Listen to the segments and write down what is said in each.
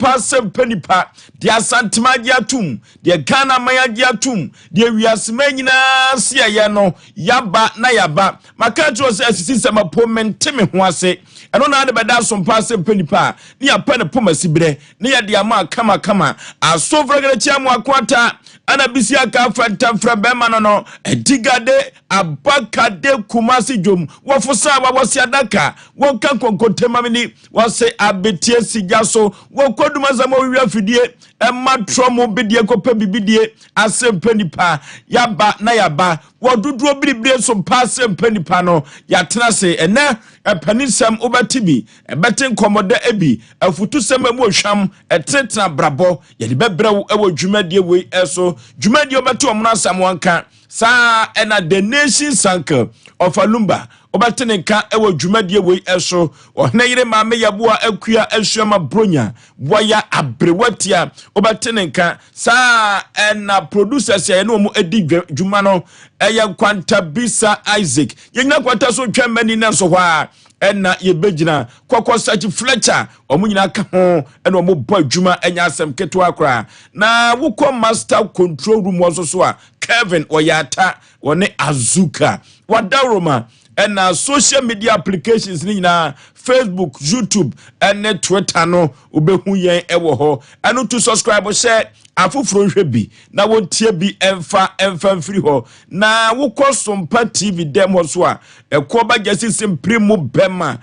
Asem Mpe Nipa de Asantema gye atum de Ghana maya gye atum de wiasema nyina sia ye no yaba na yaba maka tro se asisi sema pomente me ho ase eno na de beda Sompa Asem Mpe Nipa ni apa ne pomasi bre ne ye de ama kama asofragere chiamu akwata ana bisi aka fanta frabema no edigade abakade kumasi jom wofosa wawosi adaka wonka konkontema mini wose abetie sigaso wokoduma zama wiwa fidie ematromo bidie kopa bibidie Asem Mpe Nipa yaba na yaba wodudro biribire Sompa Asem Mpe Nipa no yatena se ene epanisam obatibi ebeten komoda ebi afutu sema mu ohwam etretena brabo yede bebrew ewo dwumadie wei eso dwumadie obeto omna samwanka sa ena the nation sank of Alumba obateneka ewo dwumadie wei eso ohne yire maame yaboa akua asuama bronya boya abrewatia obateneka sa ena producers ya no mu edi dwuma no eye kwanta bisa Isaac yenya kwanta so twamani na so hwa ena yebegina kokosachi Fletcher omunyina ka ho ena omo boy dwuma enya asem keto akra na wukọ master control room woso so a Kevin Oyata wone Azuka wadaroma ena social media applications ni na Facebook, YouTube and Twitter no ubehu yen ewo ho eno to subscribe share afufro hwebi na wontie bi emfa free ho na wukọ Sompa TV demo so a ekoba gesi simpremu bema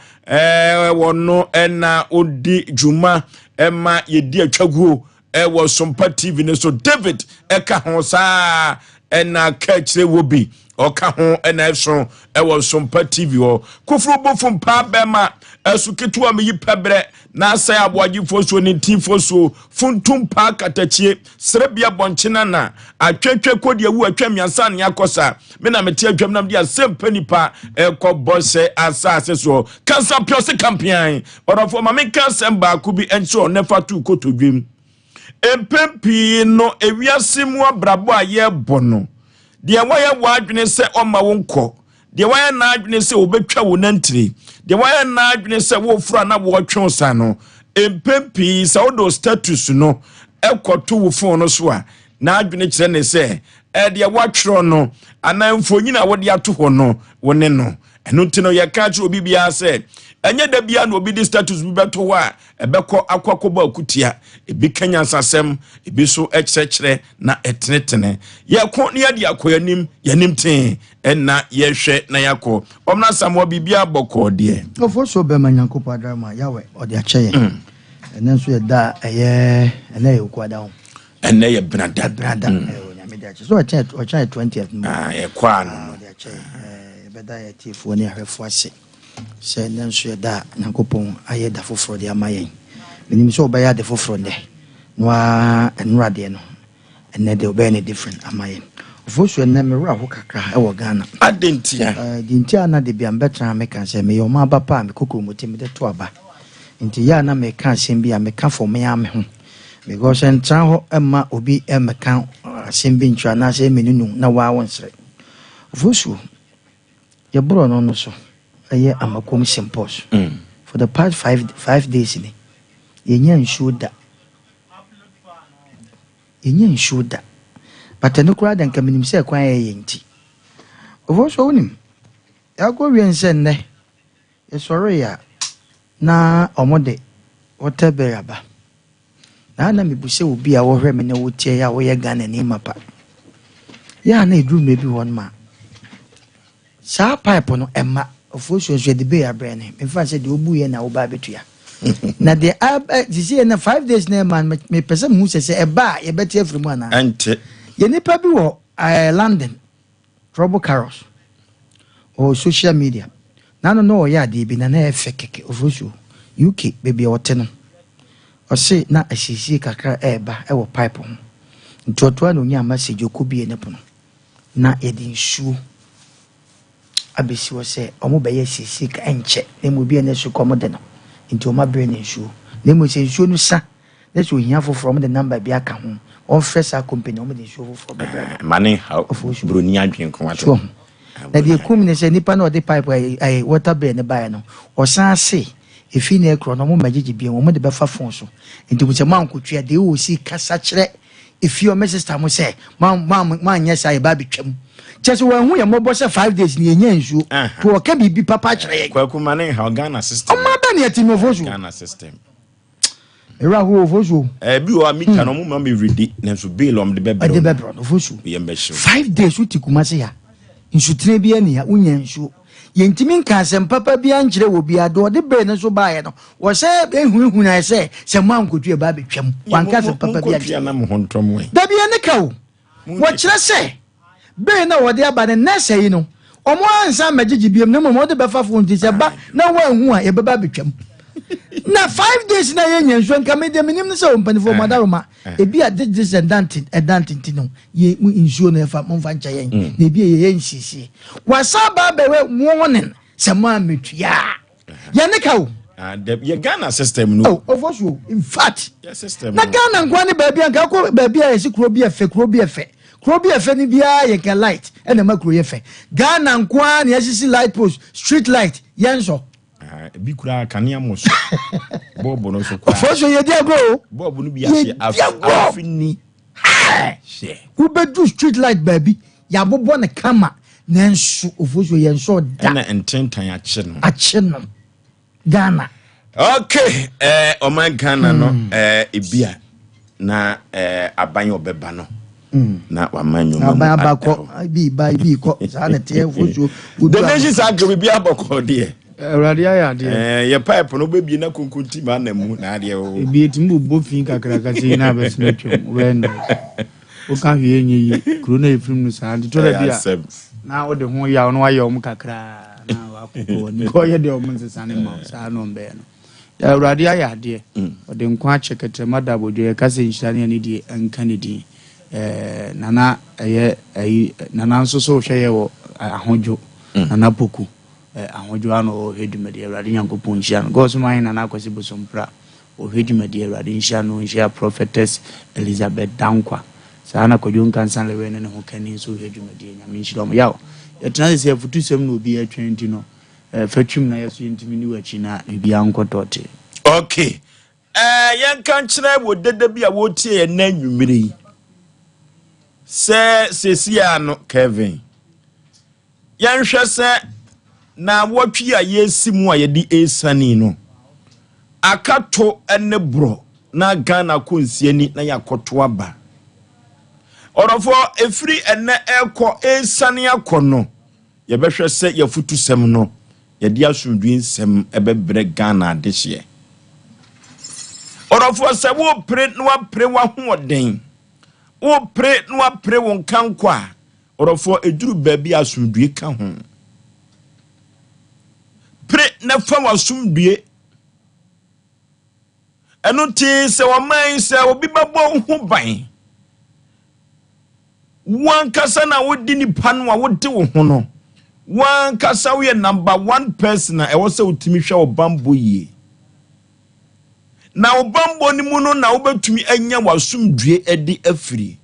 wono ena odi juma ema yedi atwaguo ewo Sompa TV ne so David eka ho sa ena kachre wobi oka ho ena so ewo Sompa TV ho kufru bofum pa bema esuketu am yipebre na Osei Aboagye Oforisuo ni Oforisuo funtum pa katachie serebia bonchena na atwetwe kodi ewu atwamiansa ne yakosa me na mete adwam nam dia Asem Mpe Nipa ekobose asase so kansa piose campaign orofo ma me kansa mba ku bi enso nefa tu kotodwem empempi no ewiasemu abrabo aye bono de waya wadwene se oma wonko de waya na adwene se obetwa wo nantire de waya na adwene se wo fura na wo twonsa no empempi sa odo status no ekoto wo phone no so a na adwene kire ne se de watwro no anamfo nyina wo de ato ho no wone no eno ntino ye ka kire obi bia se enye da bia no obi di status bi beto wa ebekọ akwakoba akutia ebi kanya sasem ebi so ekyekyere na etenetene ye ko ne yade akoyanim yanim ten enna ye hwe na yakọ omna samo bibia bokọ de Oforisuo be manyankopa drama yawe ode akyeye enen so ye da eye ene ye kwada ho ene ye brada onyame de akye so akyeye 20th ye kwa no ode akyeye beda ye tifo ne ahwefo ase se nenso da Nyankopon aye da foforo de amayen menim so obaya de foforo de no enrade no enne de obaya ne different amayen Oforisuo na mewra ho kakra e wo Ghana adentia dintia na de bia mbetra me kan se me yo ma papa me kokromoti me de to aba nti ya na me kan sem bia me ka for me ya me ho because entra ho emma obi em kan sem bi ntwa na se menunu na wa wonsre Oforisuo ye bro no so aye amakom simpos for the past 5 days ni yenya nshuda but no kura dan kaminim se kwan ye nti Oforisuo wonim ya go wiense nne ye sori ya na omode whatever na mebuse obi a wo hwe me na wotie ya wo ye Ghana ni mapa ya na edru mebi won ma sa pipe no emma Oforisuo so de be ya brand me fa se de obu ye na wo ba betua na de this year na 5 days na man me pese mu se eba ye beti afrimu ana ante ye nipa bi wo London trouble carols or social media na no ya de bi na efe keke Oforisuo UK baby wote no o se na asisi kakra eba e wo pipe ho ntotoa no nya message okobie ne pono na ye din shuo abesi wo se omo be ye sisi ka enche emu bi ene su komode no nti oma bre ne shuo na emu se shuo no sa na so hia from the number bi aka ho on fresh a company omo de shuo for be mane how broni adwen ko ato na de kum ne se nipa na o de pipe ai water bre ne bae no o san se if you near chrono magic be a woman the befa fonso into which a man could try they will see casachere if your message time say man yes I baby chum just when we are more 5 days near you to a cabby be papa Kwakumane how Ghana system Ghana system era who vozu bi o mi kan mo ma me ready na so bail om de bebro no vozu ye mbehye 5 days uti kumase ya nsutire bi ani ya unya nsu yentimi nka asem papa bi ankyere wo bi ado de be ne so baaye no wo se ehu na se se man kotu e ba betwam wanka asem papa bi ankyere na mo hontrom we da bi ne ka wo wo kyere se be na wo de aba ne nese yi no omo ansa magigi biem ne mo de befa fo nti se ba na wo ehu a ye beba betwam na 5 days na yenye nso nka me de minim se o mpanifo madaroma e bi a this and that no ye mu nsuo na fa mo fa ncha yen na bi ye nsisi wasaba bewe warning se ma metua ye ne ka o ye Ghana system no ofosu in fact your system na Ghana nkwa ne ba bia nka ko ba bia ye si kro bi efe ni bia ye ka light ena makro ye fe Ghana nkwa ne ye light post street light yenso bi kura kania moso bobo no so kwa foso ye dia go bobo no bi ase afini she ubedu street light baby ya bobo ne kama nenso ofoso ye nso da na ententan ache no Ghana okay o man Ghana no ebia na aban obeba no na wamanyo mama abako bi ko sa na te ofoso the nation sa go bi abako de Radia ya de ye pipe no bebi na konkonti ma na mu na ade o ebi etimbu bofin kakra kasi na besna twem wendo o ka hwe enyi kuro na efrim no sa de tore bia na o de ho ya no aye o kakra na wa kokko ni ko ye de o mun sesa ne ma sa no mbe no ya radia ya de o de nkwa chekete madabodwo ye kase nhyane ne die anka ne di nana nana nso so hwe ye wo ahodwo nana poku ahodwo ano hedumade awrade nyankopon hia no god so man na akwasi bosompra o hedumade awrade hia no hia prophetess Elizabeth Dankwa sana kodwo nkansan lewe ne ho kani so hedumade nyame hia mo yawo yetena se afutusem no obi atwenti no fatwum na yeso yentimi ni wachi na obi ankotote okay yanka nkyere wo dede bi a wo tie na nwumire se sesia no Kevin yanhwɛ se na wotwi a yesimu a yedi esani no akato ene bro na Ghana konsiani na yakoto aba orofo efiri ene ekọ esani akono yebehwe se yafutusem no yedi asundwi nsem ebebre Ghana adehye orofo se wo pre no apre wa hoden wo pre no apre won kankwa orofo eduru baabi asundwi ka ho pre na fa wasumdue eno ti se wo man se obi babo ho ban wan kasa na wodi ni pan wa wodi wo ho no wan kasa we number 1 person e wo se utimi hwe obambo yie na obambo ni mu no na obetumi anya wasumdue edi afiri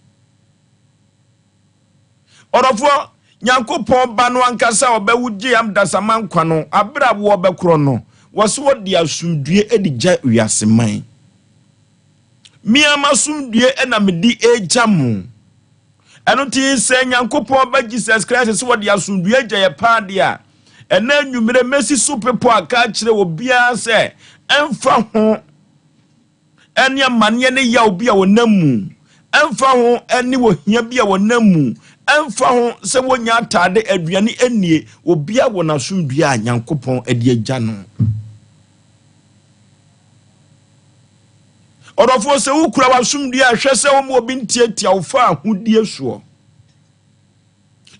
orofo Nyankopon ba no ankasa obewugye am dasaman kwa no abra wo obekro no woso de asumdue edigya wiaseman mi amasumdue na medi ejamu eno ti se Nyankopon ba Jesus Christ so de asumdue agya ye paade a ena nwumire mesi so pepo aka kire obia se emfa ho eni amane ne ya obi a wonamu emfa ho eni wo hia bi a wonamu emfa ho se wonya atade aduane enie obia wona sumdua a Nyankopon ade agya no orofo se ukura wasumdua hwe se wo mo obi ntiatia wo fa ahodie so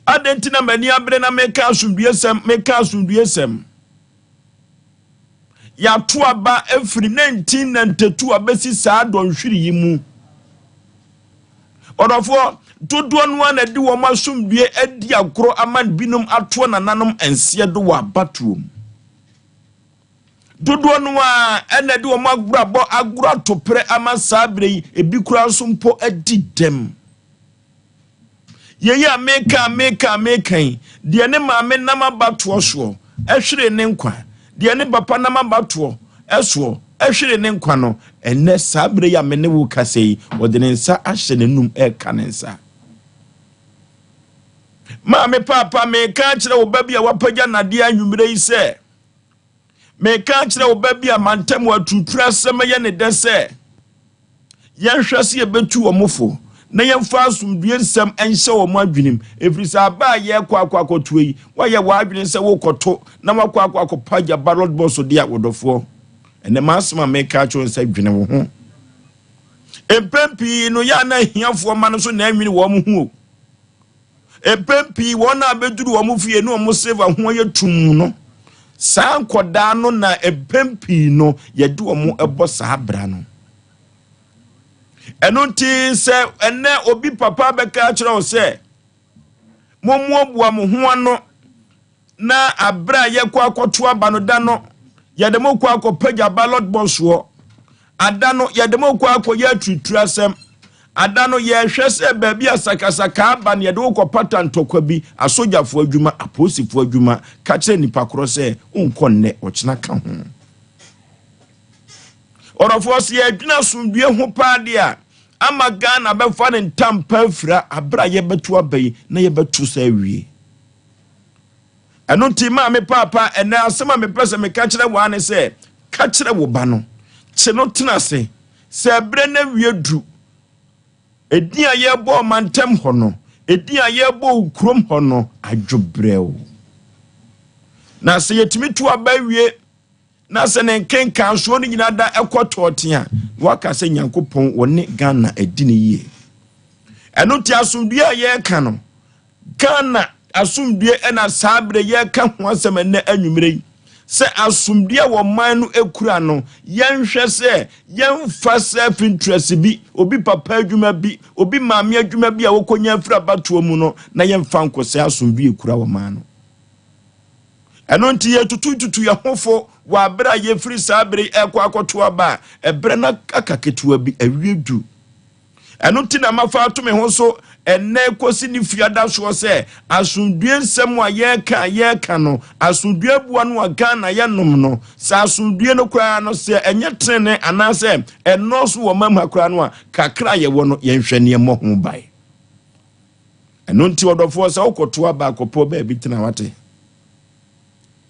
adentina mani abre na meka asumdua sem ya to aba efiri 1992 abesi saa donhwiri yimu orofo dodo no na di wo masumdue adi agro aman binum ato nananom ense do wa batuom dodo no na di wo agro atopre amasabre ebi kura so mpo adi dem ye ya meka de ne maame nam abatoɔ so ehwere ne nkwa de ne papa nam abatoɔ eso ehwere ne nkwa no enne sabre ya mene wo kasei wode ne nsa ahye ne num kanensa ma me papa me ka kire wo babia wapagya nade anwumre yi se me ka kire wo babia mantem watutura sema ye ne dese yen hwese ye betu omofo na yemfa asumdue nsem enhye wo mo adwenim efrisa ba ye kwakotu yi wa ye wa adwene se wo koto na wakwa pagya ballot boss dia wodofo ene masema me ka cho nsa dwene wo ho empempi no ya na hiafo ma no so na anwini wo mo hu empempi wona abeduru wo mo fie no mo save ho ye tum no saa nkoda no na empempi no ye de wo mo ebo saa bra no enunti se ene obi papa beka kire o se momuobua mo ho ano na abra ye kwa akoto aba no da no ye de mo kwa akopagya ballot box wo ada no ye de mo kwa akoya tuturasem ada no ye hwese ba bi asakasaka aba ne ye de wo kopata ntokwa bi asojafo adwuma aposifo adwuma ka kire nipa koro se unkonne ochina ka ho orofo se ye dwuna sumdue ho paade a ama Ghana be fa ne ntampa fira abra ye betu abai na ye betu sa wie eno ntima me papa ena asema me pese me ka kire wa ne se ka kire wo ba no che no tena se bre na wie du edi a ye bo mantem ho no edi a ye bo ukrom ho no adwobrɛw na se yetimi tu abai wie na se ne kenkan so ni nyina da ekototea waka se Nyankopɔn woni Ghana edini yie eno ti asumdue ye ka no Ghana asumdue ena sabre ye ka ho asem ne anwumre se asumdue wo man no ekura no yenhwe se yenfa self interest bi obi papa adwuma bi obi maame adwuma bi a wokonya afra batuo mu no na yenfa nkose asumdue ekura wo man no eno nti ye tutu ya hofo wa bra ye free sabre ekwa akoto aba ebre na akaketua bi awiedu eno nti na mafa to me ho so enne kosi ni fiada so se asundue nsem a ye ka no asundue bua no aga na ye nom no sa asundue no kwa no se enye trene anase eno so wo mam akra no a kakra ye wo no ye nhwane mo ho bai eno nti odofo se okoto aba akopo ba bi tena wate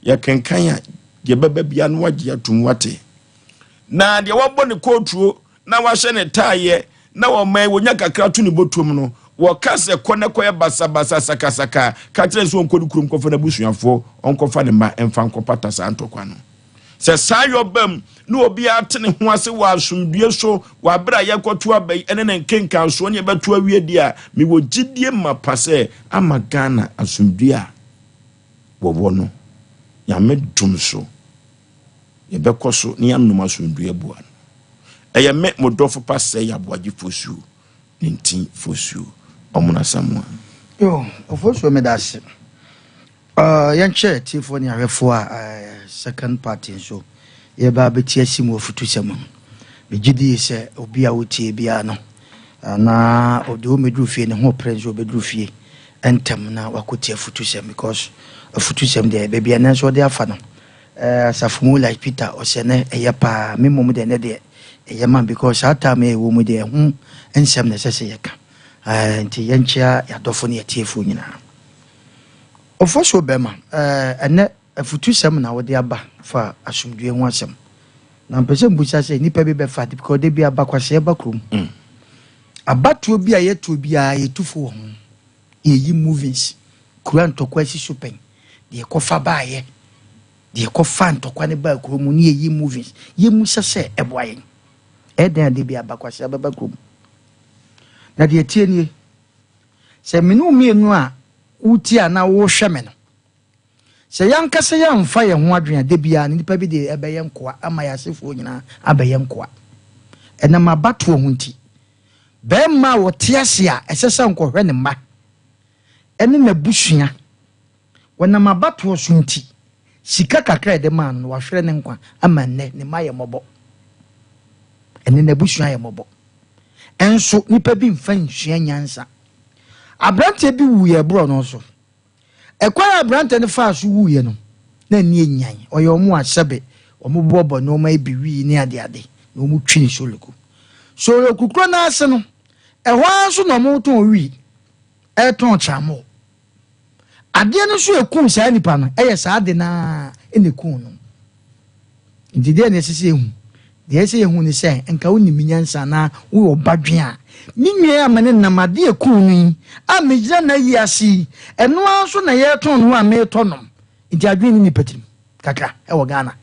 ya kenkanya ye baba bia no wagye atum wate na de wabɔ ne kotuo na wahye ne taaye na wo mai wonya kakra to ne botom no wo kase kone koye basa sakasaka ka kire so onkodu kurum kofa na busuafo onkofa ne ma emfa nkopata sa antokwa no se sayo bam na obi atene ho ase wa asumdue so wa bra ye koto abai ene ne nkenkan so ne beto awie dia me wo gidie mapase ama Ghana asumdue a wo no ya medum so ye bekoso ne anum asumdue bua eye me modofo Osei Aboagye Oforisuo nintin Oforisuo omuna samwa yo Oforisuo medase yanche tifo ni arefo a second party so ye ba beti asimu ofutusem me gidi se obi a wotie bia no na odo medru fie ne ho prenzo bedru fie entem na wakotie afutusem because afutusem de bebia na so de afa no safumu like Peter osene eyepa memom de ne de eyema because ata me wo mu de hu ensem ne sese yeka nti yenchia ya dofo ne yetiefo nyina Oforisuo bema ene afutusem na wo de aba fa asumdue ho asem na mpese mbucha se nipa bi be fa because de bi aba kwase eba krom abatuo bi a yeto bi a yetufo ho yeyi movies kurantokwa sisupen de kofa baaye de kofa ntokwa ne ba krom ne yeyi movies yemu sese eboaye eden de bi aba kwase aba krom na de tie nie se menu mienu a uti ana wo hweme no se yankase yamfa ye ho adwen de bia ne nipa bi de ebeye nkoa ama ya sefo nyina abeye nkoa enam abato ho nti be ma wo tiase a esesa nkohwe ne ma ene na busua wonam abato so nti sika kakra de man no wahwere ne nkwa ama ne ma ye mobo ene na busua ye mobo enso nipa bi mfa nsua nyansa abrante bi wuye bro no so ekwa abrante ne fa so wuye no na ni enyan oyo mu asebe omubobo no ma ebiwi ni ade no mu twi ni soloku so kukro na ase no ehwa so no mo ton wi ton chamo ade no so ekun saa nipa no eye saa de na enekun no ndide na sisi ehu de ese ehu ni se enka woni minyansa na wo obadwen a minwe amane namade ekun ni amejira na yiasi eno anso na ye ton no a me tonom nti adwen ni patim kakra ewo Ghana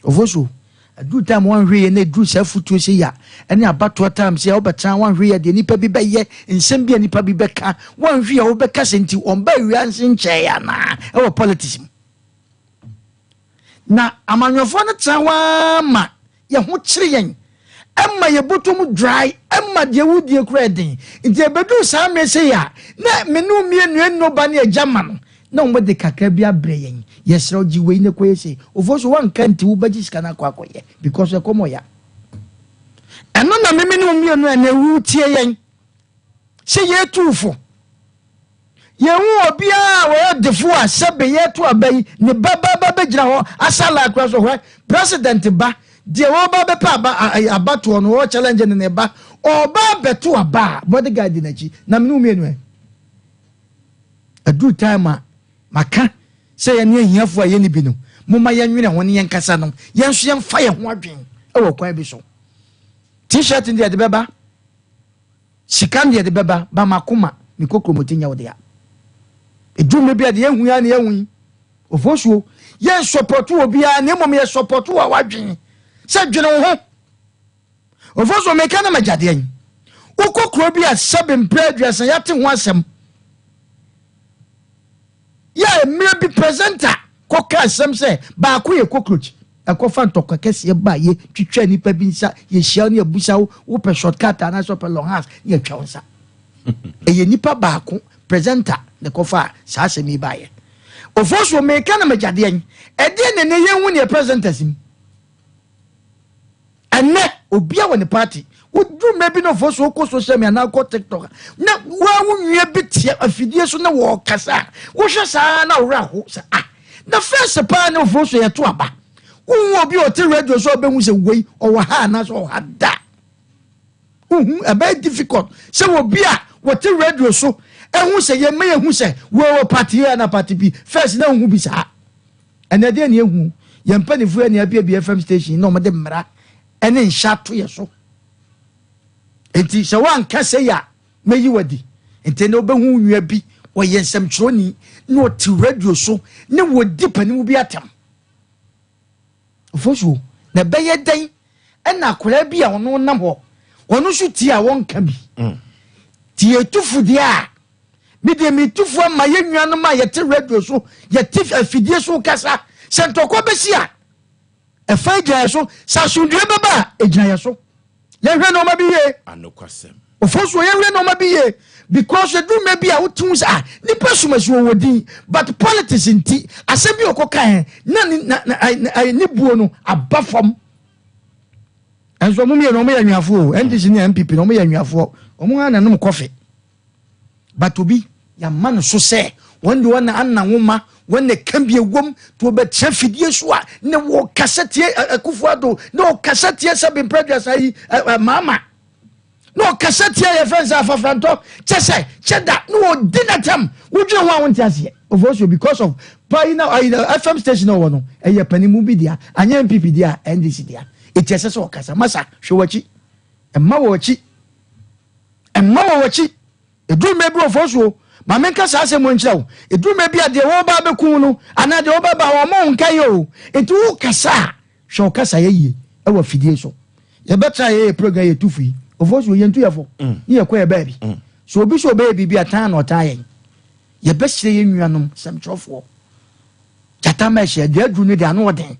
ofoso adu time one hwe na du sa futuo se ya ene abato time se obetan one hwe de nipa bi beye nsem bi nipa bi beka one hwe a obeka senti on ba wianse nche ya na ewo politics na amanyofo no tawa ma ye ho kire yen emma ye botom dry emma de wudie kredin nti ebedu sa me se ya na menu mienu no ba na ejama no na o de kakra bi abre yen yesra oji we ne kwese ofoso wan kanti wo baji sika na kwakoye because ekomo ya eno na memenu mienu na wutie yen se ye tufo ye hu obi a wo defo a sebe ye to abai ne baba bejira ho asala akra so hwe president ba de wo ba be pa abato no wo challenge ne ba oba beto aba bodyguard na chi na menu mienu adu time maka say ye ne hiafo a ye ni bi no moma ye nwene ho ne ye nkasa no ye nso ye mfa ye ho adwen e wo kwan bi so t-shirt ndi de beba sika ndi de beba ba makoma mi kokromotinya wo de ya edwuma bi ade ye hu ya ne ye hu ofosuo ye support obi a ne mom ye support wa wadwen se dwene wo ho ofosuo me kana majade yen ukokro bi a sebe mpredress ya te ho asem ya maybe presenter koka asem se ba ko ye cockroach akofa ntoka kese ba ye twitwa nipa bi nsa ye hia ne abusa wo pe shortcut ana so pe long house ye twa wonsa eye nipa ba ko presenter ne kofa sa asemi ba ye ofoso me kana majade yen ede ne ye hu ne presenters im ane obia woni party wodu maybe no ofoso ko social media na ko TikTok na wa wunwe bitie afidie so na wo kasa wo hwe sa na wura ho sa na first pa na ofoso ye to aba wo obi o te radio so be hu se wei o wa ha na so ha da a very difficult se wo bia wo te radio so hu se ye me hu se wo party na party bi first na hu bi sa ene de na hu ye mpanifu ya na bia FM station na o de mmara ene nsha to ye so enti se wan kase ya meyi wadi enti na obehu nwia bi wo ye nsem troni na o ti radio so ne wo di panimu bi atam fosu na beye den ena akora bi a ono nam ho ono so ti a won ka bi ti etufu dia mi de mi tufu ma ye nnuano ma ye te radio so ye ti afidie so kasa sentoko besia e fa gya so sa sundue baba e gya so ye hwe no ma bi ye anokwasem ofoso ye hwe no ma bi ye because do maybe a wotum sa ni pesumasi wo wodi but politics nti asem bi okokan na ni buo no abafam enso mumie no me yanwafo NDC ni MPP no me yanwafo omo ana no kofe but obi ya man so se wonde wona anna nwoma wonne kambie wom to be trafidie so a ne wo kasete akufuado no kasete sabe prejudice ayi mama no kasete ya fensa afafranto chese cheda no dinatam wodwe ho awon tiase of because of paina FM station no no eye panimu bi dia anya MPP dia NDC dia etiase so kasa masa hwewachi emma wachi edu mebi ofoso ma menka sa asem nkyerɛw edu mebi ade wo ba bekun no ana de wo ba ba wo mo nka yo etu kasa hwe kasa ye ewa fidie so ye betra ye program ye tufi ofoso ye ntu yefo ye kwa ye baabi so obi so baabi bi atan na otan ye behyire ye nnuanom semtrofo jata ma hye de adu ne de ano oden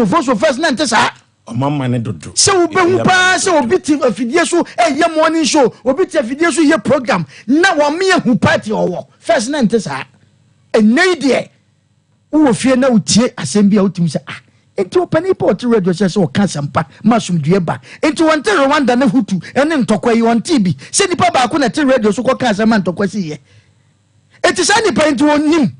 ofoso first na ntesa omamma ne dodo se obehu pa se obi ti afidie so ye morning show obi ti afidie so ye program na wo me hu party owo first na ntesa enei de wo fie na utie asem bia utim se enti opani port radio se o ka sampa masumdue ba enti wonte Rwanda na hutu ene ntokwa yi wonte bi se nipa ba ko na te radio so ko ka asem ntokwa si ye enti sa nipa enti onim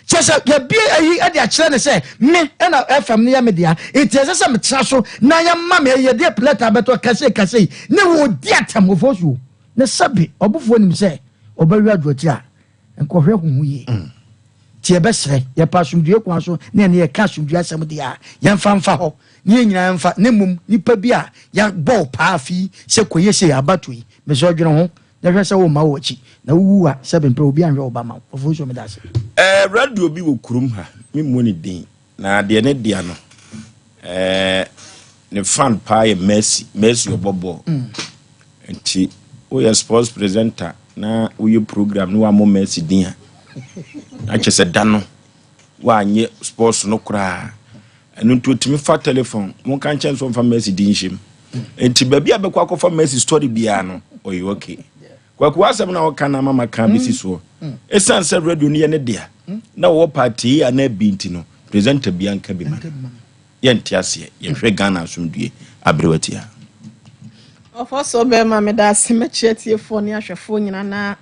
Chesa ya bie ayi ade a kire ne say me na FM ne ya media it is say me tra so na ya ma me ye de plata beto kase ne wo di atamofo so ne sabi obufo nim say obawi adwoti a enkohwe hu ye tie be sere ye pa asumdue kwa so ne ye ka asumdue asem de a ye mfa ho ne nyina mfa ne mum nipa bi a ya ball pa fi se koye se abatoi me so dwene ho na hwese wo ma wo chi na wu a Asem Mpe obi anhwe obama ofo so me da se radio bi wo kurum ha me mo ni din na de ne dia no ne fan pa ye Mercy obobo enti o ye sports presenter na wo ye program no wa mo Mercy din a achese dano wa anye sports no kura enu to timi fa telephone mo kan chen so fa Mercy din shim enti baby abekwa ko fa Mercy story bia no oyi okay kwa Asem na waka na mama kan bisi so esan se radio ni ye ne dia na wo party ana binti no presenter bia nka bi ma ye ntiase ye hwe Ghana asumdue abrewatia ofoso be ma me da se me chetie fo ni ahwefo nyina na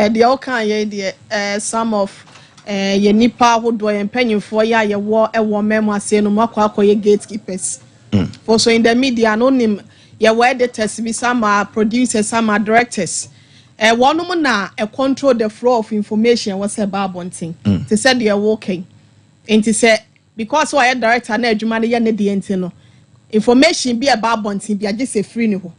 de o kan ye de some of ye nipa hodo ye mpanyimfo ya ye wo memo ase no makwa ye gatekeepers for so in the media no nim ye were editors be some producers some directors one na control the flow of information was about bonting to said they are working and to say because why director na adwuma ne ye ne de enti information be about bonting be just a free no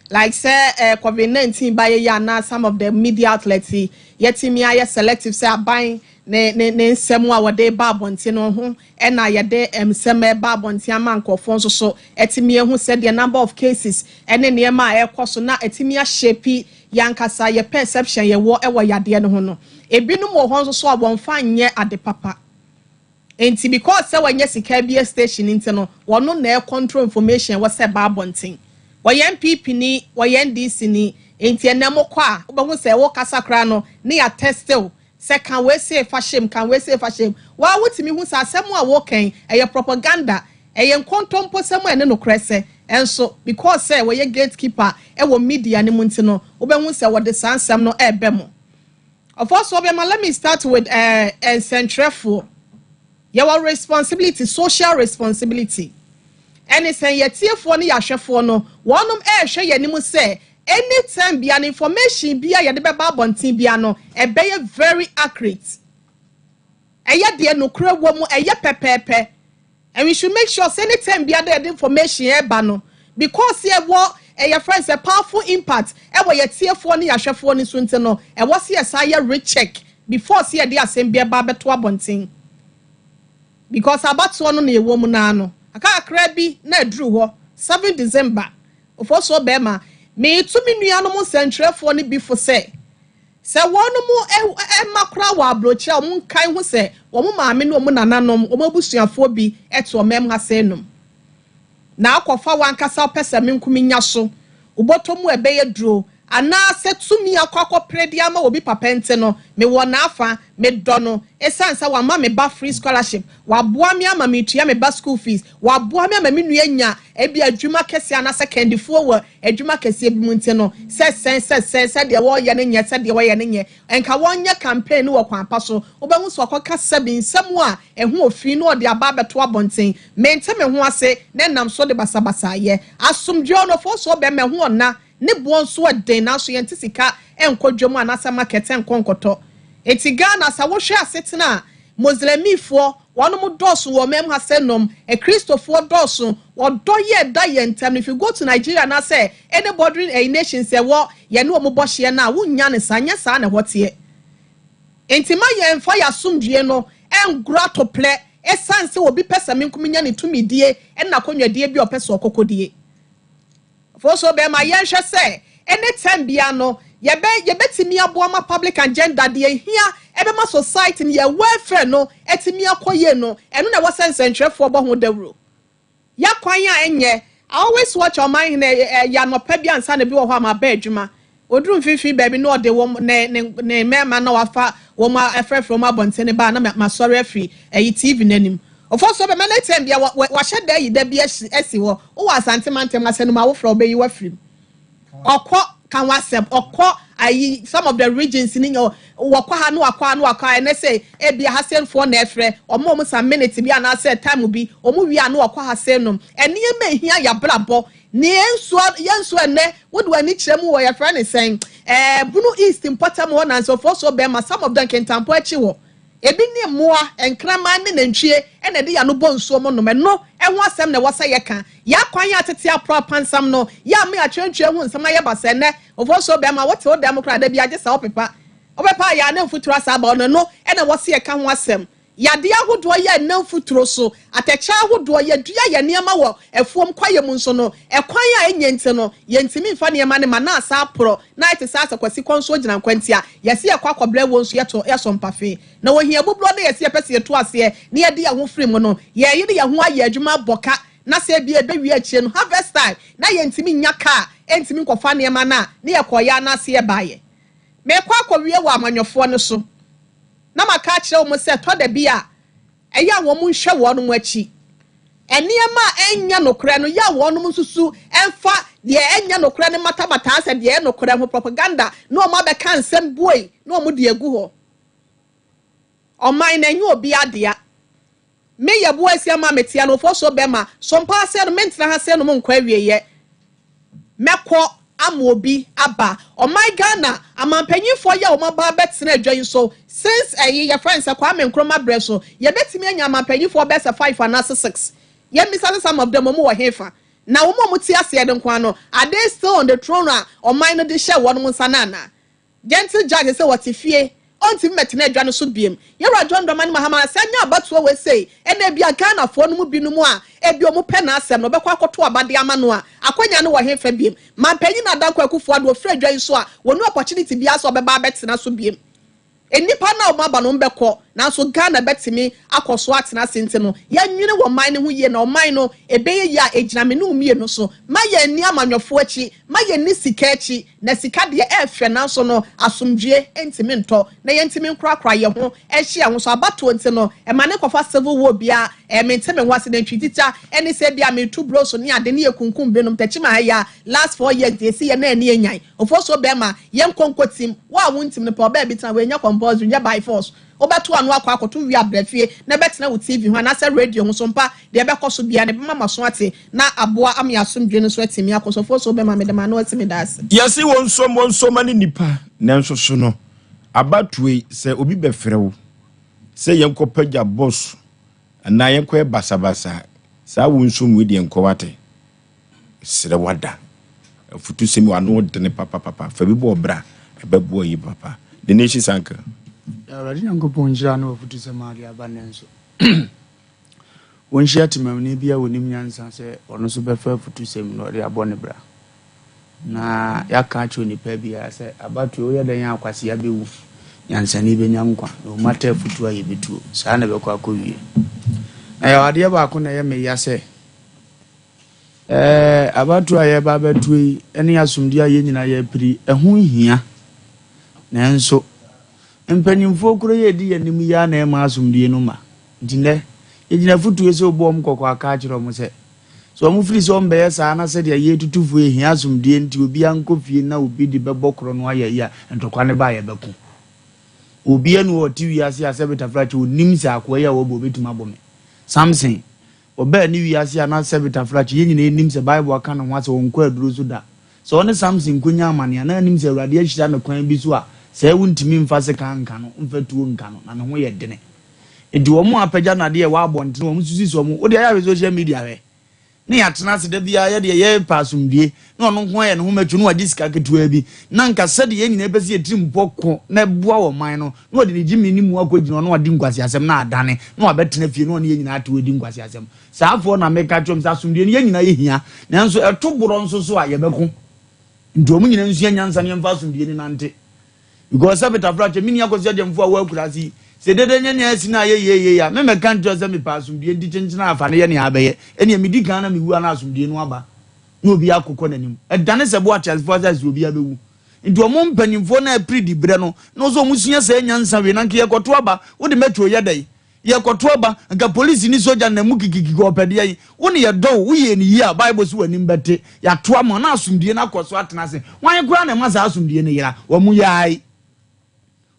like say COVID-19 by ya na some of the media outlets yetimi aye selective say buying ne nsemu a wode ba bonti no ho e na ye de nsem ba bonti amankofo so etimi ehu said the number of cases ene ne ma ekoso na etimi a shape yankasa ye perception ye wo e wo yade no ho no ebinum wo ho so abonfa nye ade papa enti because say wanye sika bia station nti no wono na control information wo say ba bonti wo ye MPP ni wo ye NDC ni enti enemo kwa wo be hu say wo kasa kra no ne ya testel se can we say fashion wa wutimi hu sa asem a wo kan eye propaganda eye nkontompo sem ene no krese enso because say we gatekeeper e wo media ne munti no wo be hu say wo de sansem no ebe mo of course let me start with centrefo your responsibility, social responsibility. And it's a tiefo ni yahwefo no wonum hwe ye nimu say anytime be an information be ya de beba bontin bia no e be very accurate. Eye de no kura wo mu eye pepepe. And we should make sure say anytime be the information e ba no because ye wo eye friends a powerful impact e wo ye tiefo ni yahwefo ni so nte no e wo se ye recheck before see the asem be ba beto abontin. Because about one no ye wo mu na no aka krabi na aduru ho 7 December ofo so be ma me to me nuanom centrefo ni before say wonom makra wa abrochi a mun kan ho say wo mo maame no mo nananom wo mabusuafo bi eto mem ha say nom na akofa wankasa pesa me nkumi nya so ubotomu ebe ye duro ana setumi akwa predi ama obi papente no me wona afa me dono esansa wa ma me ba free scholarship wa boa me ama me tua me ba school fees wa boa me ama me nua nya ebi adwuma kese ana second fo wa adwuma kese bi munte no se de wo ye ne nya se de wo ye ne nya enka wonya campaign wo kwan pa so obehu so akoka sabi nsam a ehu ofi no de aba beto abonten me ente me ho ase ne nam so de basabasa ye asomdwo no fo so be me ho ona ne bonso den na so yente sika enkodwom anasa market enkonkoto eti Ghana sa wo hwe asetena muslimifo wonom doso wo mem ha senom Christopher doso odoye da yentem. If you go to Nigeria na say any bordering a nation say wo ye no mo bohye na wonya ne sanya sa na hotie enti ma ye mfa ya somdue no engura to ple esanse obi pesa me nkuminya ne tumidie na konwadie bi opese okokodie for so be ma yen hwe say anytime bia no ye betimi aboa ma public agenda de hia ebe ma society ye welfare no etimi akoye no eno na wo sensentrefo bo ho dawro ya kwan ya enye. I always watch on my ya no pa bia nsa na bi wo ho ma ba adwuma oduru mfifi baby no de wo ne mema na wafa wo ma efre from abontene ba na ma sorry free TV nanim of course so be na time bia wa hye da yi da bia esi wo asante mantem asenu ma wo fra obeyi wa free okọ kan wasem okọ some of the regions in your wakwa no and they say ebi hasen for nefre omo some minutes bi na say time will be omo wi anu wakwa hasen no ene me hia ya brabo ne yenso ene wodo ani kire mu wo your friend is saying bunu east important one and so for so be some of them can tampo achi wo ebi ni moa enkrama ne nantwie ene de ya no bonso mo no me no ehwo asem na wasa ye kan ya kwan ya tete apro pansam no ya me atwentwe hu nsam aye basa ne ofo so be ma what o democrat da bi age sa opepa ya na mfuturo asa ba no no ene wasa ye kan ho asem ya de ahodo ye na mfuturo so atecha ahodo ye dua ye niema wo efuom kwaye mu nso no ekwan ya enyente no ye ntimi mfa niema ne ma na asa apro na ite sa akwasi konso gina nkwantia ye se ye kwa kwabre wo nso ye Sompa fe na wo hia bublo na ye se pese ye to ase ne ye de ye ho firi mu no ye ye de ye ho aye adwuma boka na se bia bewi achie no harvest time na ye ntimi nya ka entimi nkwafa niema na ne ye koya na se ye baye me kwa kwawie wo amanyofo ne so na maka kire wo se to da bia eya wo mu nhwe wo no mu achi eniema enya nokre no ya wo no mu susu emfa de enya nokre ne matamata ase de nokre ho propaganda no ma be kan sem boy no mu de egu ho o mai na enyo obi adea me ye bo asia ma metia no fo so be ma Sompa ase no mentina ha se no mu nkwa wieye mekọ amobi aba o my Ghana amampanyifo ya o maba betena adwan so since your friends akwa menkroma breso ye betimi anya amampanyifo besa 5 and 6 ye misale some of them mo wo hefa na wo mo ti ase de nkwa no are they still on the throne or mine no de share won mo sanana gentle judge say what fie onti metena adwan so biem ye ra John Dramani Mahama sanya abatuo we say ena bia Ghana fo no mu binumu a ebi o mu pe na asem no bekwa akoto abade ama no a akwanya no wo hefa biem mampanyi na danko akufo ado frɛ adwan so a wonu opportunity bia so beba betena so biem enipa na o maba no mbekọ na so Ghana betimi akoso atena sente no ya nwene wo man ne ho ye na o man no ebeye ya ejiname no umie no so ma ya ni amanyofo achi ma ya ni sika achi na sika de ehwe na so no asomdwe entimi nto na ye ntimi nkrakra ye ho ehye ho so abato nti no e ma ne kofa civil war bia menteme ho ase na twitita eni se bia me tu bro so ni ade ne yekunkum benom tachima ya last 4 years de si ye na eni enyan ofo so be ma ye nkonkotim wa wontim ne pa ba bi tan we nya compose nya by force obeto anu akwa akoto wi abrafie na betena wo TV ho na se radio ho Sompa de bekoso bia ne mama so ate na aboa amiasomdwe no so atimi akoso fo so be ma medema no atimi das yesi wonso mani nipa nanso so no abatue se obi befrɛ wo se yenkopagya boss na yenko basabasa sa wonso mu de yenkowate sere wada futu semi wa no de ne papa fa bi bo bra ebebo yi papa the nation sanka ya radi nyanko ponjira no futu semari abanenso wonhia timamni bia wonim nyansa se ono so befa futu semi no de abone bra na yaka cho nipa bia se abatu o yedan akwase ya bewu nyansa ni benya nkwa no mata futu aye betuo saa na bekọ akọwie ade ba ko na ye me ya se abatu aye ba betui ene asumdi aye nyina ya piri ehu hia nanso mpanyimfo kuro ye di yanim ya na ema asumdi no ma ndine yegyina futu ese obom kokọ aka kiro mo se so mu firi so mbe saa na se de ye tutufu ehia asumdi nti obi ankofie na obi di bebokro no aye ya ntokwa ne ba ye beku obi anu o tiwi ase asebeta frachi onimsa akwa ya wo bo betuma bome Samson oba ni wi ase na asebeta frachi yenyina enimsa Bible aka no ho ase wonko aduro so da so ne Samson kunya amane na enimsa awrade ahira no kwan bi so a se wuntimi mfa se kan no mfatuo nka no na ne ho ye dene edi wo mu apagya na de wa abonte wo mu susi so mu wo de ya social media we ne ya tena se da bia ya de ye pasumdie na ono ho ye ne ho matwu no wa disika ketua bi na nka se de ye nyina ebesi etirim poko na bua wo man no na de jimi ni mu akogina no wa di nkwase asem na adane na wa betena fie no ye nyina ate we di nkwase asem saafo na meka twom sa sumdie ne ye nyina ye hia nanso eto boro nso so a ye beko ndomu nyina nsu nyansa ne mfa sumdie ni nante because sabeta frache mini akosia demfo a wa kurasi se dede nyanya asina ye ya me kan tose me pasumdie ndi chenchina afa ne ye ne abeye ene me di kan na me wu ana asumdie no aba na obi akokọ nanim edane se bo transfer as obi abewu nti omo mpanimfo na apridi bre no no so omusunya se nyansa we na nke ye koto aba wo de metro ye dai ye kotoba nka police ni soja na mu kikiki ko pede yi wo ne ye do wo ye ni yi a bible so wani mbete ya to ama na asumdie na koso atena se wan kura na ma sa asumdie ne yira wo mu yai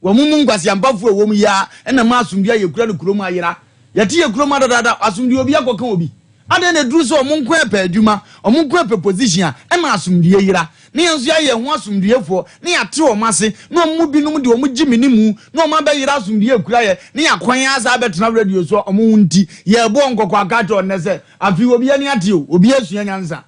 wo mu ngwase ampafu wo mu ya na ma asumdie ye kura ne kurom ayira ye ti ye kurom adada asumdie obi akoka obi ade na duru so o mu nko epa adwuma o mu nko epa position a na asumdie yira ne yenso ya ye ho asumdiefo ne ya te o mase na mu binum de o mu gimi ni mu na o ma ba yira asumdie kura ye ne ya kwan asa betena radio so o mu nti ye bo nkokọ akato on se afi obi ani ate o obi asua nyansa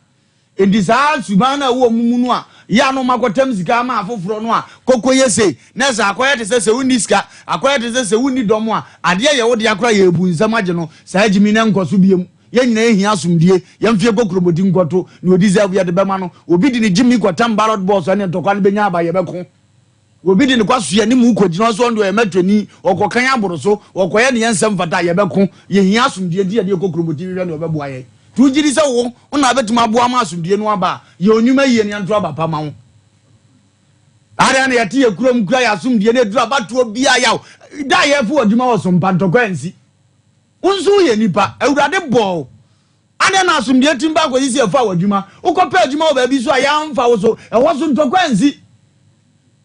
edi saa subana wo mu nu a ya no makotam sika ma afoforo no a kokoye sei na sa akoye te se wuni sika akoye te se wuni domo a ade ye wo de akora ye ebu nsam age no saa gimi ne nkoso biem ye nyina ehia asumdie ye mfie kokromodi nkoto ni odi za bia de bema no obi di ni gimi kwatam ballot box ane ntokwa ne benya aba ye beko obi di ni kwaso ye ni mu kodina so ndo ye metweni okokan aboro so okoye ne ensem fata ye beko ye hia asumdie di ade kokromodi wi ne obeboa ye tu jiri se wo una betuma boa ma asumdie no aba ye onwuma ye ne anto aba pa ma wo ara ne yati ye kurom kura ya asumdie ne dura batuo bia yaw da ye fu odwuma wo Sompa ntokwa nsi unzu ye nipa awurade bo ade na asumdie timba ko yisi efa wadwuma ukopa adwuma wo ba bi so ya mfa wo so e wo so ntokwa nsi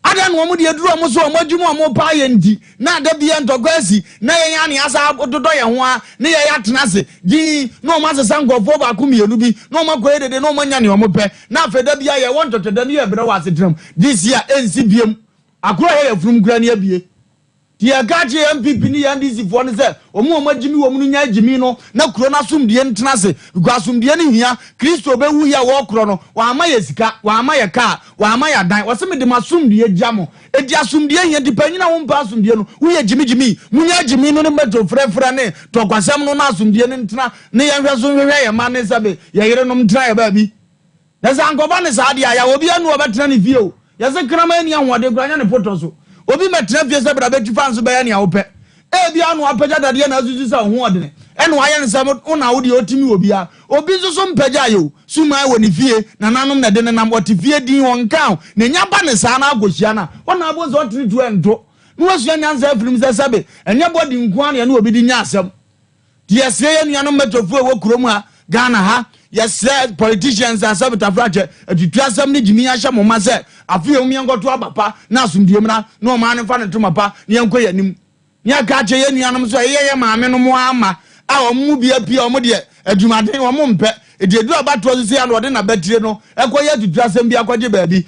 ade na wo mu de duru mo so mo adwuma mo pa ye ndi na ade bia ntokwa nsi na ye ya ne asa dodo ye ho a ne ye ya tena se di no ma sesa ngofo ba ku mienu bi no ma ko yede no ma nya ne mo pe na afeda bia ye won totode ne ye bere wa setram this year ensi biem akura ye furum kura ne abie Tia gaji MPP ni yandi sifo ne se omu omagimi wo mu nya gimi no na kuro na sumdie ntena se gwasumdie ne hia Kristo be wu ya wo kuro no wa ama ye sika wa ama ye ka wa ama ya dan wo se me de masumdie jamo edi asumdie hia di panyina wo mpa asumdie no wu ye gimi mu nya gimi no ne meto frefra ne to kwasam no na asumdie ne ntena ne ya hwe so hwe ye ma ne sabe ye yere no mtra ye ba bi na sa ankoba ne sa dia ya obi anu obetena ne fie o ya se krama ni ahode granya ne poto so obi metra fie se bra betu fanso be ya ne awopɛ bi anu apagya dade na azuzu sa ho odene enu aye ne sam una wo de otimi obi a obi so mpagya yo suma wo ne fie na nanom na de ne nam otifie din won kan na nya ba ne sa na agohia na ona abo so otiritu ento no wasua nyanza afirim se sabe enya bodi nko an ya na obi di nya asem die se ye nuanom metofu wo kurom ha Ghana ha yes politicians and sabotafrache atutu asem ne gimi ahya moma se afie omi ngoto abapa na asumdie mra na o ma ne fa ne to mapa ne enko yanim ne aka che ye nuanom so ye maame no mo ama a o mu bia pia o mo de adwumaden o mo mpe ediedu abato so se ya no de na betire no ekọ ye atutu asem bia kwaje baabi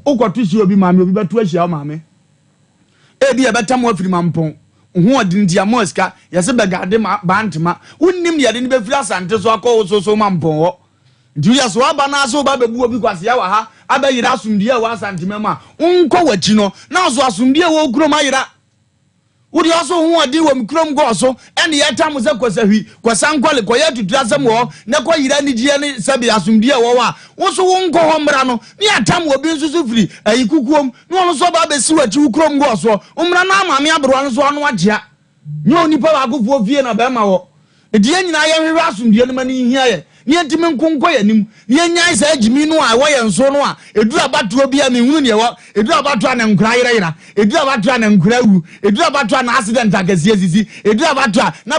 ukoto si obi maame obi beto ahia maame ebi e betam afiri mampon ho odin dia moska yese begade bantema unnim yade ni befiri asante so akọ so mampon wo ndu ya so aba na so ba bebu obi kwase ya wa ha abayira asumdie wa asante mema unko wachi no na so asumdie wo kuro mayira udi also ho odin wo mkrom go so ene ye tam se kwasahwi kwasankwale koye tutu asem wo ne ko yira ni die ne sabi asumdie wo wa wo so unko ho mra no ne atam obi nsusu firi ayikukuom ne ono so ba besi wachi ukrom go so umra na amame abro no so ono agea nye onipa ba agofo fie na be ma wo die nyina ye hwe asumdie no mani hia ye ne entime nkonko yanim ne nyai sa agimi no a wo ye nso no a edu abato bia me hunu ne wo edu abato na nkura yira edu abato na nkura wu edu abato na accident agasie sisi edu abato na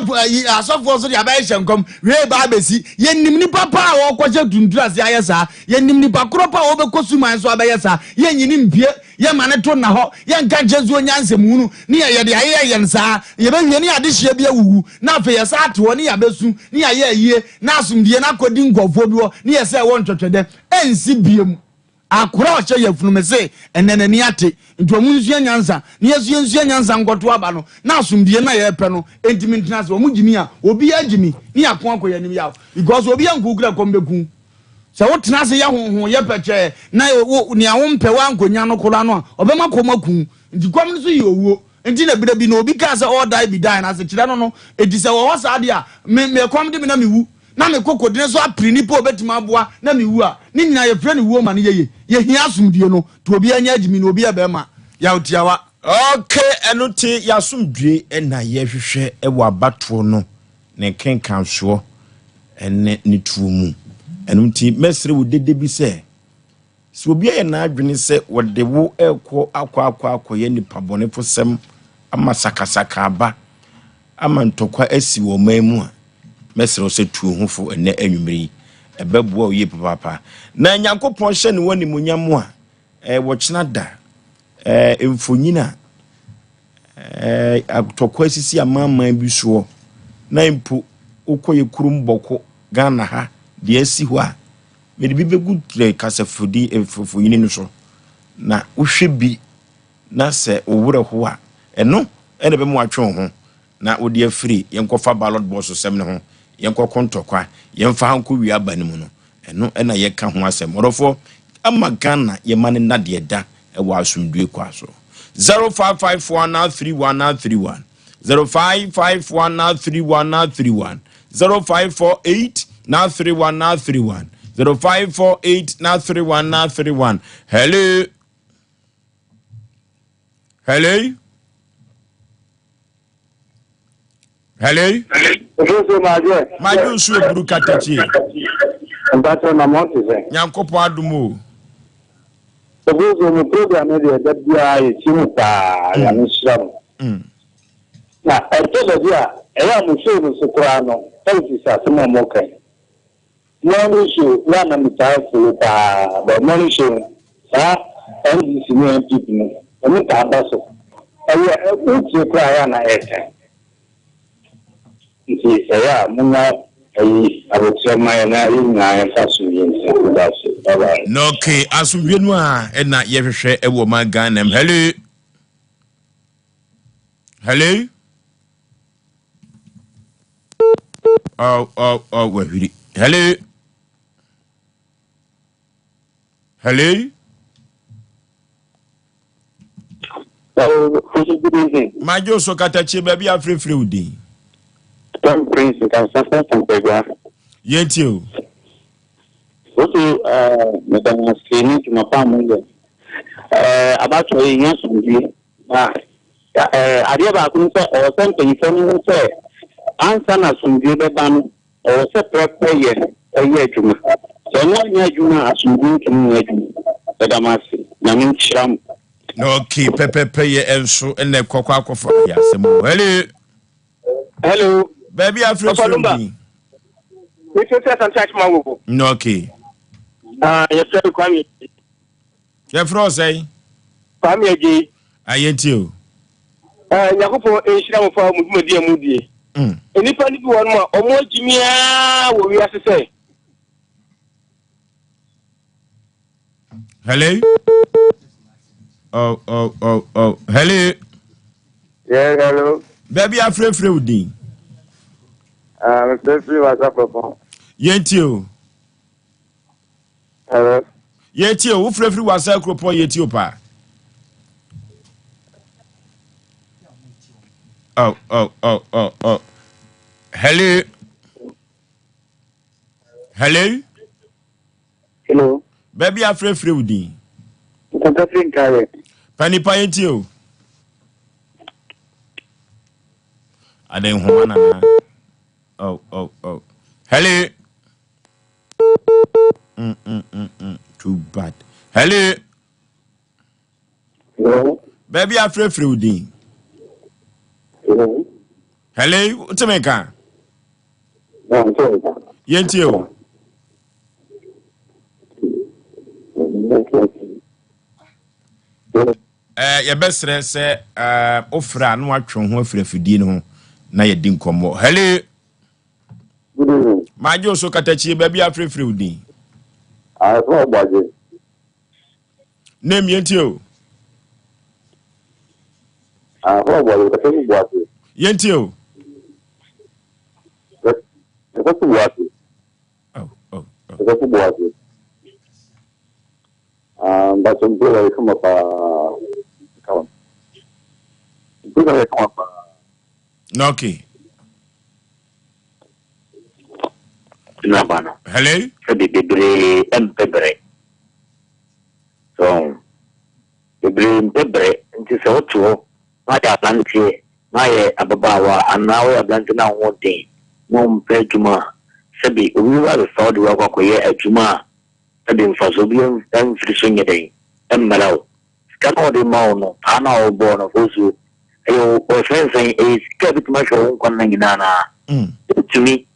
asofo so dia ba ye hyenkom we ba besi ye nim ni papa a wo kwaje tuntura se ayesa ye nim ni pakro pa wo be kosuman so abayesa ye nyini mpie ye mane to na ho ye nka jesu onyansem hunu ne ye de aye ye nsa ye be hwie ne ade hye bia wuwu na afa ye sa ato ne ya besu ne ya ye yie na asumdie na kodi nkofo bi wo ne ye se wo ntwetwede ensi biem akura o che ye funu me se enenani ate nto mu nsu nyansa ne yesu nsu nyansa ngoto aba no na asumdie na ye pe no entimi ntena se o mu gimi a obi agimi ne akon akoya nim ya because obi ankukura kombeku se wo tena se ya honhon ye peche na ne a wo mpe wa ankonya no kola no a obema komaku ndi kwam so ye owuo ndi na bida bi na obi ka se all die be die na se kire no no edi se wo sa de a me kwam de me na mewu na me kokodine so apri ni po betima aboa na mewu a ni nyina ye frɛ ne wuo ma ne ye hia asumdie no to obi anya agimi na obi abema ya otiawa okay enuti ya asumdue na ye hwehwɛ ewa bato no ne kenkan so ene ni tumu enumti mesre wo dede bi se so obi ye na adwene se wode wo ekọ akọ ye nipa bone fosem ama sakasaka aba ama ntokwa asi wo mamu a mesero se tuo hufo ene anwumri ebeboa oye papa na Nyankopon hye ne woni munyam a wo kyena da emfonyina atokwa asisi amama bi so na impo ukoye kurum boko Ghana ha de asi ho a me de bi begu kasafudi efofonyini no so na uhwe bi na se owure ho a eno ene be mu atwe ho na odi afiri yenkofa ballot box so sem ne ho yenkoko ntokwa yemfa hanko wi aba ne mu no eno ena yeka ho asem orofo ama Ghana yemane na de da e wa asumdue kwa so 0554931931 0554931931 0548931931 0548931931 hello hello hello Majo so eburu katachi Mbato na monte ze Nyankopo adumo Obuzo mu program de dabia ye chimuta ya nishram na eto dia eya mu show no sokra no tawti sa mo mo kai morning show ya na mitafu ta the morning show sa NDC ni MPP no oni ta baso eya uti kra ya na ete nti ya munga ayi abotsema na ina fasu yense kudase bye no okay asubwenu a na yehwehwe ewo ma Ghana hello hello oh wahiri hello hello good evening Majo so katachi baby afrefre udi Tom Prince can suffer from Pegua. Yet you. Also, Madame Skinny to my family. About to a young son. I never couldn't say or something from say. Answer us from the ban or separate prayer a year to me. So, no, you as you go to me, Madame Namin Sham. Okay, Pepe pay and so and the cocoa for yes. Hello. Baby, I've Which is some touch my no, okay. Yes, sir, Kwame. Your frost, eh? Kwame again. I ain't you. Yakupo, a sham for Mudia Moody. And if I need one more, or more Jimmy, what we have to say. Hello? Oh. Hello? Yeah, hello. Baby, I've refrewed. Mr. Free was up upon. Yet you. Hello. Yet you, who free was a crop yet you pa. Oh. Hello. Hello? Hello. Baby, I've refrewed. Mr. Free carry. Penny pie you. I didn't want Oh. Hello. Too bad. Hello. Hello. Baby, I'm free. Hello. Hello. What's the maker? I'm sorry. Yet you. Your best friend say, Ofra, no watch from who free no. Na ye din komo. Hello. Good evening. Majo so katachi baby afre free. I saw Aboagye. Name yentio. I saw Aboagye. The first Aboagye. Yentio. The first Aboagye. Oh. The first Aboagye. But some people come up. Come up. No, okay. Nabana. Hello? Bebre empebre. So bebre empebre nti se oto ma da plantie ma ye ababawa anawo ablante na wode mo mpe djuma sebi owi wa be saudi wa kwakoye adjuma sebi mfaso bi en friso nyeden emmalaw skano de ma ono ana obo no fosu or friends is kept much on Conangana. To me,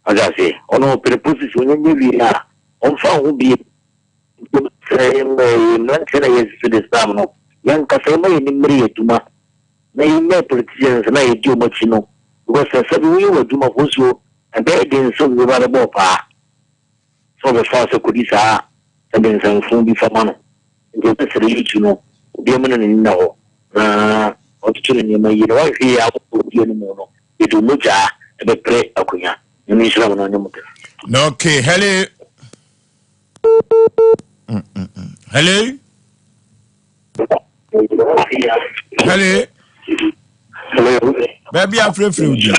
as I say, on all purposes, when you are on phone will be not years to the stamina. Young Casama in Maria Tuma. May no politicians and I do much, because I said we were Duma Husu and they didn't so the variable pa. So the first could be and then some phone before man. And just be a man in now. Or to children in my year, I hear out of the animal. You do mucha and a great Akuya. You need to have an animal. Okay, hello. Hello. Hello. Hello. Baby, I'm free from you.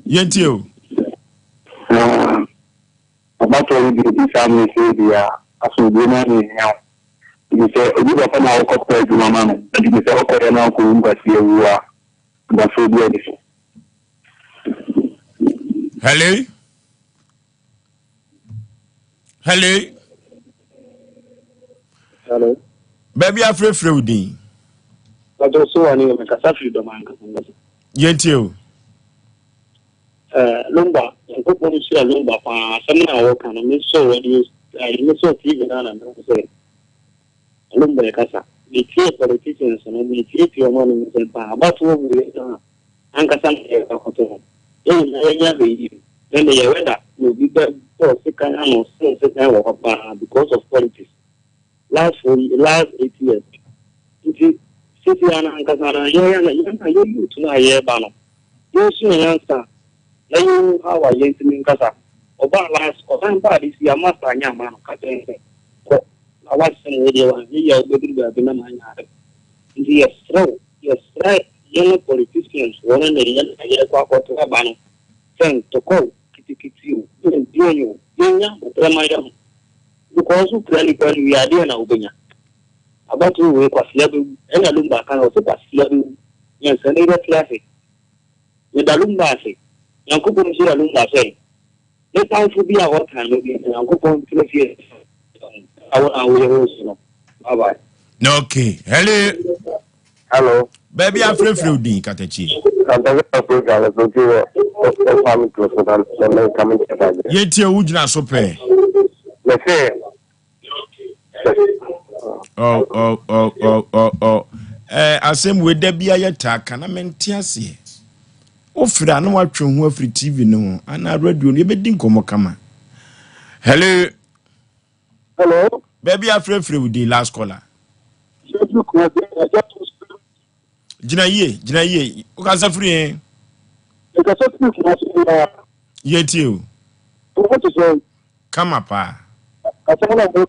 Yentio. About all the family say as we go now. You say you got an alcohol to Mamma, and you say okay now go but here you are. That's so beautiful. Hello. Hello. Hello. Baby, I'm free from you. But also I need to make a safi do man. Yentio. Lumba, and go to see a lumba for some hour can I so reduce. I miss so TV and say Lumba Casa. We create politicians and we create your money about what we Anka San Hotel. Then the weather will be better for second and because of politics. Last 8 years. City and Ankasana, you to my year banner. You soon answer. Then how are you in Casa? About last or time bodies, your master and young man. I was saying, you are going to be a man. Yes, right. Young politicians, one and a year to a banner. Send to call you, you, young, because we are there now. About to wake was level and a lumba can also pass level. Yes, and either classic. With the lumba say, Uncle Lumba say, let time to be our time, and Uncle 3 years. I will bye bye. Okay, hello. Hello. Baby, I'm free from you, Katachi. Yentio, would you not so pay? Let's say. Asem we there be a attack and I mentiasi. Ofra no watching who free TV no, and I radio ni be din komo kama. Hello. Hello. Baby, I'm free with the last caller. Jina ye. Ukasa free. Yetio. What is it? Come up, pa. I don't know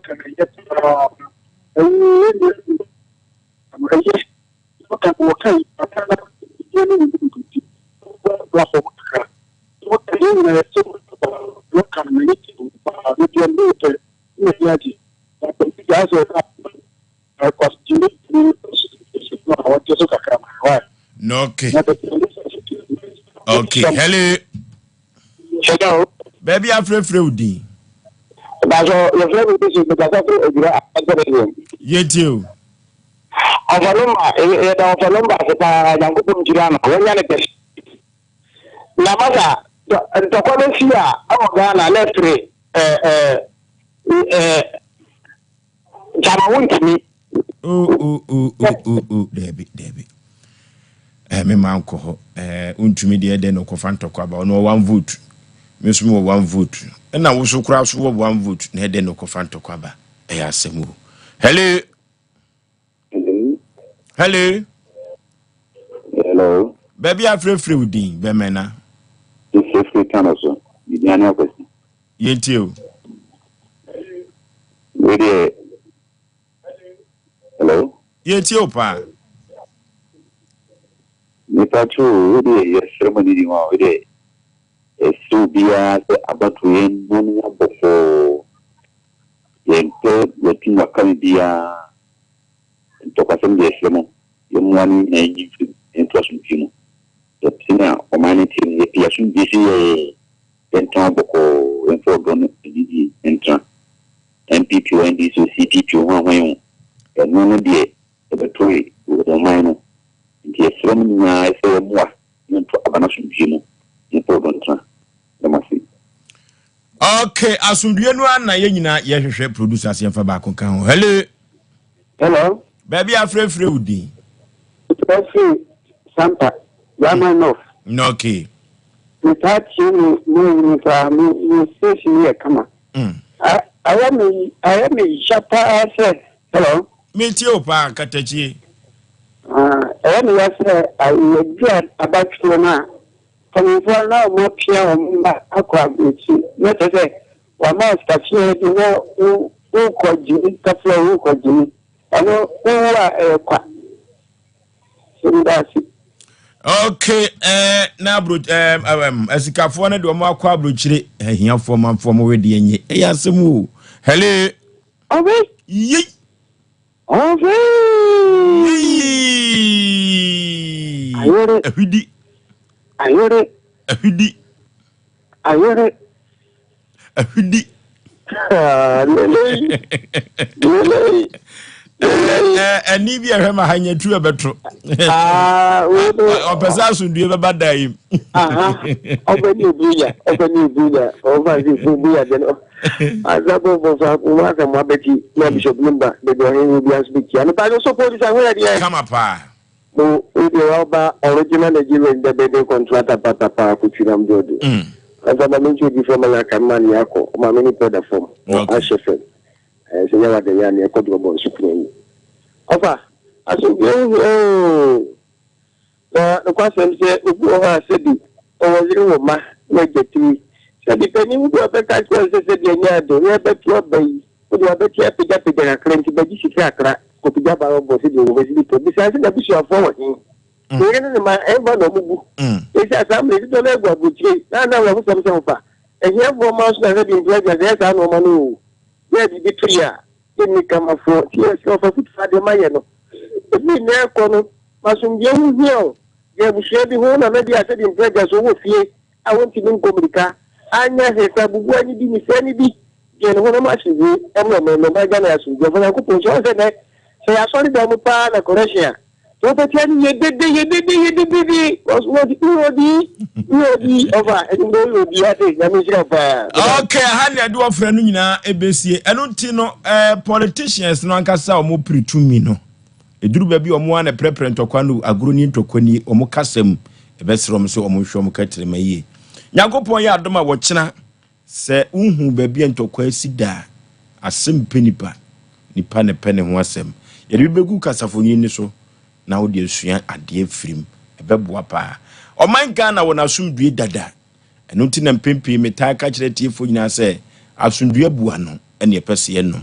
No, okay, hello. Baby, I'm free with the. Yetio. Debbie. Me man ko untumi de no ko fanto kwa ba no one vote. Me so mo one vote. Na wo so kura so one vote na de no ko fanto kwa ba. Asemu. Hello. Baby, I'm free with the Bemena. It's free kind of so. Yentio. Hello. Yentio pa. Nipa chu yes ceremony wa we so bia about we no before yento wetin wakam bia to kasem de ceremony yemwani na yi interest mu to tina humanity ye pia sun disi yento boko info don di enta MPP NDC CPP ho ho no de free with the minor. The from I say more into Abanation Gino in Portland. Okay, asundue no na ye nyina ye hwehwe producers ye fa ba ko kan ho. Hello. Baby afrefre udi. Sompa. Yamanof. No okay. Without you, no station here, come on. I am a shopper. Said, hello. Meet you, Pa Katachi. I am I will get about Flona. Coming for now, more pure aqua, which let us say, one more station, you know, who called you, the floor, who called you. I know who are so that's it. Okay, now, Esikafo na do mo akwa abrochire ehiafo manfo mo we de enye. Eyasemu. Hello. Okay. Yi. Okay. Yi. Ahudi. Ahudi. Ahudi. Ahudi. Ahudi. Lele. Ani bi ehwe ma hanya tu ebetro. Opesa asundue be badai. Obeni buya. Over the buya deno. Azabo bofa uwaka mwabeti na bishop number de go hin bi asbiki. Ani pa so police aware there. Come up. No, we are original Nigerian the contractor papa kuchira mjodo. Azaba mencho di form la kamani yako. Ma many platform. Ashefel. So yawa de yani ekodro bo sukuni. Ofa, aso the question say ubu o sedi o waziri wo ma we getiri. Sedi peni ubu abeka kwa sedi enya do, we abeka bayi. Ubu abeka pija na klenti baji sikra akra ko pija ba bo sedi wo sedi to. Bisa se na bisu afọ wo. Ere ne ma eba no mubu. Ese assembly to le gwa buchi. Na wo so fa. Ehia fo ma so na sedi implement ya sa no ma no. We bi clear. Ni kama for yes of a foot for the mayeno. If we near corner, Masum Young Hill, you have shared the whole, and maybe I said in Vegas over here. I want to know Comerica. I never have any business, any be. Then one of my children, and no Magana, Governor Coupon, so I saw the Damupa, the Corretia. So the 10 year did was what you over and will be at it. Okay, Hanya do a friend nyina ebesi. Eno ti no politicians no ankasa omo pretumi no. Eduru ba bi omo ana prepare ntokwa no agro ni ntokwa ni omo kasem ebesrom so omo hwe omo katere mayi. Yakopon ya adoma wo kina se unhu ba bi ntokwa asida Asem Mpe Nipa nipa ne pene ho asem. Yeri begu kasafonyi ni so na wo de asua ade firim ebeboa pa. Oman Ghana wona asumdue dada. Eno ti na mpempe metaa ka kire tiefo nyina se asundua bua no ene epese ye no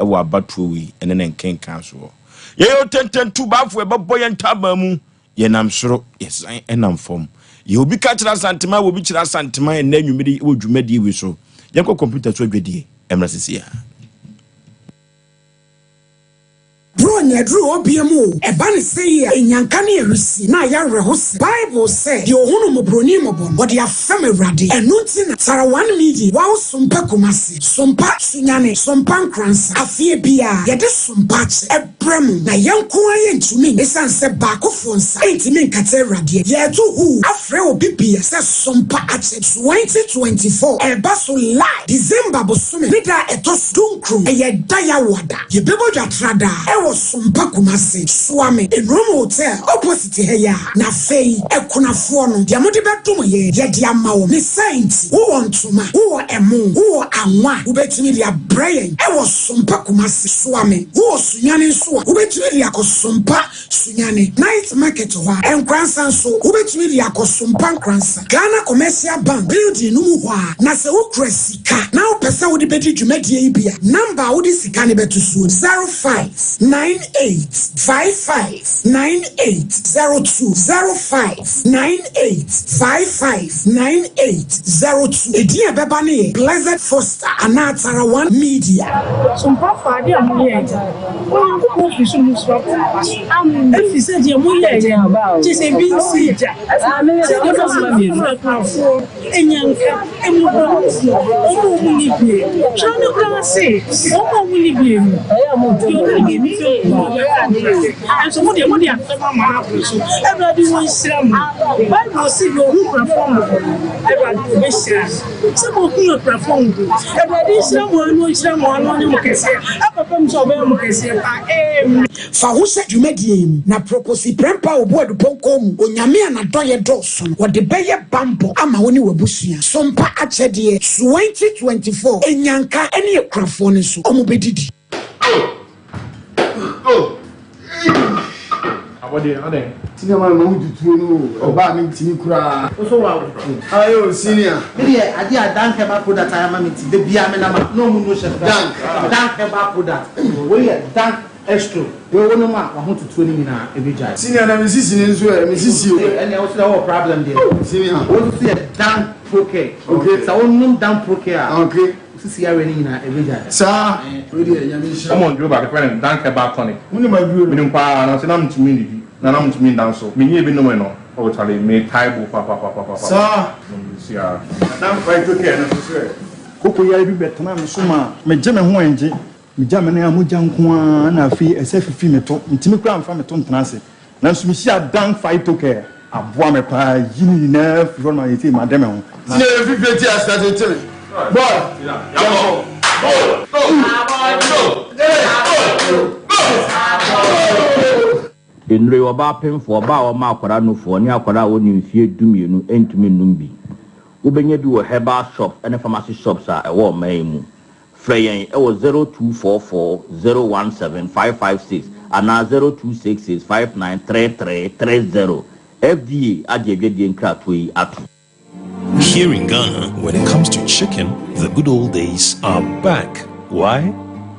e wo abatuo wi ene ne nkenkan so ye yo tententu bafo ebebo ye ntaba mu ye nam soro yesan enam fom ye obi ka kira santima wo bi kira santima ene nwumiri wo dwumadi wi so ye ko computer so adwedie emra sisia Bronya drew obiemu ebani say enyanka na erisi na ya rehosi Bible say the ohunu mo broni mo bon but ya feme rade enunti na tara 1 media wa Sompa kumasi Sompa sunyane Sompa nkransa afie bia ye de Sompa ebrem na yanko aye ntumi esanse baako fonsa entimi nkate rade ye to hu afre obi bia say Sompa at 2024 ebaso live December bosome nida etos dunkru eye daya wada ye bebo jatrada Sompa kumasi swame Enromo Hotel opposite heya na fei ekunafo no dia mode betom ye dia mawo me saint wo ontuma wo emu wo anwa wo betimi dia brain Sompa kumasi swame wo sunyane so wo betimi dia ko Sompa sunyane night market ho enkransa so wo betimi dia ko Sompa nkransa Ghana Commercial Bank building no mu ho na se wo krasika na wo pesa wo de bedi dwumadie ibia number wo de sika ne beto so 0598559802 Edia bebane Blessed Foster Anatara 1 Media Sompa fadi amuyeja won ko fi so mu swap if say dia muyeja ti se bi sija se do so ma mi enyanka emuro omo mu ni bi chano kan se omo mu ni bi And so what the man so everybody wants to Bible see you perform. Everybody wants some of you perform. Everybody someone wants someone who can say, I perform so well, can say, fa wo se dwumadie mu na proposi prempa obo adupɔnkɔ mu onyame anadoye dɔso wɔde bɛyɛ bambo ama woni wabusua sompa akyɛdeɛ 2024 enyanka ene ekrafo ne so ɔmo bedidi Ade. Senior man no tutu no oba me ntimi kura. So wa. Ayo senior. Me ade adank eba product ayama me ti de bia me na no mu no chef. Dank eba product. We dank extra. We wono ma wa ho tutu ni na ebejai. Senior na me sisi ni nso e me sisi o. And there was no problem there. Senior. What to see a dank proke. Okay. So no dank proke. Okay. Sisi ya we ni na ebejai. Sir. We dey nyame shira. Come on, do back friend dank eba tonic. Muni ma duro. Me npa na se na mtumi ni bi. Na mtumi ndan so. Me nye bi no no. O chale me taibo pa. Sir. Sia. Dan fight okay na so sure. Koko ya bi betena me so ma me je me ho enje me ja me na amogya nko a na afi ese fifi me to ntimi kura amfa me to ntena se na so me hia dan fight okay aboa me pa yini na fi ma yiti ma dem ho Sine fifi ti as that tell boy Enre oba pemfo oba o ma akwara no fo ni akwara wo ni mfie dumienu entumi numbi Ubenya bi wo herbal shop and pharmacy shops a ewo man mu. Frɛ yɛn ɛwɔ 0244017556 ana 0266593330. FDA adjebedie nkrato yi ato. Here in Ghana, when it comes to chicken, the good old days are back. Why?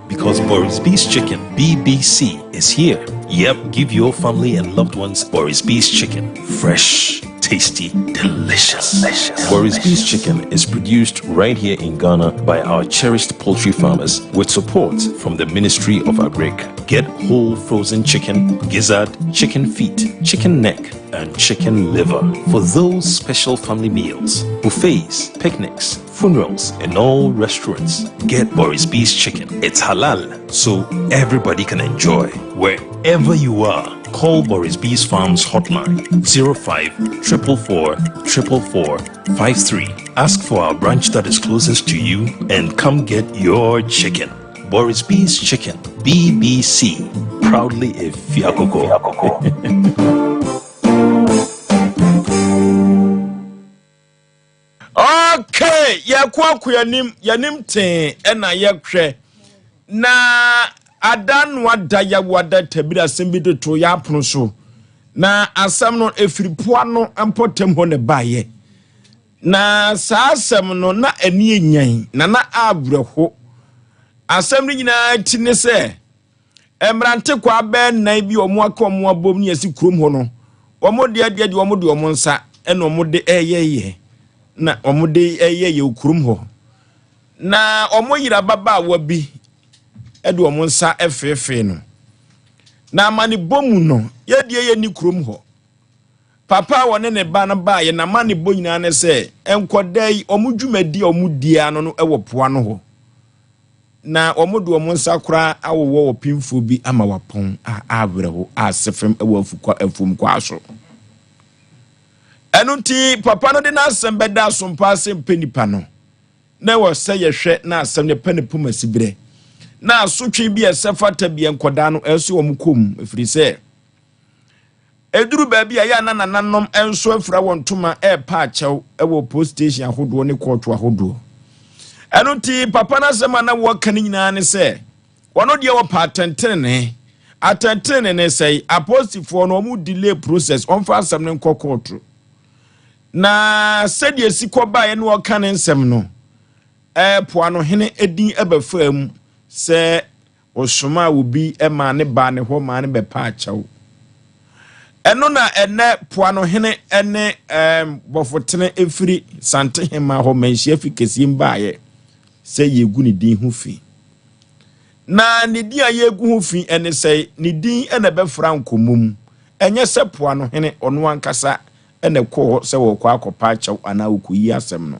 Because Boris B's Chicken, BBC, is here. Yep, give your family and loved ones Boris B's Chicken. Fresh, tasty, delicious. Boris B's Chicken is produced right here in Ghana by our cherished poultry farmers with support from the Ministry of Agric. Get whole frozen chicken, gizzard, chicken feet, chicken neck, and chicken liver for those special family meals, buffets, picnics, funerals, and all restaurants. Get Boris B's Chicken. It's halal, so everybody can enjoy. Wherever you are, call Boris B's Farms hotline 05-444-444-53. Ask for our branch that is closest to you and come get your chicken. Boris B's Chicken, BBC, proudly a Fiakoko. Okay, yakwaku yanim ten ena yekwe na adan wada ya wada tabira sembi de to ya pono so na asam no efiripoa no ampotem ho ne baye na sa asam no na ani enyan na abrɛho asam ni nyina tine se emrante kwa be nan bi omo akomo abom ni asi krom ho no omo de omo de omo nsa ena omo de eyeye na omude eye ukurum ho na omoyira baba wabi edu omonsa efefe no na mani bomu no yedie ye ni kurum ho papa wone ne ba na ba ye na mani bo nyina ne se enkodai omudwumadi omudia no ewo poa no ho na omudu omonsa kura awowo opimfo bi ama wapon abrɛ ho asefem ewo afukwa afum kwa aso Enunti papa no de na asem beda Sompa Asem Mpe Nipa no na wo se yehwe na asem ne pane puma sibire na asotwe bi esefata bi enkoda no eso wo mkom efiri se eduru ba bi aya na nananom enso afura wontoma pa achew ewo post station ahodo ne court ahodo enunti papa na asem na wo kan nyina ne se wono de wo patentene atentene ne sei apostifo no mu delay process onfa asem ne court na sedi esikoba ye no kan nsem no poano hene edin ebafam se osoma obi ema ne ba ne ho ma ne bepa achaw eno na ene poano hene ene bofotene efiri sante hema ho manhia fikesi mbaaye se yegu ne din ho fi na ne din a yegu ho fi ene se ne din ene befra nkomum enye se poano hene ono ankasa ene ko se wo kwa akopa achaw ana okuyi asem no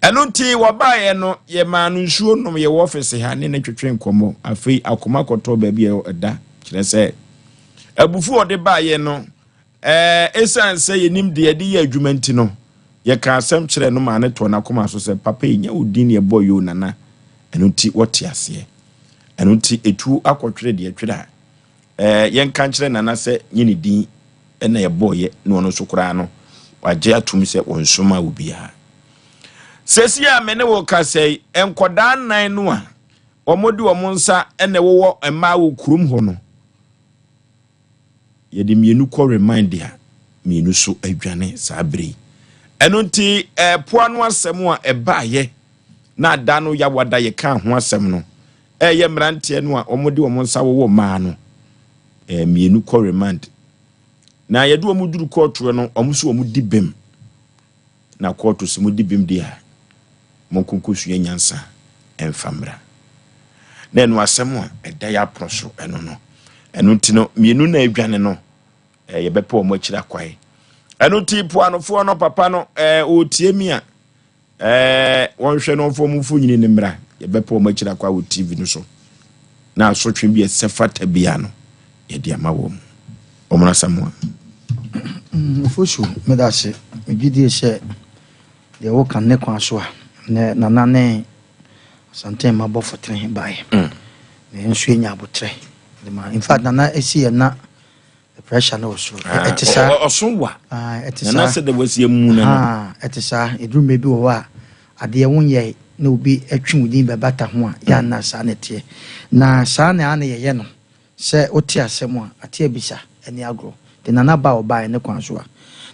enunti wabaye no ye manu nsuo nom ye office ha ne twetwe nkomo afei akoma koto ba bi eda kyerɛ sɛ abufu ɔde baayɛ no esan sɛ yenim de yɛde yɛ adwuma nti no yɛka asɛm kyerɛ no ma ne to na koma so sɛ papa yɛnya odin yɛ bɔ yo nana ɛno nti wɔte aseɛ ɛno nti etu akɔtwere de yɛtwere yɛnka kyerɛ nana sɛ nyine din ɛna yɛ bɔ yɛ no no so koraa no wagye atum sɛ wonsoma obia sesi a mene wo ka sɛ enkoda nan no a omodi wo nsa ɛna wo ɛma wo kurum ho no yɛde mienu kɔ remind ya mienu so adwane saa bere ɛno nti poa no asɛm a ɛbaayɛ na da no ya wada yɛ ka ho asɛm no ɛyɛ mrantie no a omodi wo nsa wo maa no mienu kɔ remind na yɛde wo duru kɔɔtoro no ɔmo so ɔmo di bem na kɔɔto so mo di bem dia mo konkosu nyansa emfamra na enu asɛm a ɛda ya proso ɛno no ɛno nti no mienu na adwane no yɛbɛpɛ ɔmo akyira kwae ɛno nti poanofo no papa no otie mi a wɔnhwɛ no mfo mu fo nyini ne mra yɛbɛpɛ ɔmo akyira kwae wo TV no so na asotwe bi ɛsɛfata bia no yɛde ama wɔ mu ɔmo na samoa Oforisuo medase gidi hye de wo kan ne kwa so a ne nana ne santen mabɔ fotre bae ne nso enya abotre de ma in fact nana esi na pressure na oso etisa osonwa etisa nana se de wasi emu na etisa edru mebi wo a ade wonye na obi atwi wudin bebata ho a ya na sa na tie na sa na ana ye no se oti asem a ate abisa eni agro de nana ba oba ne kwan so a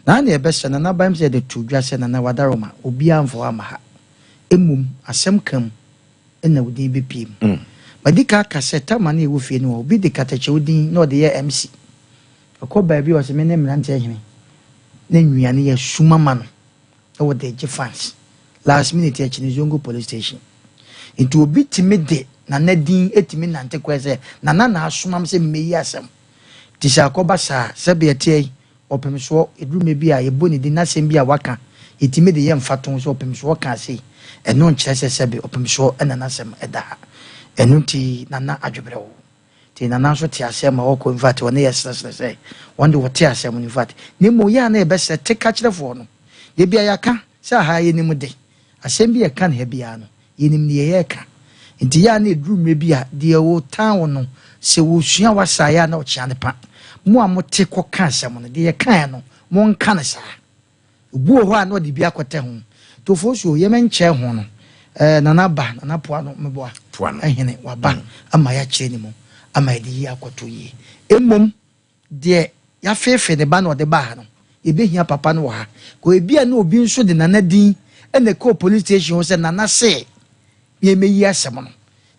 na na ebesa nana ba mse de tudwa se nana wadaroma obi amfo ama ha emum asem kam ena wudin be pim badika kaseta ma na ewo fie no obi de katache wudin na ode ye MC akoba bi o se me ne mrante ahene na nnuane ye suma ma no e wo de je fans last minute ya Chinizongo police station into obi timi de na nadin etimi nante kwese nana na asomam se meyi asem tisha akoba sa sebe etie opemso edume bi a yeboni di na sem bi a waka etimi de ye mfaton so opemso ka sei eno nkyerese sebe opemso ena na sem eda eno ti nana adwebere wo ti nana so ti asem a wako in fact wona yesese say wonde wo ti asem in fact ni mo ya na ebe se te ka kyerefo no ye bia yaka sa ha ye ni mu de asem bi yaka na bia no ye nim ne ye ka nti ya na edru mre bia de wo tan no se wo sua wasa ya na o chia ne pa mo a mo te ko ka asem no de ye kan no mo nka na sa obu ho a no de bia kwete ho to Oforisuo ye menche ho no nana ba nana poa no meboa poa no ehene waba ama ya kire ni mo ama de yi akoto yi emom de ya fefe de ba no de ba no ebehia papa no ha ko ebia na obi nso de nana din ene ko police station se nana se ye meyi asem no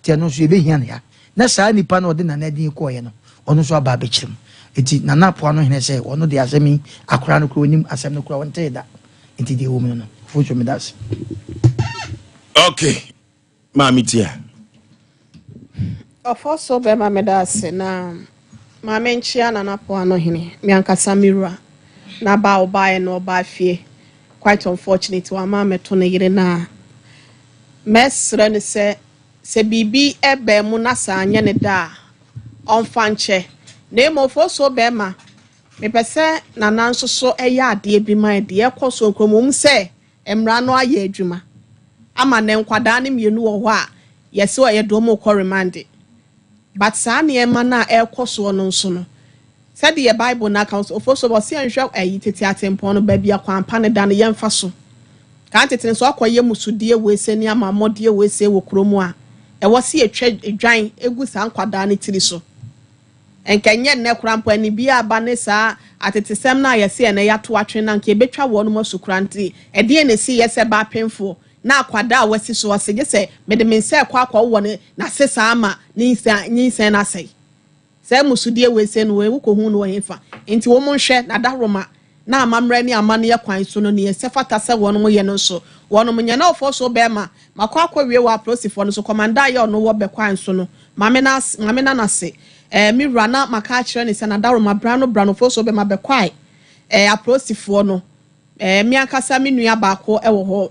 tie no so ebehia ne ya na saa nipa no de nana din ko ye no ono so aba be kirim enti nana poa no hene se ono de asemi akora no kro nim asem no kro wonte da enti de wo mu no Oforisuo me das okay mami tia Oforisuo be ma me das na ma me nchia nana poa no hene me ankasa mirua na ba obae no oba fie quite unfortunate wa ma meto ne yire na mesre ne se bibi ebe mu na sa anye ne da onfa nche na mo Oforisuo be ma me pese na nanso so eya ade bi ma de ekoso nkromom se emra no aye adwuma ama ne nkwada ne mienu wo ho a yesi o ye do mo ko remand but sa ne ema na ekoso no nso no said the Bible na account Oforisuo bo se anhwe ayi tete atempo no ba bia kwampa ne da ne yemfa so kan tete so akoye musudie wese ni amamodie wese wo kromu a e wo se etwa edwan egu sa nkwada ne tiri so enkenye ne krampo ani bia aba ne sa atetesem na yesi ene yato atwe na nke betwa wo no masukuranti e de ne si yese ba penfo na akwada wasi so wase se mede mense akwa wo ne na sesa ama ni nsa na sei se musudie wese no we ko hu no hefa enti wo monhwe na daroma na amamra ni amane ye kwan so no ne se fata se wo no mo ye no so wo no nya na Oforisuo be ma makwa wie wa prosifo no so commander ye no wo be kwan so no mame na se mi rana maka kire ne se na daroma brano Oforisuo be ma be kwai aprosifo no mi ankasa mi nua ba ko wo ho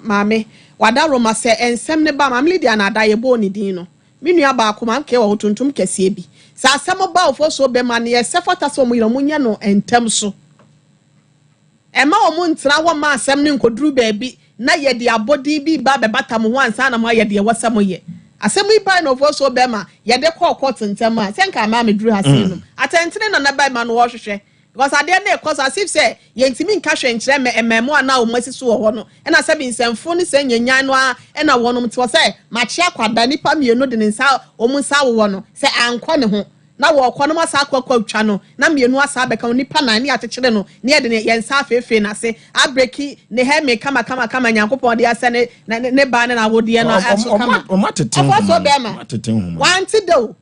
mame wadaroma se ensem ne ba mame dia na da ye bo ni din no nua ba ko man ke wo tuntum kese bi sa asem ba Oforisuo bema ne ye sefata so mo nya no entem so ema o mu ntra wo ma asem ne nkoduru baabi na ye de abodi bi ba be batam ho ansa na mo ye de wasam ye asem ipa no Oforisuo bema ye de call court ntem a senka ma me duru hase no atentene na ba ma no wo hwehwe because ade na cause as if say ye ntimi nka hwe nkyere me ememo ana o masiso wo no e na se bi nsemfo ne se nyanyan no a e na wonom te wo se machi akwada nipa mienu de nsa o mu nsa wo no se ankɔ ne ho na wo kɔ no masa akɔ atwa no na mienu asa beka nipa na ne akyekere no ne de ye nsa afefe na se abreki ne he me kama nyankopɔ de ase ne ba ne na wodie no aso kama Oforisuo bema wanti do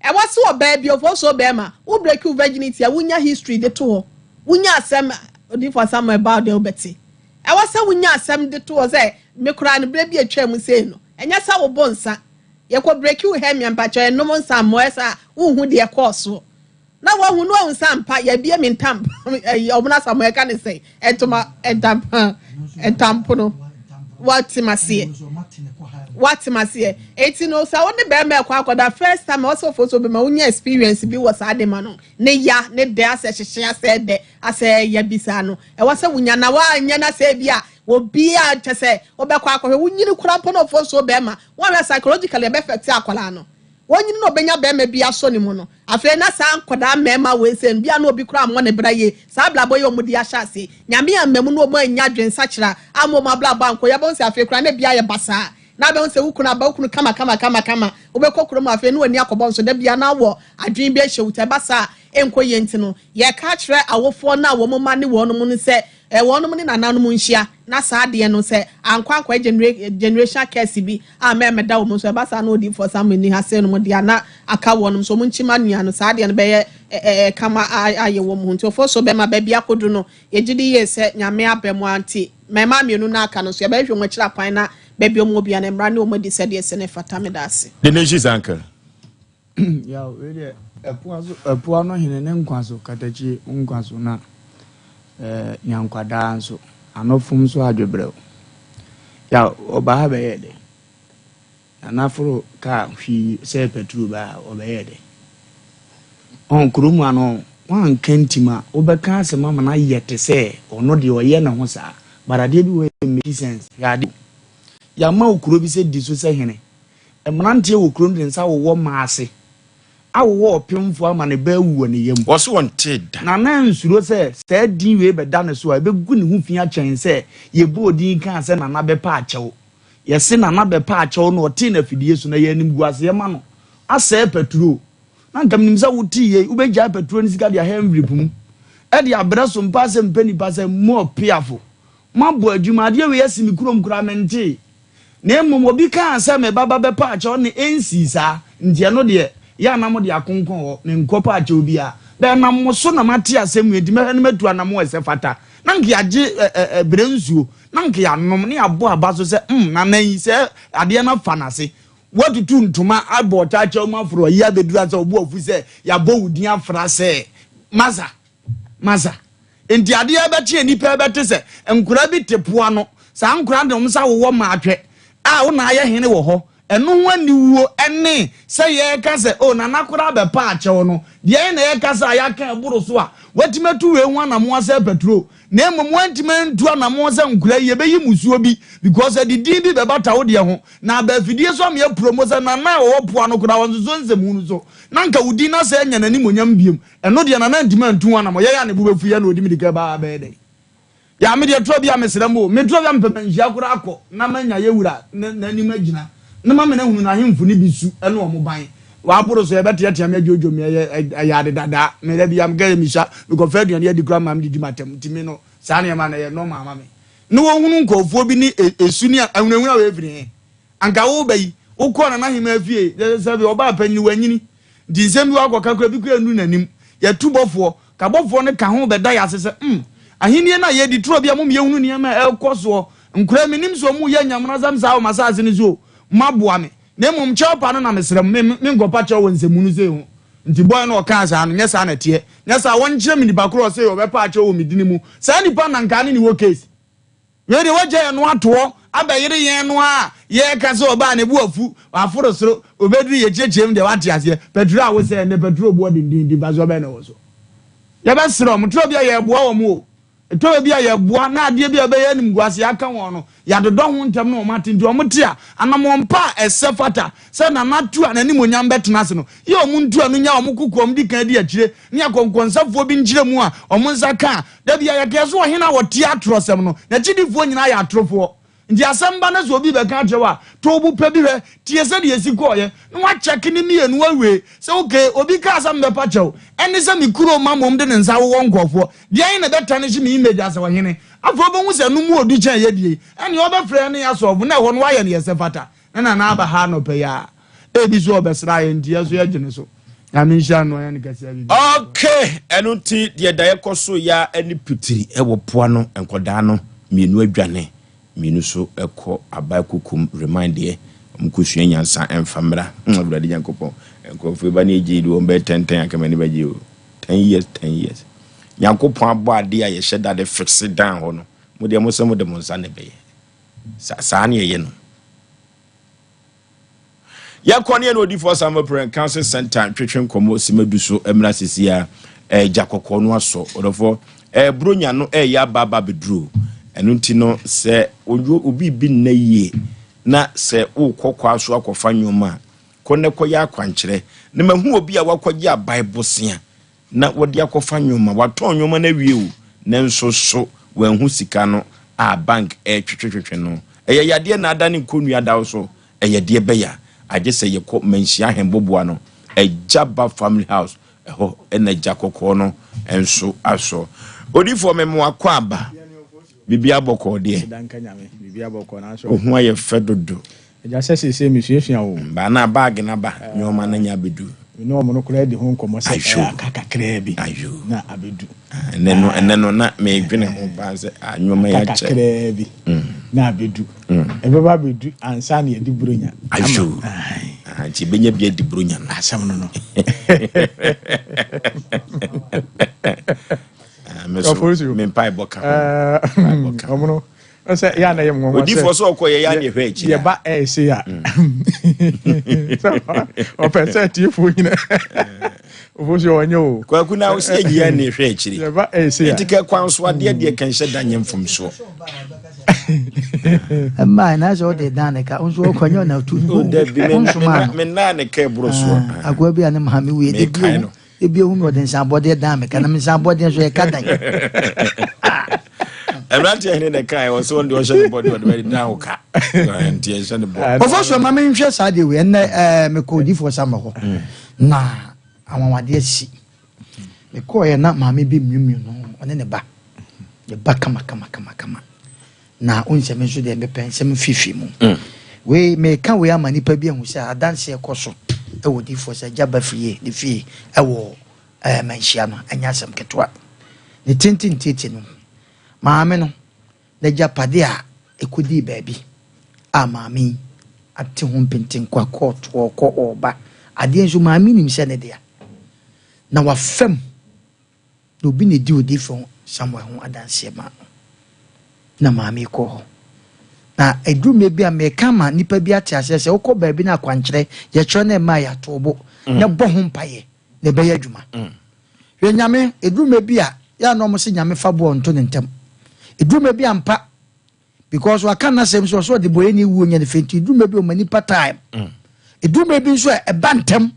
e was so baby Oforisuo bema wo break your virginity wunya history de to wunya asem odi for some about the obeti e was say wunya asem de to say me kura ne bra bi atwa mu sei no enya sa wo bonsa ye ko break you hem yampa cho no mo nsa mo esa wo hu de course na wo hu no nsa mpa ya bia me ntam obuna sa mo e ka ne say entoma entampo no what masiye eti no sa woni be me kwa akoda first time also Oforisuo bema unya experience bi was ade ma no ne ya ne de ase hyehye ase de ase ya bisa no e wase wunya na wa anya na se bia obi a tese obekwa akwa wunyini kura mpo no Oforisuo bema wa psychologically be affect akwala no wonyini no benya bema bi aso ni mu no afi na sa nkoda mema we se bia na obi kura mo ne braye sa blabo ye omudi ahase nyame amemu no mo anya dwensa kira amo ma blabo anko ya bon se afi kura ne bia ye basa na be onse wukuna ba wukunu kama obekokoro ma afi no ani akobon so da bia na wo adwen bi ahye wuta basa enkoye ntino ye ka kire awofo na wo moma ne wo no mu se wono mu ne nananom nhia na saa de no se ankwa generation case bi a me da wo mu so basa na odi for some ni hase no mu de na aka wono so mu nchima nua no saa de no be ye kama aye wo mu nti Oforisuo bema ba bia kodu no ye gidi ye se nyame abemu anti mema mienu na aka no so ye ba hwe mo kira kwan na baby omo bia na mra ne omo di sede ese ne fata me dase the nation's uncle ya we epu ano hine ne nkwaso katachi nkwaso na nyankwada nso anofum so adwebrɛ ya oba ha be yede anaforo ka hwi se petrol ba oba yede on kurumu ano wan kantima obeka asema na yete se ono de oye na ho saa barade bi we make sense ya de ya ma okuro bi se di so se hene emrantie okuro de nsa wo maase awo opemfo ama ne ba wu ne yam wo so wonted na nsuro se din we be da ne so a be gu ne hu fia kyen se ye bo din kan se na be pa achew ye se na be pa achew no oti na fidie so na ye nim gu ase ye ma no ase petrol na nkam nim se wuti ye ube ja petrol ni sika dia henry pum e dia abra so mpa Asem Mpe Nipa se mo piafo mabo adwuma de we yasimi kurom kura mente na emom obi kan se me baba be pa achew ne ensi sa ndie no de ya na mo de akonkon ho ne nkopa ache obi a da na mo so na mate asem edi me ne metu na mo ese fata na nki age brenzuo na nki anom ne abo aba so se na nan se ade na fanase watutu ntoma abota ache o mafro ya bedura se obo ofu se ya bo wudin afra se maza enti ade ya beche nipa bete se enkura bi tepoa no sa nkura de omsa wo ma atwe a wo na aye hene wo ho enu wani wo ene se ye ka se o na nakura be pa ache no de na ye ka sa ya kan eburu so a watimetu we hu na mo ase petrol na emom wantimentu na mo ase nkura ye be yi musuo bi because the din bi be bata wo de ho na ba fidie so am ye promotion na wo po ano kura wonzo nzem hu so na nka wudi na se nya nani monyam biem eno de na ntimentu na mo ye ya ne bu befu ye na odi mi de ka ba be de ya me de tro bia mesramo me tro bia mpemanjia kura akọ na manya ye wura na ni magina na mama na hunu na hemfu ni bisu ene o mo ban wa aboro so ye bete tia me jojo me ya de dada me da bia me ga mi sha because fe duane ye di kura mam di matem timi no sa na ma na ye no mama me no wo hunu nkofuo bi ni esu ni ahunahuna we firi anka wo bai wo ko na hima afie se bi oba panyi wanyini di nsem bi wa kakura bi kura nu nanim ye tubofo kabofo ne ka ho be da ya sese ahini na ye di tro bia mum ye hunu ne ma ekoso nkura minim so mu ye nyamna zam sa o masase ni zo maboa me na mum chopa no na mesrem me ngopa che wo nsemu ze hu nti boy no ka sa no nyesa na tie nyesa won kire mi nipa kro se obepa che wo medini mu sa nipa na nka ni wo case we de waje no ato abayire yen no a ye ka se oba ne bu afu aforo soro obedri ye chechem de wate ase pedro a wo se ne pedro bo din bazo be na wo so ye be sro mo tro bia ye boa wo mo to bia ye boa na ade bia be ye nim guase aka won no ya dodo ho ntem no ma tinti o mo ti a anamompa esefata se na natu ananim onyam betena se no ye o muntu anu nya o mo kukom di kan di akire ne akonkonsafo bi ngire mu a o mo nsaka da bia ye keso o hena wo ti atrosem no na chidifo nyina ya atrofo ndi asamba na so bi be ka trewa to bu pe bi he tie se de esiko ye no wa check ni mienu awe se okay obi ka asam be pa chew eni se mi kuro mamom de nsa wo nkofo de ayin na beta ne shi mi image asa wo hene afo bo hu se no mu odu chen ye die eni oba frɛ ne ya so bu na ho no wa ye ne yesefata na na aba ha no pe ya e bi so obesra ye ndi so ye gene so na mi sha no ye ne kase bi okay enu ti de da ye koso ya eni pitiri e wo poa no enkoda no mienu adwane minuso eko abakukum remind ye mkusua nyansa emfamra brother Yankopon enkofu ba ne gidi o be 10 akamani ba ji o 10 years Yankopon abo ade a ye hyeda de fix down ho no mo de mo se mo de mo nsa ne be sa ne ye no ya kone no di for some prayer council center twetwen komo simaduso emra sisia jakokko no aso odofo bronya no ya baba bedru enunti no se obi bi na yie na se ukokwa aso akofa nwoma konne koya akwankyere ne mahu obi a wakogye a bible sea na wodi akofa nwoma waton nwoma na wie o nenso so wanhu sika no a bank twetwetwe no yade na ada ne konua dawo so yade beya agye se yekọ manhia hemboboa no ejaba family house ho ena jakokko no enso aso odifo memo akwa aba bibia boko de danka nyame bibia boko na so ohun aye fedodo eja sese misuafia wo ba na bag na ba nyoma na nya bedu no mo no kura de ho nkomo se kakakra bi na abedu eneno na me dwene ho ba se nyoma ya che kakakra bi na abedu ebeba bedu ansa na yedi buronya ayo ti benya bia di buronya na asam no Meso mempai boka omono ose ya na yem ngonwa odi fo so okoye ya ne hwe echi ye ba se ya o pese ti fu nyina o so onyo kwa kuna o se ya ne hwe echi ye ba se ya etike kwanso ade de kan hye danye mfomso amma na so de daneka onso okonyo na tu o de bi me na ne ka broso agwa bi ane mahami we de bi ebi ohun me odin sabode dan me kana me sabode so e kadan Ebrante ene ne kai o so ndi o hye body o de dan o ka nti e hye ne bo ofo ma me nhwe sa de we na me ko di for sama ho na awawade asi me ko ye na ma me bi mmum no one ne ba ye ba kama na onse me so de me pen se me fifi mu we me ka we ama nipa bi ahu se adanse e koso e wo di for se jaba fie de fie e wo manhia no anya asem ketwa ne tintin no maame no na japade a ekodi baabi a maame ate ho pintin kwa court ko oba ade nso maame nim se ne dia na wafam no bi ne di odi fon Samuel ho adanse ma na maame ko na edume bi a meka ma nipa bi ate ase se ukọ baabi na kwankyere ye kyo na ma ya tobo na bo ho mpaye na be ya dwuma hwe nyame edume bi a ya no mo se nyame fa bo onto ne ntem edume bi ampa because wa kan na sem so de boye ni wu nya ne fenti edume bi o mani pa time edume bi so e bantem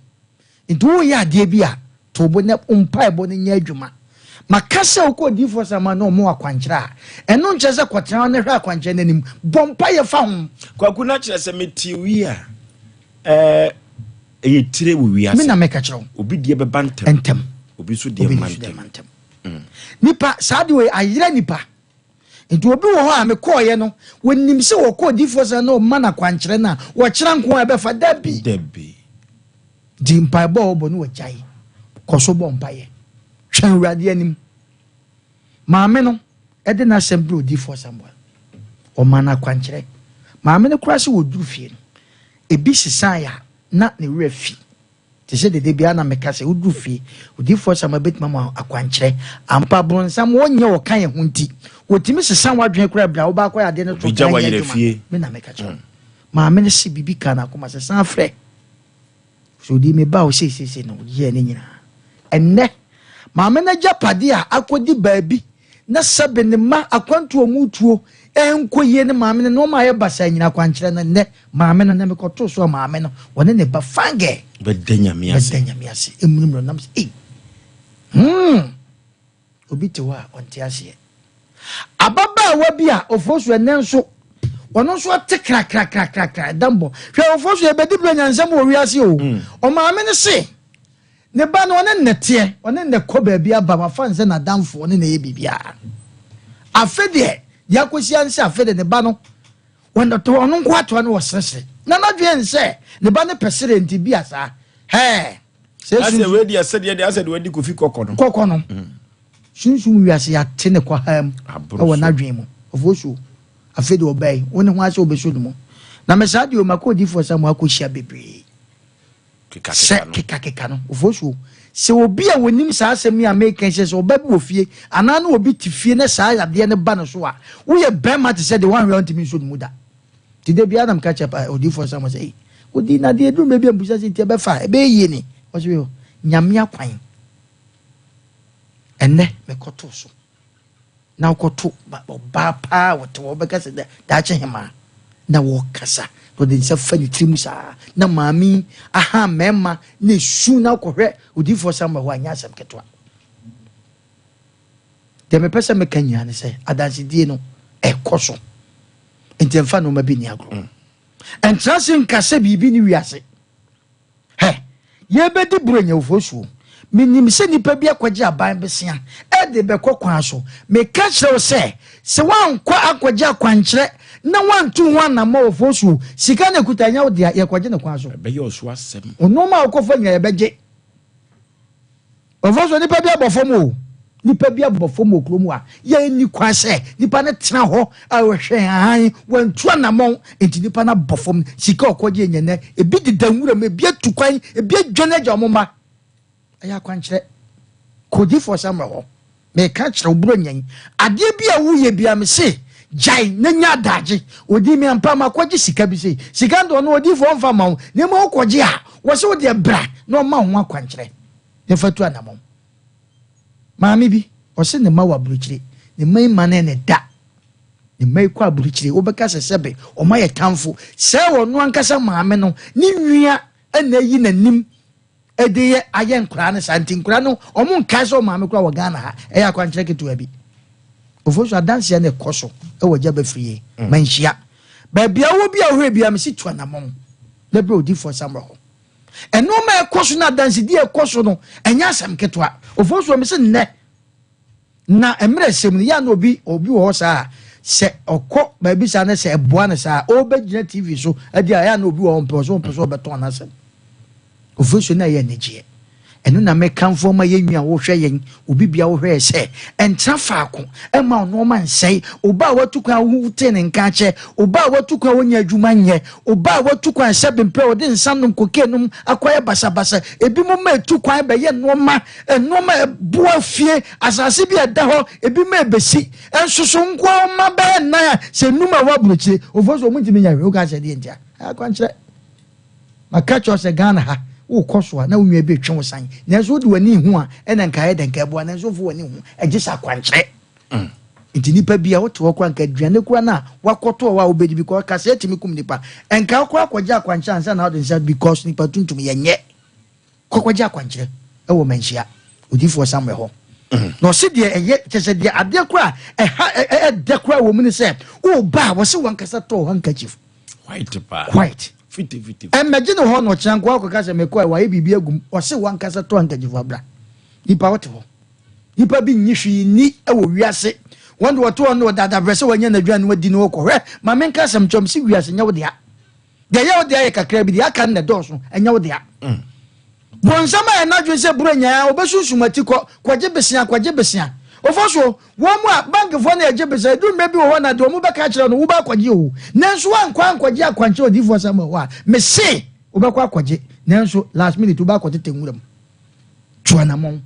ntu ya de bi a tobo na mpaye bo ne nya adwuma makase ukọ di for sama no mo akwankyera eno nchese kwotran ne hwa akwankyera nanim bompa ye fa ho kwakuna kire se metiwi a ye tire wi ase me na meka kire obi die be bantem entem obi so die mantem nipa saade we ayira nipa nti obi wo ho a me ko ye no wonim se wo ko di for sama no mana kwankyera na wo kyera nko e be fa dabi di mpa bo obo no wajai koso bompa ye hwan wurade anim maame no ede na assembly odi for Samuel o mana kwankyere maame no kura se woduru fie no ebi sisan ya na ne refi te se de bia na meka se wodu fie odifo sama betima akwankyere ampa bronsam wonye wo kan ye hunti wotimi sesan wadwen kura bra wo ba kwa ade ne to kan ye fie me na meka che ma me ne se bibi kana akoma se san frɛ so di me ba o se no ye ne nyina enne ma me na japade a akodi baabi na sabe ne ma akwanto omutuo enkoye ne maame ne no ma ye basa nyina kwankyere na ne maame na me koto so maame no wone ne ba fange bedanyame ase emunum nam se obi te wa onte ase ababa wa bi a ofosu enenso wono so te kra dambo hwe ofosu e bedi bro nyansam wo wiase o maame ne se ne ba no ne nete one ne ko ba bi aba ma fanse na damfo one ne ye bibia afede yakosi anse afede ne ba no wanda to ono nko ato no wosese na na dwen se ne ba ne pesere nti bia sa ase wedi ase de ase de wedi kofi kokono sunsun wiase ya tene kwa ham na dwen mu ofosu afede obey woni ho ase obeso no na mesadi o makodi fo samu akohia bebre keka no ofosu se obi a wonim saa asem ya make se obabi ofie ana na obi tifie na saa yade ne ba no so a wo ye bema te se de one round mi so mu da ti de bia na mka chepa odi for some say odi na de edu me bia mbusa se ti be fa e be yie ni o so yo nyame akwan enne me koto so na koto ba pa wote wo be kase da che hema na wo kasa to de se fa ni trimu sa na mami aha mema na su na kohwe odi for some ho anya asem ketwa de me pesa me kanya ne se adansi die no ekoso enti mfa no mabi ni agro entrance nkase bibi ni wiase ye bedi buronya ofosuo minim se nipa bi akwaje aban besia e de be kokwan so me ka kire se wankwa akwaje akwankyere na wantu ho na ma ofosuo sika na kutanya wo de ye kwaje ne kwan so be ye oso asem ono ma okofa nya ye beje ofosuo nipa bi abofom o nipa bi abofom okromu a ye ni kwase nipa ne tena ho a wohwe han wantu na mo enti nipa na bofom sika okwaje nya ne ebi didanwura me bi atukwan ebi adwana gya omoma aya kwankyere kodi for some ho me ka kyere oburo nyan ade bia wo ye bia me se jai na nya daje odi mi ampa makwaje sika bi se sika ndo no odi for mfa ma ne mo okwaje a wo se wo de bra no ma ho akwankyere ne fatu anamom maami bi o se ne ma wa burukyire ne mai mane ne da ne mai kwa burukyire wo beka sesebe o ma ye tamfo se wo no ankasa maame no ni nwia ana yi nanim ede aye nkura ne santi nkura no o mu nka so maame kwa wo Ghana ha e ya kwankyere ketu abi ofosu adanse ne koso e wo gya ba friye manhia ba bia wo bia hwe bia me situ anamon na bro di for some ho eno ma ekoso na adanse di ekoso no enya asem ketwa ofosu me se ne na emre sem ya na obi wo saa se okọ ba bi sa na se eboa na saa obegina TV so adi ya na obi wo mpeso beton na asem ofosu na ye negie enu na me kanfo ma ye nwia wo hwe yen obi bia wo hwe se entra faako e ma ono ma nsei oba watukwa wo tene nka che oba watukwa wo nya adwuma nye oba watukwa sebe mpe ode nsanum kokenum akoye basabasa ebi mo ma etukwa be ye noma bua fie asase bi eda ho ebi ma ebesi ensoso nko ma be na se numa wa buruchi ofoso mo ntimi nya hwe o ka se de ntia akwankyere makacho se Ghana ha wo koswa na wonwa be twen wosan na so de wani hu a ena nkae de nkae bo na so fo wani hu agi sa kwankyere nti nipa bia wo to kwa nka duane kwa na wakoto wa obedi bi ko kase atimi kum nipa enka kwa akwaja kwankyere ansa na wo say because nipa tuntum yenye kokwaja akwankyere e wo manhia odifo samwe ho no se de eye chese de ade kwa de kwa wo mu ni se wo ba wo se wankasa to handkerchief white imagine ho no chanko akwa se meko wa ye bibia gum o se wankasa to handkerchief abra nipa wote ho nipa bi nyihwi ni e wo wiase wanda wato no dada brese wanya na dwan wadi no ko hwe ma men ka sam chom si wiase nya wo de ya wo de ya kakra bi de aka na doso enya wo de ya bonsama na dwe se buronya obesusumati kwaje besia ofoso wo mu a bank fo na eje besa du mebi wo na do mu be ka kire no wo ba kwaje o nanso ankwaje akwanche odifo sama wa me se wo be kwa kwaje nanso last minute ba ko tete nwuram tuanamon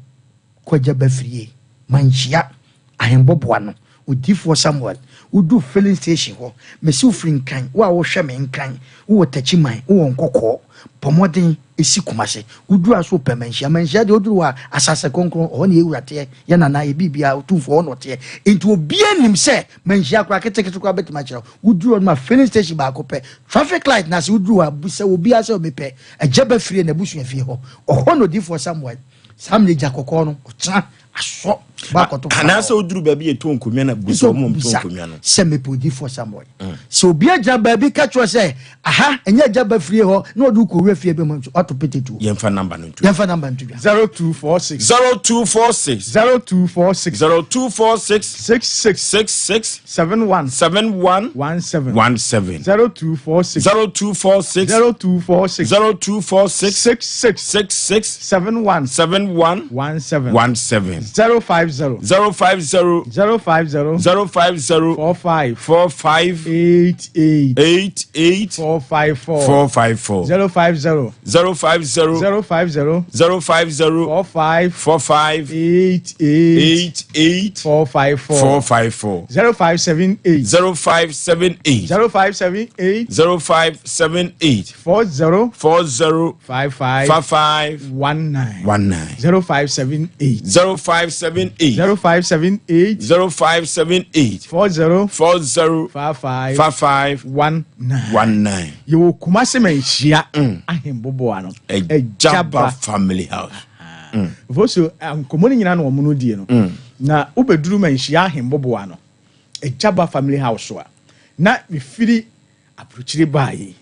ko jaba frie manhia ahemboboa no odifo Samuel udu filling station ho mesi ufrin kan wa wo hwe me nkan wo tachiman wo nkokọ pomoden esi kumase udu aso pemanhia de odu wa asase konkron o na ewurate ya na ebibia otufo o note enti obi anim se manhia kra ketekete kwa betima kire udu on ma filling station ba ko pe traffic light na se udu wa se obi ase o mepe ejaba frie na busu afie ho o no difo Samuel samle jakokọ no otra aso ba ko to anase oduru ba bi eto nkomia na buso mo mto nkomia no se me podi for Samuel so obi aja ba bi ka cho se aha enya aja ba frie ho na odu ko we fie be mo auto petetu yemfa number no 0246 66 71 17 66 71 17 050 45 88 454 050 45 88 454 0578 40 55 19 0578 40 55 19 you kumase menhia ahemboboa no Ejaba family house voso komoni nyina no omuno die no na ubeduru menhia ahemboboa no Ejaba family house wa na bifiri approachire bayi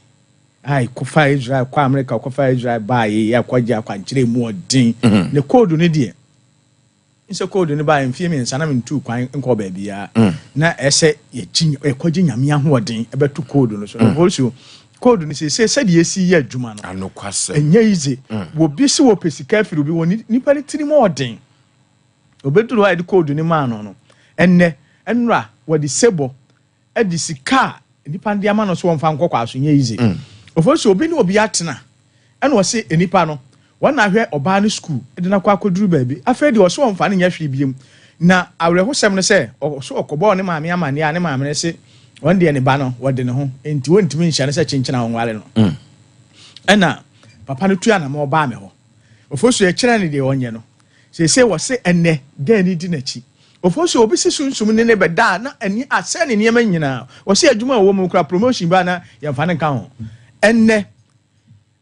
ai kofa Israel kwa America kofa Israel bayi ya kwaje akwankyire mu odin ne code ne die nse code ne bayi mfie me nsana me ntu kwan nko ba bia na ese ye kwaje nyame ahoden ebetu code no so also code ni se de esi ye adwuma no anokwase enye ize wo bi si wo pesika firi obi woni nipa ne tiri mo odin obeduru wa de code ni ma no enne enra wo de sebo e de sika nipa ndi ama no so wonfa nkokwa so nye ize ofoso obi ni obi atena ene wo se enipa no wana hwe oba no school e de na kwa koduru baabi afa de wo so wonfa ne nya hwe biem na awrehosem no se so okobo ne maame amane a ne maame ne se won de ne ba no wo de ne ho enti wontimi nhya ne se chenchena wonwale no ena papa no tua na ma oba me ho ofoso e kire ne de wonye no se wo se enne ga ni di na chi ofoso obi se sunsum ne beda na ani ase ne niam nyina wo se adwuma wo mu kra promotion ba na yemfa ne kan ho enne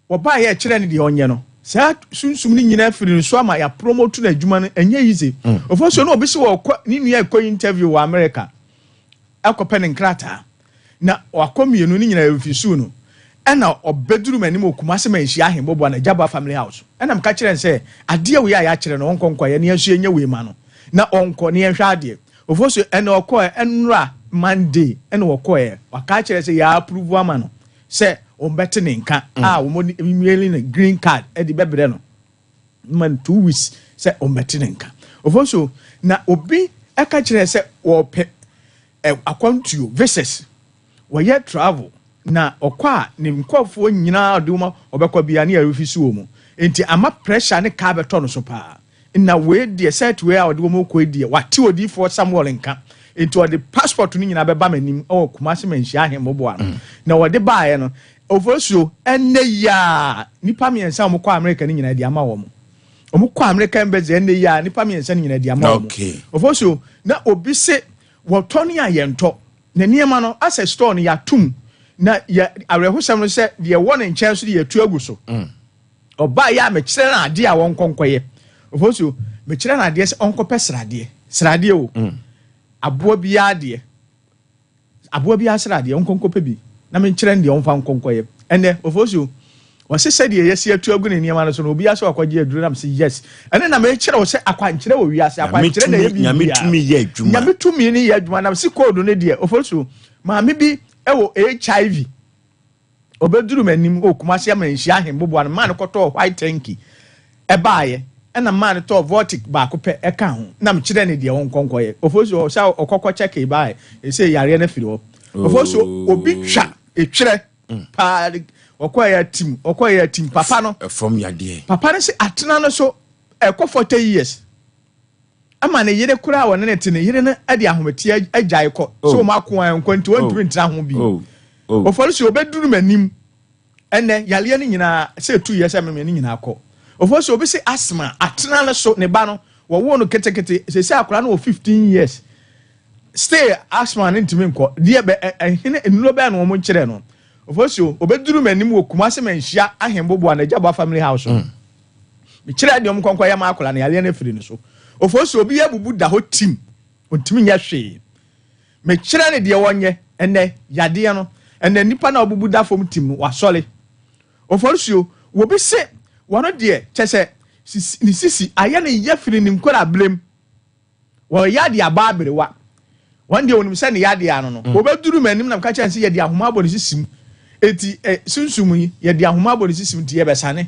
wo ba ye kire ne de wonye no sa sunsum ne nyina firi nso ama ya promote na adwuma no enye yize ofoso no obi se wo ni nua ko interview wa America akopɛ ne nkrata na wakomienu ni nyina efisu no ɛna obeduru manim okumase manhia ahembobo na Ejaba family house ɛna mka kyerɛ nse ade we ya kyerɛ no onkonkɔ ye ne asu enye we ma no na onko ne hwɛ ade ofoso ɛna okɔ ɛnra Monday ɛna okɔ waka kyerɛ se ya approve ama no se ombete ne nka a wo mieli ne green card ɛde bebre no man 2 weeks se ombete ne nka ofoso na obi aka kyerɛ se wo pe akwantuo versus where travel na okwa ne nkofo nyina aduma obekwa bia ne arefisu mu enti ama pressure ne ka beto no so pa na we de set we a odwo ko die wate odi for Samuel nka enti odi passport no nyina beba manim o kumase manhia ahembobo ano na wode baaye no ofosuo enne ya nipa miensa mo kwa America ne nyina di ama wo mo kɔ America embassy enne ya nipa miensa ne nyina di ama wo mo ofosuo na obi se wotoni ayento na niema no ase store no ya tum na ya arehosam no se de won nkyɛn so de yatu agu so oba ya me kyerɛ na ade a won konkoye ofosu me kyerɛ na ade se onkopɛ srade o aboa bia srade onkonkopɛ bi na me kyerɛ de onfa konkoye ene ofosu wose se de yesi atu agu ne niema no so no obi aso akwaje aduru na me se yes ene na me kyerɛ wo se akwankyerɛ wo wiase akwankyerɛ na ye bi nyame tumi ne ye adwuma na me se code ne de ofosu ma me bi ewo HIV obeduru manim okumase manhia ahembobo an man koto white tanky ebaaye ena man to vortic ba ko pe eka ho na me kire ne de won konkoye ofosu o sha okokko check ebaaye e say yare na firi ho ofosu obi twa etwere pa okoya team papa no from yade papa no say atena no so eko 40 years ama ne yere kura won ne te ne yere no ade ahometi agyae ko so ma ko an kwanti won tumi ntra ho bi Oforisuo obeduru manim ene yale ne nyina say 2 years ameme ne nyina akọ Oforisuo obi say asthma atena no so ne ba no wo no ketekete say akura no 15 years stay asthma ne ntumi nkọ die be hene enuro be no mo nkire no Oforisuo obeduru manim wo Kumase manhia ahembobo na Jaba family house me kire de omkonkwa ya ma akura na yale ne firi ne so Oforisuo obi abubu da ho tim ontimi nya hwe me kire ne de wonye ene yade no ene nipa na obubu da fom tim wa sole Oforisuo wo bi se wono de chese ni sisi aye ne yafiri ni nkora blem wo yade ababerewa wande wonim se ne yade ano no obeduru manim na ka chance yade ahoma abo ne sisim eti sunsum yi yade ahoma abo ne sisim tie besane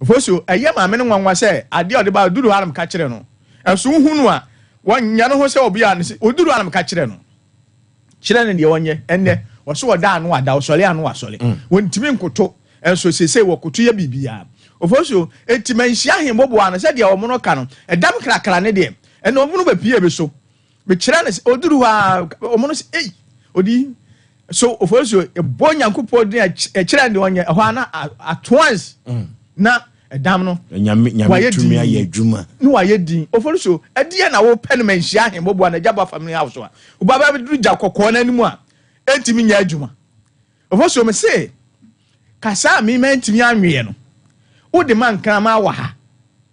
Oforisuo aye ma me ne nwanwa se ade ode ba duru haram ka kire no enso hunu a wonya no ho se obi a ne se oduru haram ka kire no kire ne de wonye enne wo so woda anu ada wo sole anu wasole wontimi nkoto enso sese wo koto ya bibia Oforisuo eti manhia hembobo anu se de wo mono ka no edam krakra ne de enne omono ba pie be so me kire ne oduru ha omono se odi so Oforisuo ebo Nyankopɔ de kire ne wonye ho ana at once na edam no nyame tumi aye adwuma no waye din Oforisuo edie na wo pen manhia hembobo na Jaba family house a wo baba be duru ja kokko na nimu a entimi nya adwuma Oforisuo me se kasa mi mentimi anwe no wo de man kan ma wa ha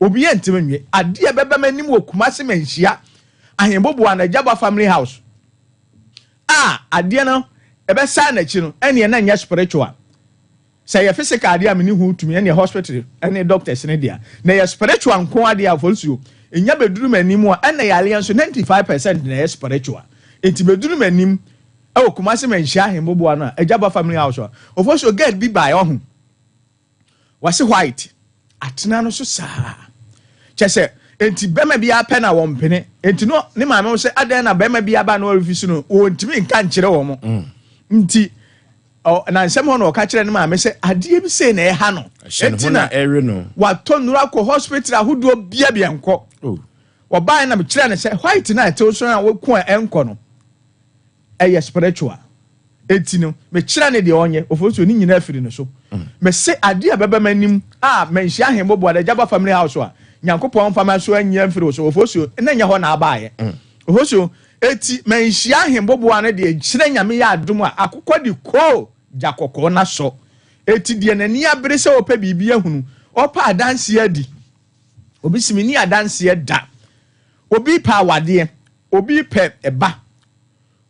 obi entimi nwe ade beba manim wo Kumase manhia ahembobo na Jaba family house ade no ebe sa na chi no ene na nya spiritual say your physical ade amini hu tumi ene hospital ene doctors ne dia na your spiritual nko ade Oforisuo enya beduru manim a ene yale nso 95% na spiritual enti beduru manim e Kumase manhia ahembobo na Jaba family house Oforisuo get bi by ohun wase white atena no so saa chese enti bema bia pe na wo mpene enti no ne maame wo se adan na bema bia ba na orifisu no wo ntimi nka nkire wo mo nti na nsem ho no ka kire ne maame se ade bi se na e ha no enti na ere no wa tonura ko hospital ahodo bia bia nko wo ba na me kire ne se white na te so na wo ko enko no eye spiritual enti no me kire ne de onye Oforisuo ni nyina afiri no so me se ade ababa manim manhia hembobo da Jaba family house a Nyankopɔn fama so anya mfiri so Oforisuo na nya ho na abaaye Oforisuo eti manhia hembobo na de kire nyame ya adom a akokɔ di ko jakokɔ na so eti de nani abere se opa bibia hunu opa adanse adi obi simini adanse da obi pa wade obi pe eba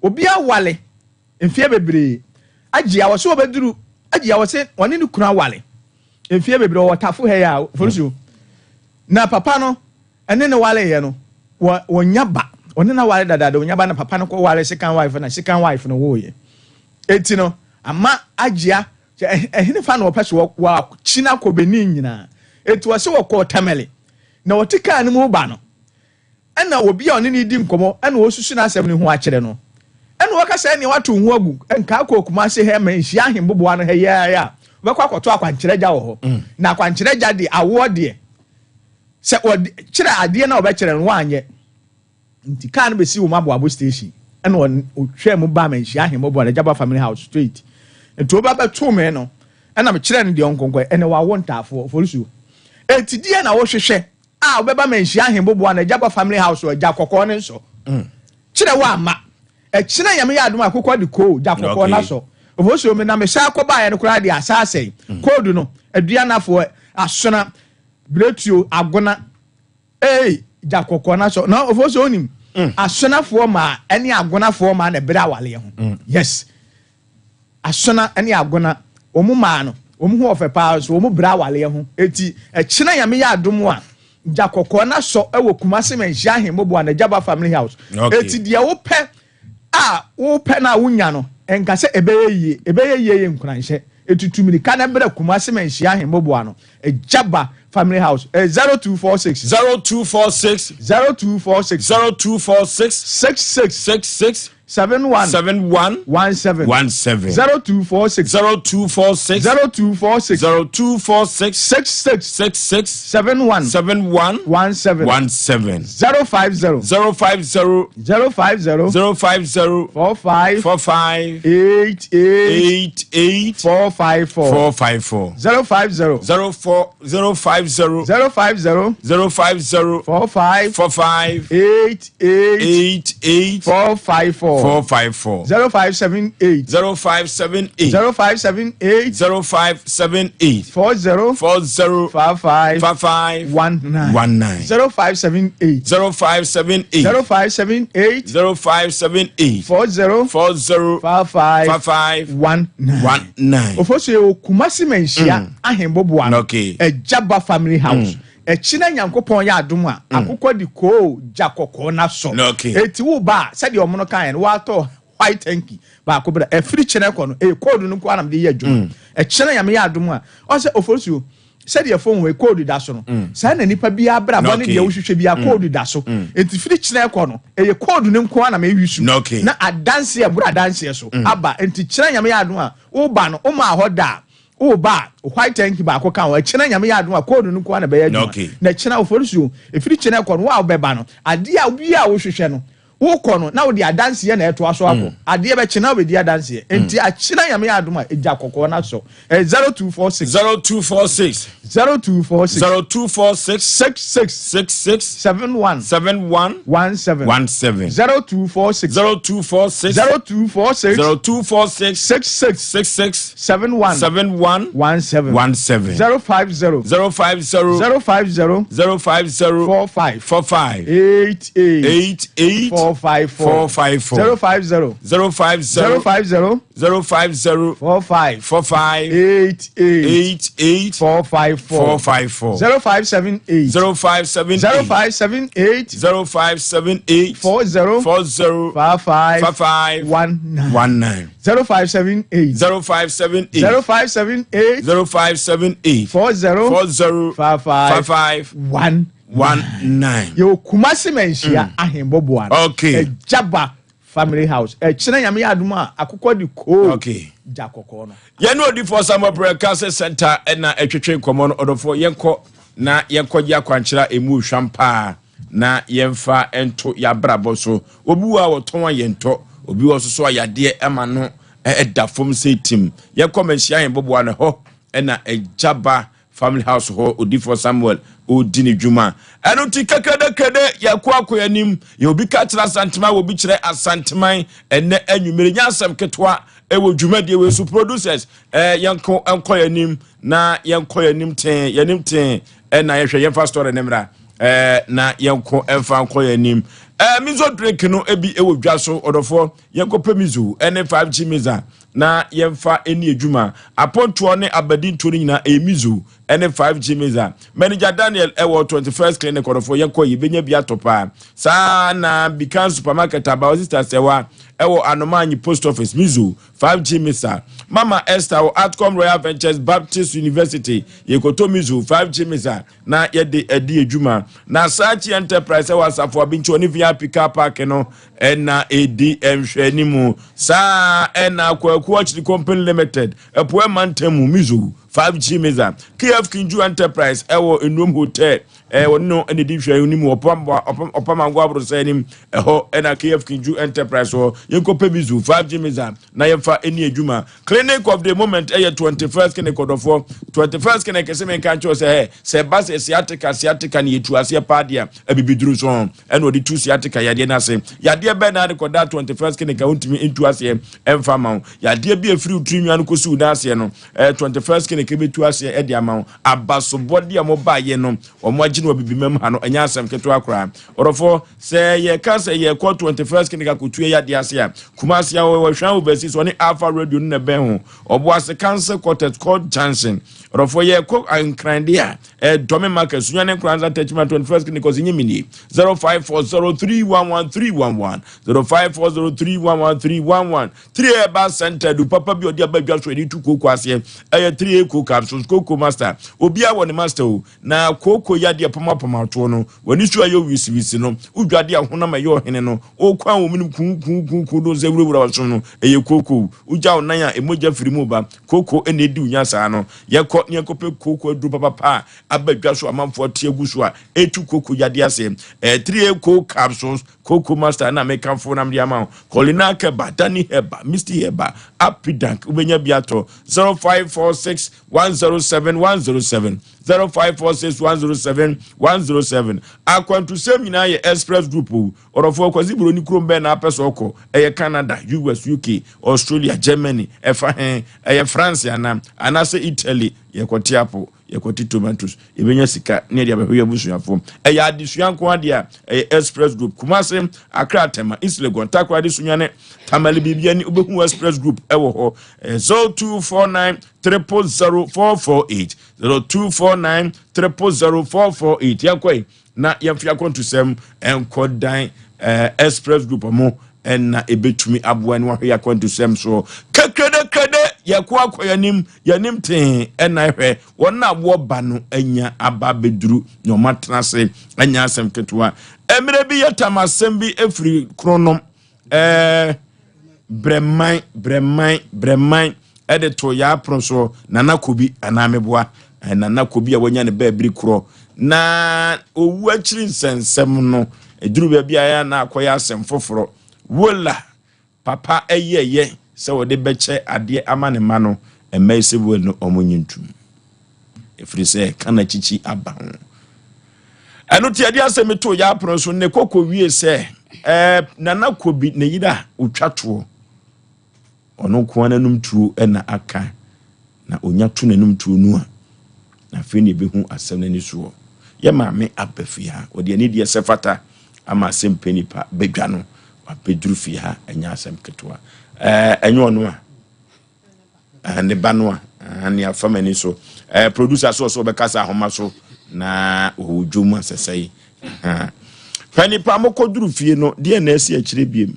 obi awale mfie bebre agia wo so obeduru agia wo se woni ne kura wale mfie bebre wo tafo he ya Oforisuo na papa no ene ne wale ye no wonya ba woni na wale dada wonya ba na papa no ko wale second wife no wo ye eti no ama agia ehine fa no opeso wa china ko beni nyina eti wo se wo ko tamele na wotika ne mu ba no ena obi a oni ne di nkomo ena wo susu na asem ne ho akere no ena wo ka se ne wato hu agu enka ko Kumase he manhia ahembobo no he ya wo kwa kwato akwankere gya wo ho na akwankere gya de awo de se o kire ade na obekire no anye nti kan be si wo maboabo station ena o hwe mu ba manhia ahembobo na Jaba family house straight nti oba to me no ena me kire no de onkonkɔ ena wa wontafo Oforisuo enti die na wo hwehwɛ obeba manhia ahembobo na Jaba family house o gya kokɔ ne nso kire wa ama kire yame ya adom akokɔ de ko gya kokɔ na so Oforisuo me na me sha akɔba ya no kura de asase code no aduanafo asona bretuo agona gya kokɔ na so na Oforisuo onim asonafo ma ene agonafo ma na bere awale ho yes asona ene agona omu ma no omu ho ofepa so omu bere awale ho eti kire yame ya adom a gya kokɔ na so ewo Kumase manhia ahembobo na Jaba family house eti de wo pɛ wo pɛ na wunya no enka se ebeye ye nkuranhye etutumiri kana bere Kumase manhia ahembobo no Jaba family house 0246 6666 6666 71 71 17 17 0246 0246 0246 0246 66 66 71 71 17 17 050 050 050 050 45 45 88 88 454 454 050 04 050 050 050 45 45 88 88 454 454 0578 0578 0578 0578 40 40 55 55 19 0578 0578 0578 0578 40 40 55 55 19 Oforisuo Kumasi menhia ahembobo ano Ejaba family house Echina nyankopon ya adom a akokɔ di ko ja kokɔ na so eti wo ba said the omono kan no wato white tanky ba ko bra efiri chene kɔ no code no ko anam de ye adwuma echina nyame ya adom a o se Oforisuo said the phone we code da so no sa na nipa bia bra bo ne de wohwehwe bia code da so eti firi chene kɔ no code no ko anam ewisu na adanse e bra adanse so aba enti china nyame ya adom a wo ba no o ma ho da o ba white tank ba ko kan wa chena nyame ya adom a code no ko na be ya adom na chena Oforisuo efiri chena ko no wa obeba no ade a obi a wo hwehwe no wo ko no na wo di adanse ye na eto aso akọ ade be chena we di adanse enti a chena nyame ya adom a eja kokọ na so 0246 0246 0246 0246 66 66 71 71 17 17 0246 0246 0246 0246 66 66 71 71 17 17 050 050 050 050 45 45 88 88 454 454 050 050 050 050 45 45 88 88 454 454 0578 0578 0578 0578 40 40 55 55 19 19 0578 0578 0578 0578 40 40 55 19 yo Kumasi menhia ahembobo an Ejaba family house chena nyame ya adom a akokɔ di ko ja kokɔ no ye no di for some broadcast center na etwetwe nkomo no odofo yenko na yenkɔgye akwankyera emu hwampa na yemfa ento ya brabo so obi wa woton yento obi wo so so ayade ema no eda fom setim yenkɔ menhia ahembobo an ho na Ejaba family house ho odi for Samuel odini djuma eno ti kekede yakwa yanim ye obi ka kira santima obi kire asantiman enne anwumere nya asem ketwa ewo djuma de we su producers yanko enko yanim na yanko yanim ten na yehwe yemfa story nemra na yanko enfa enko yanim mizo drink no ebi ewo dwa so odofo yanko pemizu ene 5G miza na yemfa eni adwuma aponto ne abadinto ni nyina emizu ene 5G miza manager Daniel ewo 21st clinic odofo yanko yibenya bia topa sa na Bikan supermarket about sisters ewo anomanyi post office mizu 5G misa Mama Esther o Outcome Royal Ventures Baptist University yekoto mizu 5G misa na yede edi adwuma na Sachi Enterprise ewo asafo abincho ni VIP car park no na edi enhwanimu sa na kwaku achiri company limited epoe mantemu mizu 5G misa KF Kinju Enterprise ewo Enum Hotel no ene di hwe ni mu opamangwa abrosa nim ho na KF Kinju Enterprise ho yenkope mizu 5G misa na yemfa eni adwuma clinic of the moment 21st clinic odofo 21st clinic kese men kan cho se bas sciatica ni yetu ase padia abibiduru so ene odi tu sciatica yade na se yade be na record 21st clinic untimi into ase emfa ma yade bi afiri utrinwa no kosi na ase no 21st clinic betu ase e dia ma abasobode amoba ye no omagine obibimam ha no anya asem keto akra odofo se ye ka se ye ko 21st clinic akotue yade ase a Kumasi wo hwan obesi so ni Alpha Radio na ben ho obo ase cancer quartet called Johnson odofo ye ko ankrandia dome market sunyane kranza attachment 21st clinic ozinyimini 0540311311 0540311311 3 eba center du papa bi odi abadwa so edi tu koko ase 3 eco capsules koko master obi a woni master o na koko yade de poma to no wani su ayo wisi no udwade ahona ma yo hene no o kwa wo mini kun do ze wura so no eye koko uja onan a emoja firi mu ba koko ene edi unya saa no ye kope koko adu papa abadwa so amanfo tie gusu a etu koko yade ase 3 koko capsules koko master na make for nam dia ma kolina ke badani heba misty heba apidank ubenya biato 0546 107 107 0546 107 107 akwantu semina ye express group orofo kwazi buroni krombe na apeso oko eye Canada US UK Australia Germany France anase Italy ye kotiapo ye koti tomatoes ebenya sika ne dia behwe abusuafo eye adisuanko adia express group Kumase Accra Tema Islegon takwa adisunyane tamale bibiani obehu express group ewo ho 0249 000448 0249 000448 yakoi na yamfia kontusem enkodan express group mo na ebetumi aboa ni wahwe yakontusem so kekede yakwa akoyanim yanim ten na hwe wona abo ba no anya aba beduru no matrase anya asem ketewa emre bi yatamasem bi efri kronom bremai edito ya proso nana kobi anameboa nana kobi a wanya ne ba biri kro na owu akiri nsensem no eduru ba bia ya na akoya asem foforo wola papa eyeye se wode beche ade amane ma no emese wo no omonyintu efiri se kana chichi aba ho eno ti ade asem to ya proso ne kokko wie se nana kobi ne yida utwato ono kuana num tuo na aka na onya to nanum tuo nu a na fe ne behu asem na ni so ye maame abafia odi ani de sefata ama Asem Mpe Nipa bedwa no abeduru fi ha anya asem ketwa enyo no a ne ba no a ne afama ni so producer so be kasa homa so na ojuma sesai Mpe Nipa mokoduru fie no de na esi akire biem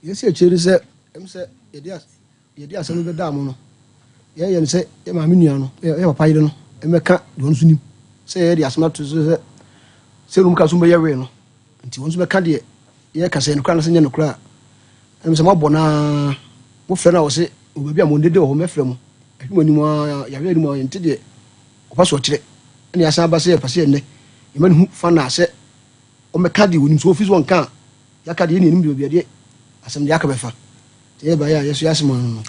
yesi akire se yedi asem be da mo no ye se ye ma menua no ye papa yire no emeka de won sunim se ye de asem to se rum ka so be ye we no nti won so be ka de ye ka se no kra na se nye no kra em se mabona mo fre na wo se obabi a mo ndede ho mefre mo ahimo ni mo ya we ni mo nti de opa so kire ene asan ba se pase ne ye manu hu fa na se o meka de wonim so office won kan ya ka de ni nim de obi de asem de aka be fa te ba ya yeso yasem no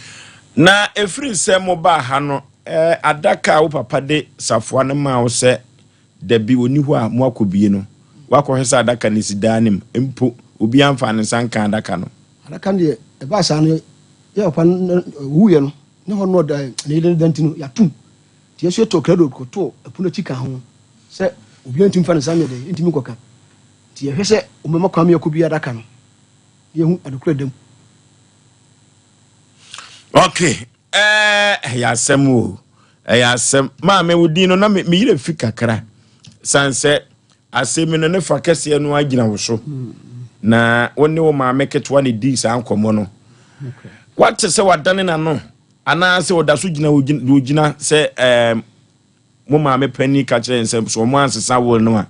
na efiri se mo ba ha no adaka wo papa de safoa ne ma wo se da bi oni ho a mo akobie no wakohesa adaka ne sidanim empo obi amfa ne sanka adaka no adaka de e ba sa no ye opa wuye no ne ho no da ne ile dantino ya tum ti yeso to krado ko to epuno chika ho se obi antum fa ne sanme de ntimi koka ti ye hwese o mema kwame yakobie adaka no ye hu adokura dem. Okay. Ya semu. Ya sem. Ma me wudi no na me yire fi kakra. Sanse asemi no ne fa kese no agina wo so. Na woni wo ma me ketwa ne di sa ankomo no. Okay. What se wadane na no. Ana se woda so gina wo gina se mo ma me pani ka kire nsem so mo ansesa wo no a.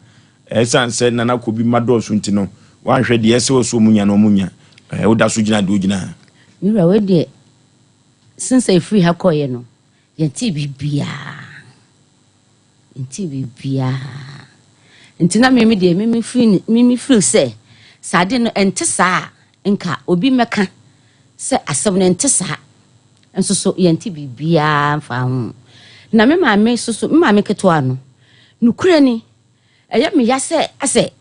Sanse nana kobi mado so ntino. Wan hwe de ese wo so munya no munya. Woda so gina do gina. Mira we de since I free ha koye no yenti bibia ntina meme de meme free say sade no ente saa nka obi meka se asem no ente saa enso so yenti bibia fa ho na me maame so me maame keto ano nukure ni eye me ya se ase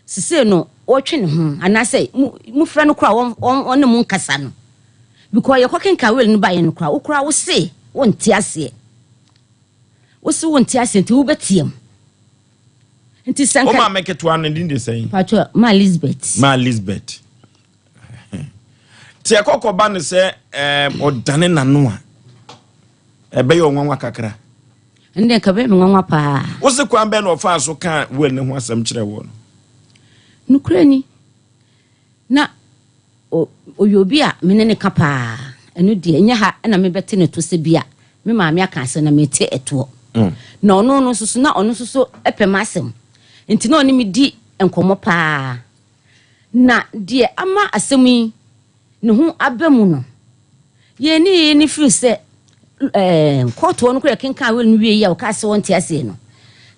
sise no wotwe ne ho ana se mu fra no kra won ne mu nkasa no because you can kawel no buy no kra wo kra wo se wonti ase wo se wonti ase nti wo betiem nti sanka o ma make to an ndin de say pato ma Elizabeth ti akoko ba ne se odane nano a ebe yo nwanwa kakra ndे ka be nwanwa pa wo se kwa be no fa so kan wel ne ho asem kire wo no nukrani na oyobi a menene kapa enu de nya ha na me bete ne to se bia me maame aka ase na me te eto na ono no so na ono so epemasem nti na oni mi di enkomo pa na die ama asem yi ne ho abamu no ye ni feel se court won kura kenkan we no wie ya o ka se won ti ase no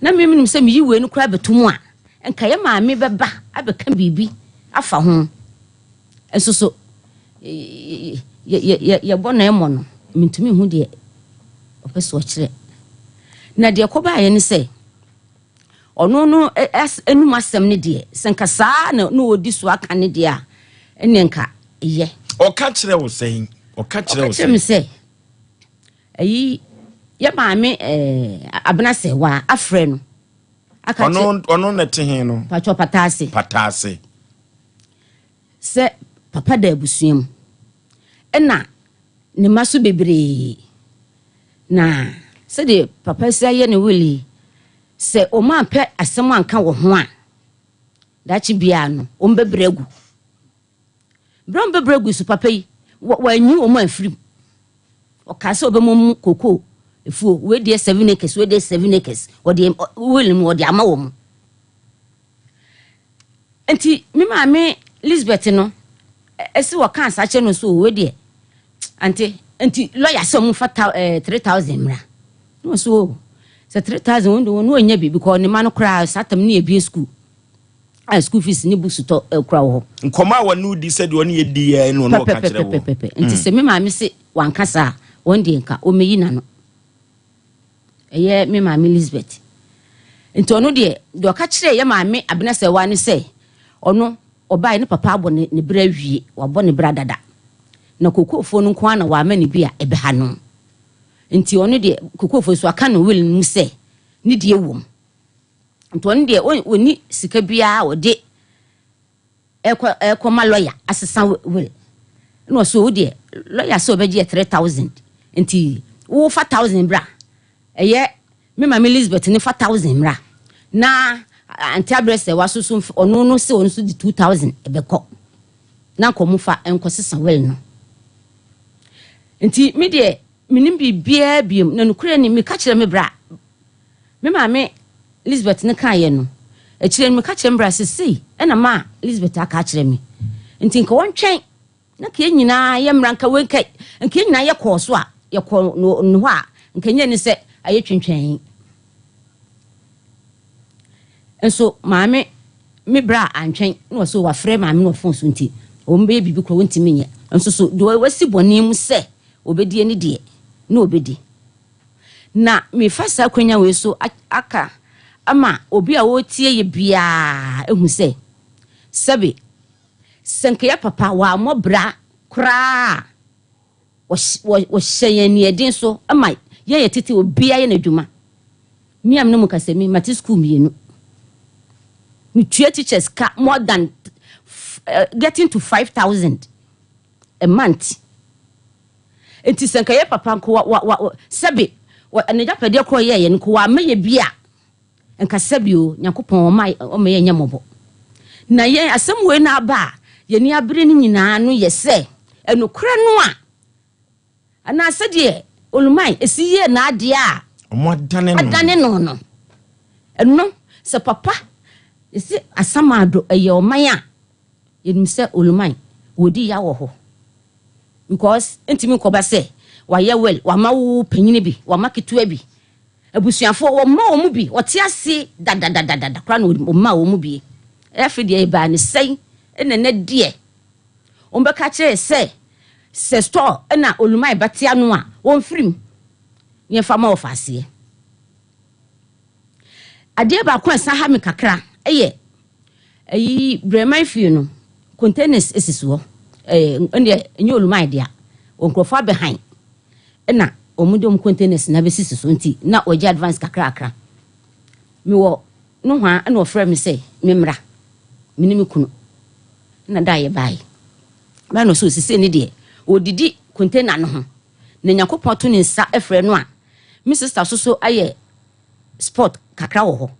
na meminim se mi yiwe no kura betum a enka ye maame beba abeka bibi afa ho enso so ye bona emo no mintumi hu de opeso kire na de koba ye ne se ono no enum asem ne de senka saa na no odi so aka ne de a enenka ye o ka kire wo sen o ka kire wo sen ayi ye maame abena se wa afre no aka ono na tehin no pacho patase se papa da abusuam ena ne maso bebre na se de papa se aye ne wili se o ma pe asem anka wo ho a da chi bia no o mbebregu bro mbebregu su papa yi wa nyu o ma afrim o ka se obemom koko efu we de 7 acres we de 7 acres o de wili mu o de ama wo mu enti mi ma me Elizabeth no esi wo kan sa che no so we de anti lawyer so mu fata 3000 mra no so se 3000 wondo no nya bi because ne man kra satam ne ebie school school fees ni busu to kra wo nkoma wa no di se de woni edi no no ka kire wo nti se me ma me se wankasa won de nka o meyi na no eye me ma me Elizabeth nti ono de ka kire ye ma me abena se wa ne se ono obai ne papa abo ne bra wie wabo ne bra dada na kokofo no nko ana wa ma ne bia ebe ha no nti ono de kokofo so aka no will mu se ne de wom nti ono de oni sika bia ode ekoma lawyer asesa will no so de lawyer so be 3000 nti wo 4000 bra eye me ma Elizabeth ne 4000 bra na antiabrese waso ono no se ono so di 2000 ebeko na komufa enkosesa wel no nti me de minim bibia biem na nukure ni me ka kire me bra me ma me Elizabeth ne kan ye no e kire me ka kire me bra sisi e na ma Elizabeth aka kire me nti nka wontwen na ka nyina ye mranka wenka nka nyina ye ko so a ye ko no ho a nka nya ni se aye twentwen enso maame me bra antwen no so wa frɛ maame no phone so nti o mbe bibi ko wonti menye enso so do wasi boni mu se obedi ni de na obedi na me fasa kwanya we so aka ama obi a wotie ye bia ehu se sebe senke ya papa wa mobra kra wo hyen ni edin so ama ye tete obi aye na dwuma miam no mu kasemi mati school mienu me teachers more than getting to 5,000 a month. It is a kaya papa ko sabi wa anaja pede ko ye nko wa meye bia nka sabio nyakopon o meye nyamobo na ye asem we na ba ye ni abere ni nyina no ye se enokra no a ana sede olumai esiye na ade a adane no eno se papa esi asamado eye oman a yenim se olumai wodi ya wo ho because entimi ko ba se wa ye well wa ma wo panyine bi wa ma ketua bi abusuafo wo ma wo mu bi wote ase dadadadada kra no ma wo mu bi efide e ba ne sei ene die o mbe ka kire se store na olumai batia no a won firim ye fa ma ofase ade ba ko sa ha me kakra eye ayi bremai fi no containers esisuo ende enye olumai dia onkrofo behind na omudom containers na besisi so nti na oje advance kakra mi wo no hwa na ofra mi say memra minimi kunu na da ye bai ba no so sisi ni de odidi container no ho na nyakopon to ni nsa efre no a mi sister so aye sport kakra wo ho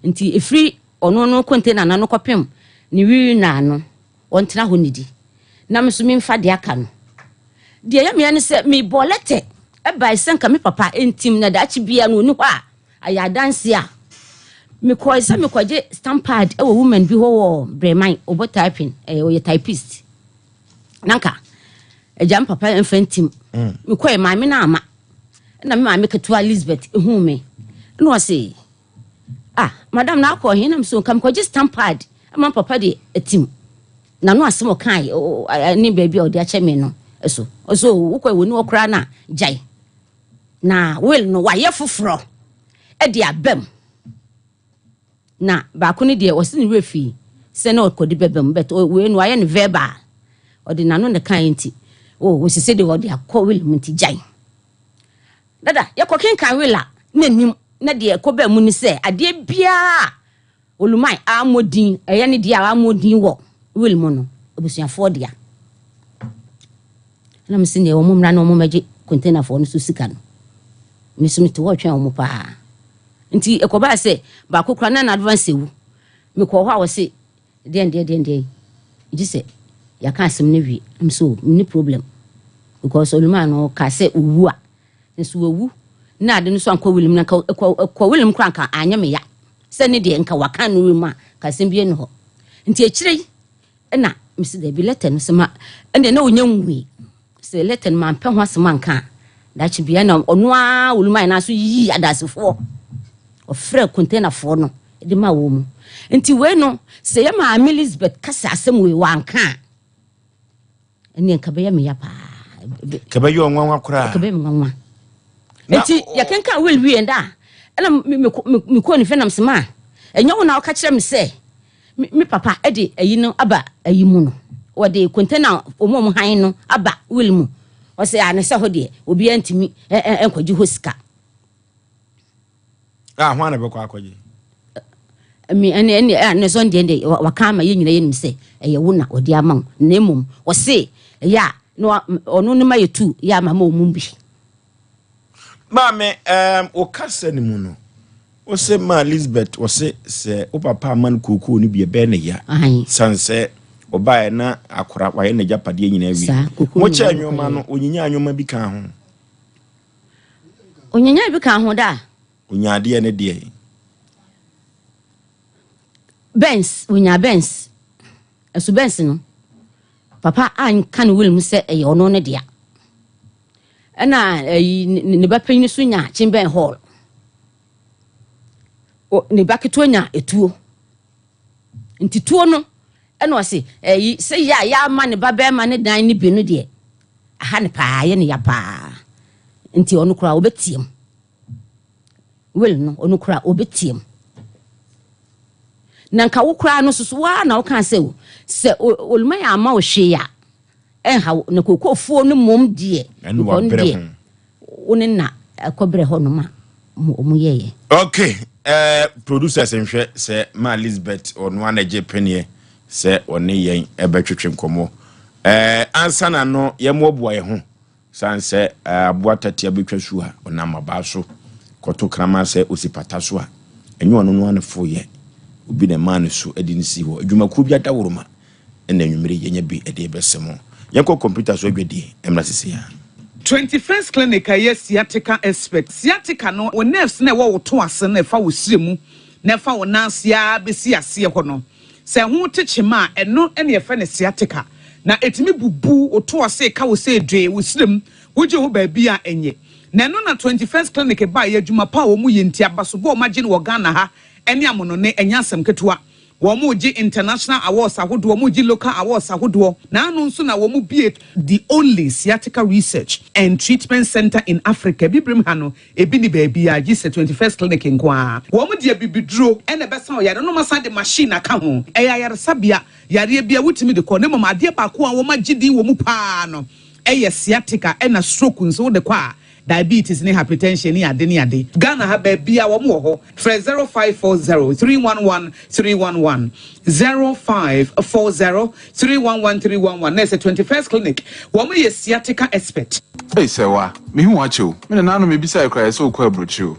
nti efri ono no container na no kopem ni wi na no ontena ho nidi na me so mi mfa de aka no de ya me ne se mi bolete e bai senka me papa entim na da chi bia no ni ho a aya dance a me ko say me kwaje stamp pad e woman bi ho breman obo typing o typist nanka ejam papa enfantim me ko e maame na ama na me maame ketua Elizabeth ehu me no say madam na akọ hin na so kam kwaje stamp pad ama papa de etim na no asem kan ni baby o de ache me no eso wo kwa woni okra na jai na will no waye foforo e de abem na ba ko ni de o se ni refi se na okodi bebem but we no waye ne verbal o de nano ne kan nti wo sise de o de akọ will munti jai dada ye ko kan will a na nim na de ko ba mu ni se ade bia olumai amodin eye ne de amodin wo will mo no obusuafo dia na msine wo mumra na wo maji container fo no so sika no mesumi to wo twen wo pa nti ekoba se ba kokura na advance wu me ko ho a wo se den ji se ya kan sem ne wi so ni problem because oluma no ka se owu a nso owu na ade no so anko wilim na ko wilim kranka anya me ya se ne de nka waka no ma ka sem bie no ho nti ekire na misi de bi letter no sema ende na onyamwe se letter man pe ho asema nka da chi bia na ono a oluma na so yi adasefo o frɛ container fo no de ma wo mu nti we no se ya ma Elizabeth kasa asem we wanka ene nka be ya me ya pa ka be yo nwanwa kura ka be me nwanwa nti ya kenka will wi enda ela me ko ni fenam sema enya wo na o ka kire me se mi papa e de ayi no aba ayi mu no o de container omom han no aba will mu o se ya ne se ho de obi antimi enkwaji hosika ho na be kwa akwaji mi ene ne so de waka ma ye nyina ye nim se eye wo na odi amam na emum o se ya no onu ne ma yetu ya mama omum bi Mame, o kasa ni mu no. O se ma Elizabeth, o se o papa man kuku ni bi ebe ne ya. Sanse obae na akora waye ne japade nyina wi. Mo cha anwoma no onyinya anwoma bi kan ho. Onyinya bi kan ho da. Onyade ne de. Benz, onya Benz. Esu Benz no. Papa an kan will mu se e ono ne dia. Ena ne ba panyi so nya chimben hall. O ne ba keto nya etuo. Nti tuo no ena o se se ya ma ne ba be ma ne dan ne bi no de. Aha ne pa ye ne ya pa. Nti onu kura obetiem. Wel no onu kura obetiem. Nanka wo kura no susu wa na wo kan se oluma ya ama o hwe ya. Ha na kokofuo no mom die ko ndie woni na akobre ho no ma omu yeye okay producers nhwe se ma Elizabeth ono anaje penie se one yen ebetwetwe nkomo ansa na no ye mo boa ye ho sanse aboa tati abetwa su ha ona maba so koto krama se osipata so a enyo ono no anfo ye obi na man so edi nsi ho adwumaku bi adaworoma ena nwumire yenya bi ede besemo Yanko computer so gwedi emra sisi ya 21st clinic aye sciatica expert sciatica no o nerves na wo to ase na fa wo siremu na fa wo nansia besi ase ho no se ho techema eno ene ye fa ne sciatica na etimi bubu o to ase ka wo se dwe wo sirem wo je ho ba bia enye na no na 21st clinic ba ye adwuma pa wo mu yenti abaso bo ma gine wo Ghana ha ene amono ne enya asem ketua Womuji international awards ahodo womuji local awards ahodo na anu nso na womu the only sciatica research and treatment center in Africa bibrim hano ebi ni baby a gise 21st clinic nkwa womu de bibidro ene besa o yare no masa de machine aka ho eya yare sabia yare bia wutimi de ko ne mama de ba ko a womu gidi womu pa no eye sciatica ena stroke nso de kwa diabetes ni hypertension ni ade Ghana ha ba bia wo mo ho 0540311311 0540311311 na 21st clinic wo mo ye sciatica expert hey sewa me hu acho me na nanu me bisa ekra so kwa brochu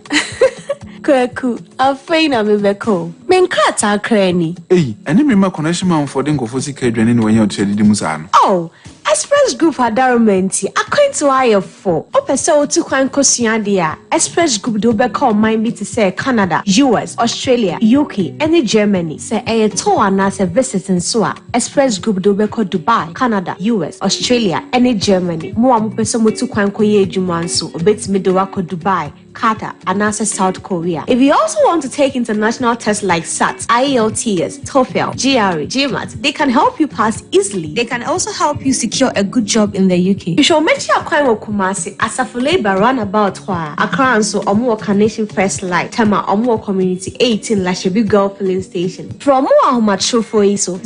Kwaku, afeina mebeko. Menkrata krani. Hey, eni me ma connection man for den go fosi kedwane ni wanya otu edidi musa no. Oh, Express Group adarumenti akwantu ayefo opese otu kwan kosua dia Express Group do be call mind me to say Canada, US, Australia, UK, and Germany. Say a tour and as a visit in Sua. Express Group do be call Dubai, Canada, US, Australia, and Germany. Mo am pese mo tu kwan koye jumanso obet me do wako Dubai, Qatar, and also South Korea. If you also want to take international tests like SAT, IELTS, TOEFL, GRE, GMAT, they can help you pass easily. They can also help you secure a good job in the UK. You should mention a kwai Kumasi as a labor runabout wa Accra so Omo Nation First Light, Tema Omo Community 18 Lashebi Girl Filling Station. From more Ahmad for ISO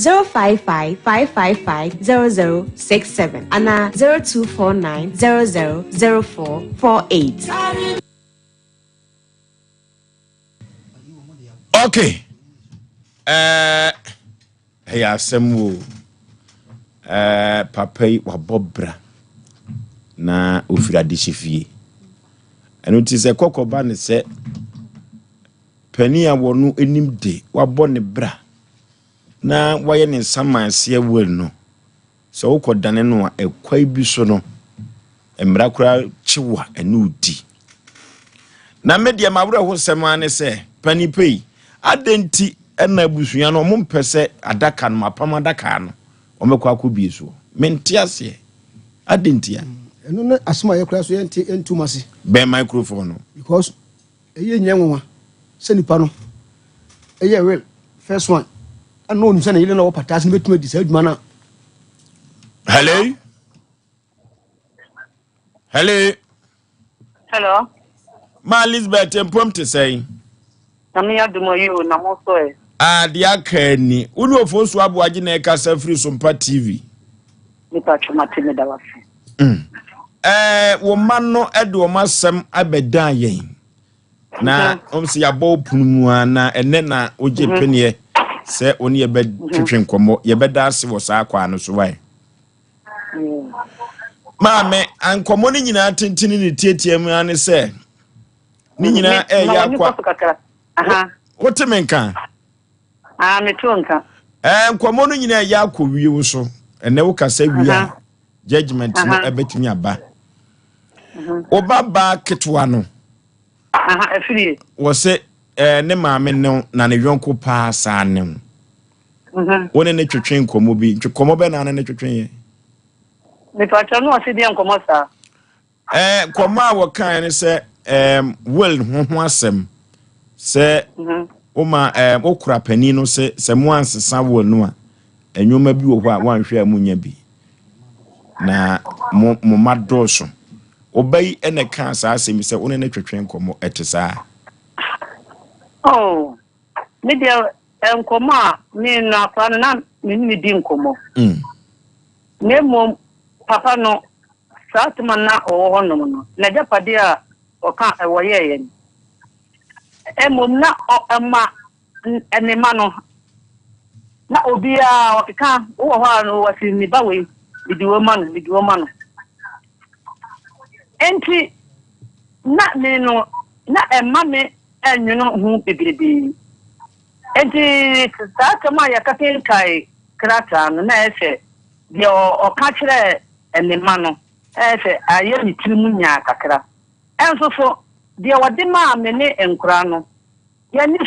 055-555-0067 and 0249-000448. Okay. Hey, Asem wo. Papa wa bobra na ofira de chefie. Eno ti se kokoba ne se pani a wonu enim de wa bɔ ne bra na waye ne samanse awel no. Se wokodane no a ekwai bi so no emra kura chiwa enu di. Na media mabro ho sema ne se pani pei adenti ena busua no mo mpese adaka no mapam adaka no omekwa akobi so menti ase adenti ya eno na asoma ye kura so enti mase be microphone no because eye nyanwa se nipa no eye real first one and no nse na ile na wo patas ni betuma di sa aduma na hello ma Elizabeth empom te say na me adumo you na mo so e dia kani unu Osei Aboagye na kasa free Sompa TV nipa chuma tene da wafe wo man no ede wo masem abedan yen na omsi yabo punumu na ene na oje penie se oni ye be twetwen komo ye be da ase wo sa kwa no so wai maame ankomo ni nyina tentini ni tietie mu ane se ni nyina ya kwa aha wotemenka metonka nkomo no nyina ya kwa wiwo so ene wo kasa wiya judgment no ebetimi aba obaba ketwa no afiri wo se ne maame no na ne yonko pa sa ne woni ne twetwen komo bi komo be na ne twetwen ye me pacha no ase dia komo sa komo a wo kan ne se wel ho asem se oma okura pani no se mo ansesa wo no a enwoma bi wo ho a wanhwe amunya bi na mo madoso obai ene kan sa asem se woni ne twetwen komo etesa oh me dia enkomo a me na fa na me di nkomo ne mo papa no satman na owo no no na japade a oka ewoye yen emom na ma enema no na obi a okeka wo ho no wasi ni bawe bidiwo mano enti na me no na emma me enyu no hu bibiribi enti satma ya kaken kai krata no na efe de oka kire enema no efe aye ni tirimu nya kakra enso so de wade ma me ne enkura no ya ni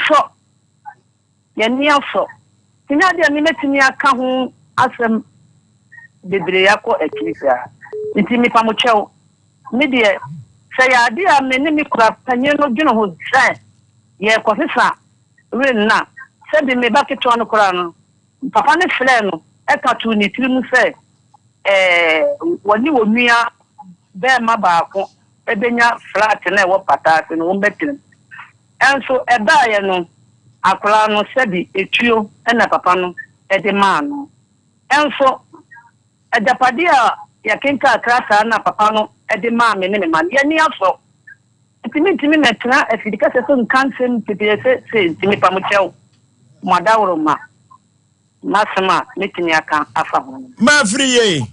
afo tinya de me metimi aka ho asem bebre yakọ ekirisa nti mi pamochew me de se ya de a me ne mi kura panye no dwene ho sai ye kwofisa we na se de me baketo no kura no papa ne fle no eka tu ni tirimu se woni wonua be ma baako ebenya flat na wo patase no wombetim enso eba ye no akura no sebi etuo na papa no ede ma no enso ejapade a yakenka akrasa na papa no ede ma me ne me man ye ni afo timi metra afidika se so nkansem pepese se timi pamochew madawro ma masama metini aka afa ho ma free ye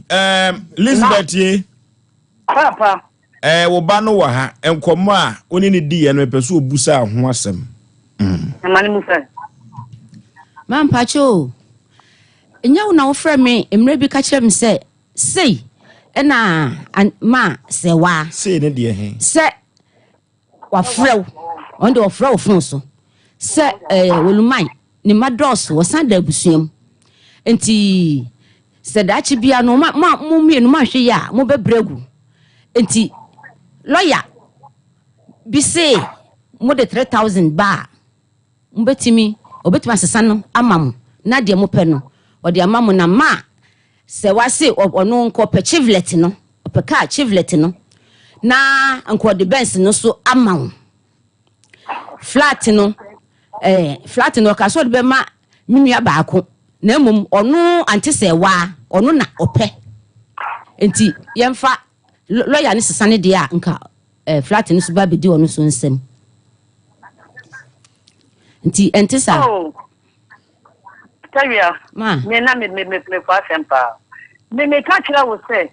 Elizabeth ye papa wo ba no wa ha enkomo a oni ne di ye no peso obusa ho asem mani musa man pacho enya wo na wo frɛ me emre bi ka kyerɛ me sɛ sei ena ma se wa sei ne de he se wa frew on de wa frew fun so se wolumai ni mados wo san da busuam enti se da chi bia no ma mo mienu ma hwe ya mo bebregu enti lawyer bi say mo de 3000 ba mbetimi obetuma sesa no amam na de mo pe no o de amam na ma se wase ono nko pe chivlet no pe ka chivlet no na nko de benz no so amam flat no ka so de be ma minua baako na emum ono ante se wa ono na ope enti yemfa lawyer ni sesa ne de a nka flat no so ba be di ono so nsem nti entisa Tawia me na me kwa sempa me ka kira wo se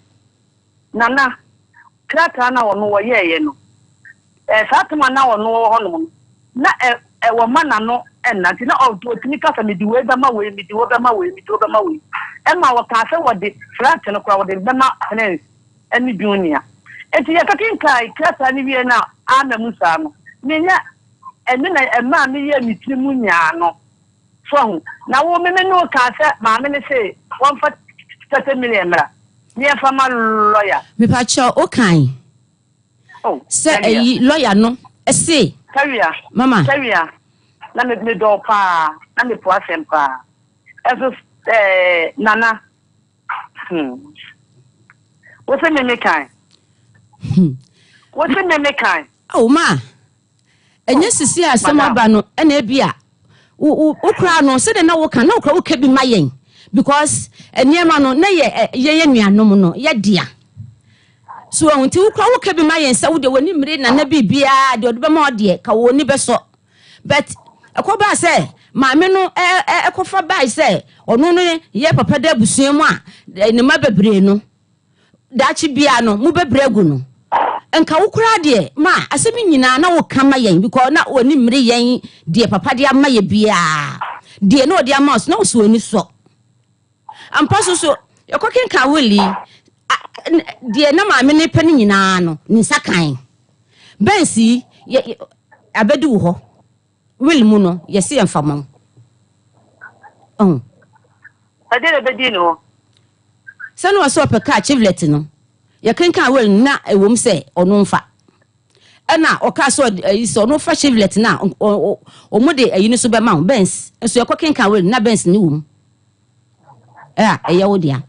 nana krata na wono wo ye no satuma na wono wo hono na wo mana no na ti na o tini ka fa me di we ba ma we me di wo ba ma we me di wo ba ma we e ma wo ka se wo de flat no kwa wo de ba ma finance eni junior enti ya takin kai krata ni wie na ama musa no me nya eni na e ma me ye mitri mu nya no so na wo me no ka se ma me ne se 140 million mra ni e fa ma lawyer me pa cho okan se eyi lawyer no e se Kawia mama Kawia na me do pa na me po asem pa eso nana what's the name kai what's the name kai oh ma enye sisi asem aba no na ebia ukra no se de na wo kan na ukra wo ka bi mayen because eniema no na ye nuanom no ye dia so unti ukra wo ka bi mayen se wo de woni mire na bibia de odo be ma ode ka wo ni be so but akoba se maame no ekofa bai se ono no ye papa da busuamu a ni ma bebre no dachi bia no mu bebregu no enka wukura de ma asemi nyina na wo kama yen because na oni mire yen de papa de amaye bia de no de amouse na so oni so ampa so yakoken ka woli de na ma me ne pe nyina no ni sakan bensi abedu ho wil mu no yesi enfamam adere bedi no sanu waso pe ka chivlet no yakenka wel na ewom se ono mfa ena oka so so no fa chivlet na omo de ayi ni so be ma bens so yakenka wel na bens ni wom eya wodia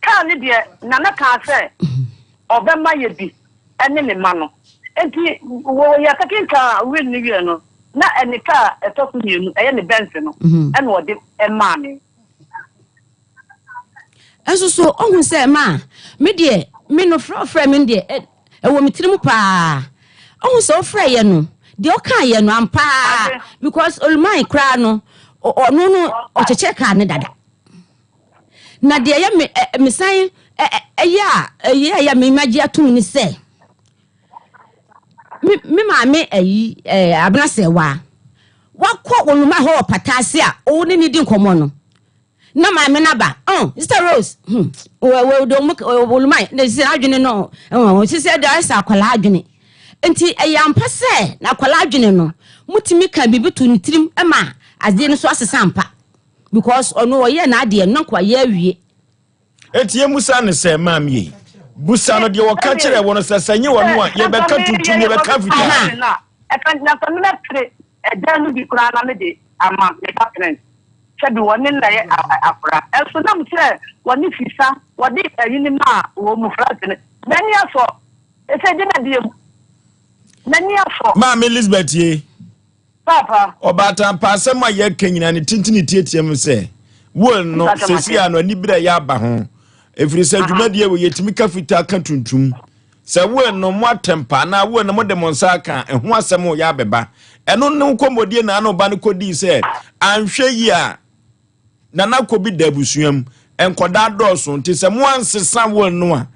ka ni de nana ka se obema ye bi ene ne ma no enti wo yakenka wel ni wi no na enika etoku ni enu eye ne bens no ena wo de ema me enso so ohun se ma me de me no fra me de ewo mitrim pa ohun se ofra ye no de o kan ye no ampa because olmai kra no onu no o cheche ka ne dada na de ye me san ya me magia tum ni se me ma me abna se wa kwa oluma ho patase a o ni di nkomo no na ma me na ba Sister Rose we do olumai na si adwene no si se da sa akwala adwene enti eyampa se na akwala adwene no mutimi ka bibitu ntirim ma ade no so asesampa because ono ye na ade no kwa ye awie etie musa ne se mam ye busa no de wo ka kire wo no sasanye wo no a ye be ka tutum ye be ka fita na e kan na so na tre e dan no bi kura na me de ama me ka friend sabi woni na ye afra eso na mse woni fisa wodi ayini ma wo mu frat ne nani afo e se de na de nani afo ma Elizabeth ye papa obata pasem a ye kanyina ne tintini tietiem se wo no sesi ano ani bira ya ba ho efiri se dwumade we yetimi ka fita ka tuntum se wo no mo atempa na wo no mo demonsa ka eho asem ya beba eno no komodie na ano ba no kodi se anhwe yi a nana kobi dabusuam enkoda doso nti se mo ansesa wo no a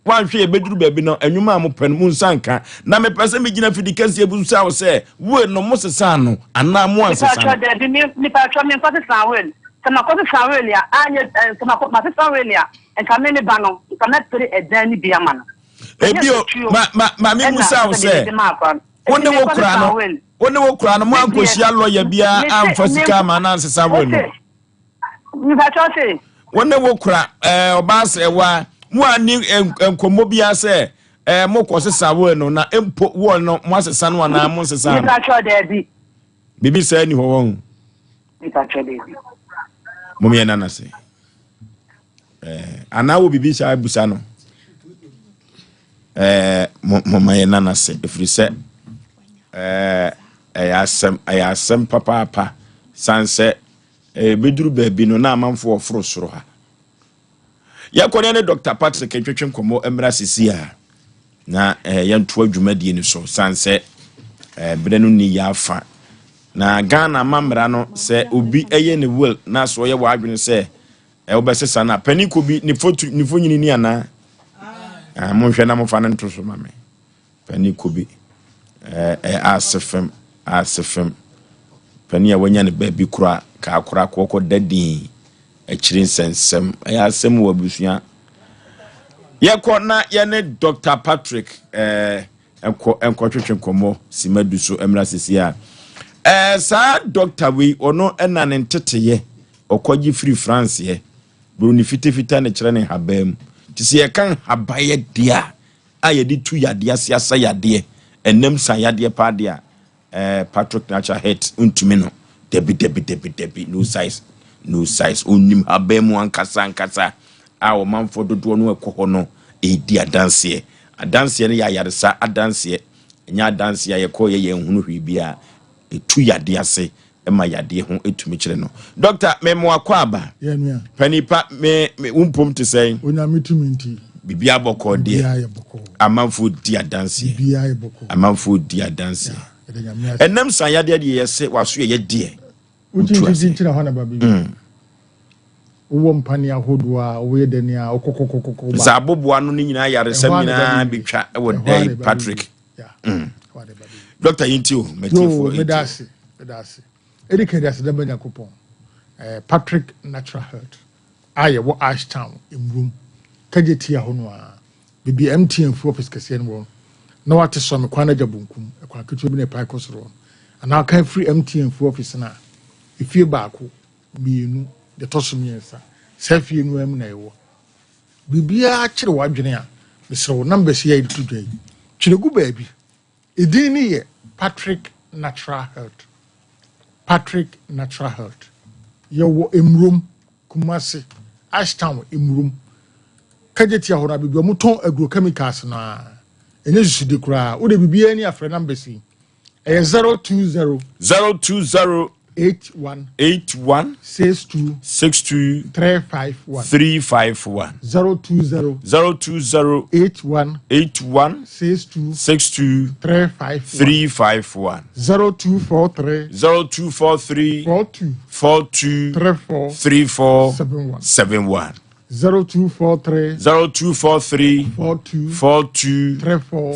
wanhwe ebeduru baabi no anwuma mo pen mu nsanka na me pese me gina fidi kase ebusa wo se wo no mo sesa no ana mo ansesa ni pa cho me pase sa wo Samakosi Sawelia, Samakosi Sawelia, and Kamene Bano, you cannot put a Danny Biaman. Ebio, Mammy Musa say, when the Wokrano, Mancosia lawyer Bia, and Fosika Manas Samuel. When the Wokra, Obas, one new and Comobia say, Mokos Samuel, na import one, no, Master San one, Moses San. Bibi say any home. Mummy and Anase. And now will be Bisha Busano. Mama and Anase, if we say, I asked some papa, sunset, bedru baby, no naman for Frosroha. Yakonene Dr. Patrick Kitchen Como Emrasisia. Na yan 12 Jumadi so sunset, Brenu ni yafa. Na Ghana mamrano se ubi eye ni will na so ye wa adwene se obesesa na pani ko bi ni nyini ni ana mo hwe na mo fa na ntoso mame pani ko bi asefem pani ya wanya ne ba bi kura ka kura kokko dadi akiri nsensem asem wa busua ye ko na ye ne Dr. Patrick enko twetwe komo simadu so emra sisia sa doctor we ono ena ne nteteye okogi free France ye bruni fita ne kire ne habam tisi ye kan habaye dia ayedi tu yade asiasa yade enem san yade pa dia Patrick nacha het untumi no debi no size onim habam ankasa awo manfo dodo no ekoho no dia dance ne ya yaresa adanse nya dance ye ko ye hunu hwibia etu yade ase ema yade ho etumi kire no doctor memo akwaba panipa me umpom te say onyamitumi nti bibia boko de amanfo dia dance bibia boko amanfo dia dance enam san yade de yese waso ye de uti na hona babi uwo mpani ahodo a wo yedani a okokokokoko za aboboa no nyina yaresam nyina betwa wo dai Patrick Doctor Intio Metifo medasi edike das da banya kupon Patrick Natural Health aye wo Ashtown imrum kageti ya hono a bibi MTN for office kase no na wate so me kwana jabunkum kwa ketu bi na pai kosoro ana kan free MTN for office na ifie baako mienu de toso miensa safie no am na ewo bibia kire wadwene a mesro number si ya ditu dwai kiregu baabi edini ye Patrick Natural Health. Patrick Natural Health. Yawo emrum Kumasi Ashtown emrum. Kageti ahora bibi omuton agrochemicals na enye susudi kura wo de bibi ani afre number si 020 81 62 351 020 81 62 351 0243 42 34 71 0243 42 34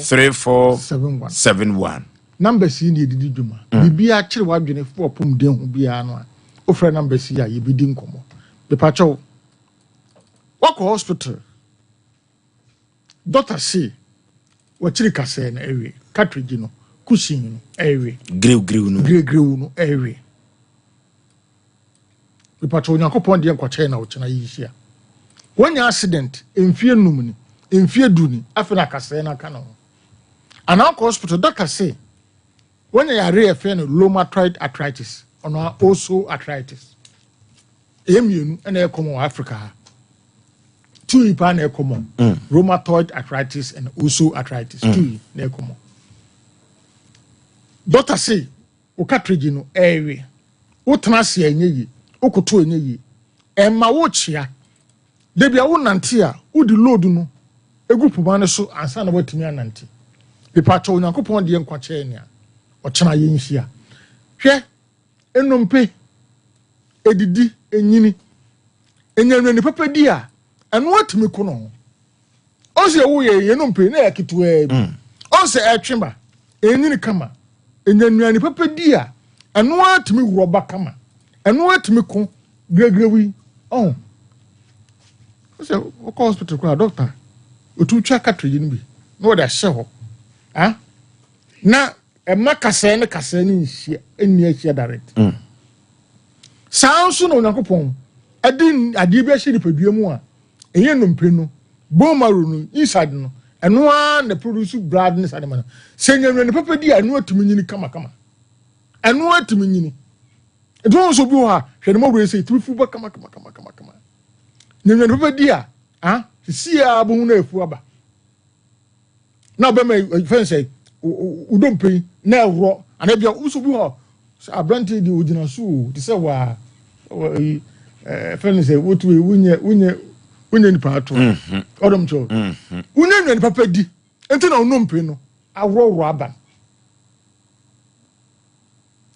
71 numbers in the diduma bibia kire wadwene fo opum den hu bia no a ofra numbers ya ye bidi nkomo be pacho wako hospital doctor say wachiri kase na ewe cartridge no cushion no ewe grew no ewe be pacho nyakopon de nkwache na ochena yihia wonya accident emfie numni emfie duni afena kase na kana ana hospital doctor say when you are referring to rheumatoid arthritis or also arthritis, emu and a common Africa. Two pan a common rheumatoid arthritis and also arthritis. Two ne common. Doctor say, o cartridge no area. O transi enye, o kutu enye. Emma watchia. Debi a nantia, o di load no. A group of man so and son about me nanti. The patron Yankopon the Enquachenia. Ochana yinhia hwe enompe edidi enyini enyanwe ni papa di a eno atimi ko no onse wo ye enompe na yakitu onse etwemba enyini kama enyanwe ni papa di a eno atimi wuroba kama eno atimi ko Gregory, oh. I said, what hospital call doctor? You two check cartridge in me. No, that's so. Ah? Now, a macassin, in near direct. Sounds soon on Nakopon. I didn't, I did see the podium. A young pino, Bomaru, inside no, and one the produce bradness animal. Saying when the papa dear, I know to me, come. I know to me. It was so good, she had more say, 2 football, come. Never papa dear, ah, see a bone fuaba. Now, by my friend say, we don't pay, now raw, and if you're also good, I branded the original shoe, to say, why, friend say, what we win part one. Odom cho. Unen and papa di. Enti na onompe no. Awo raba.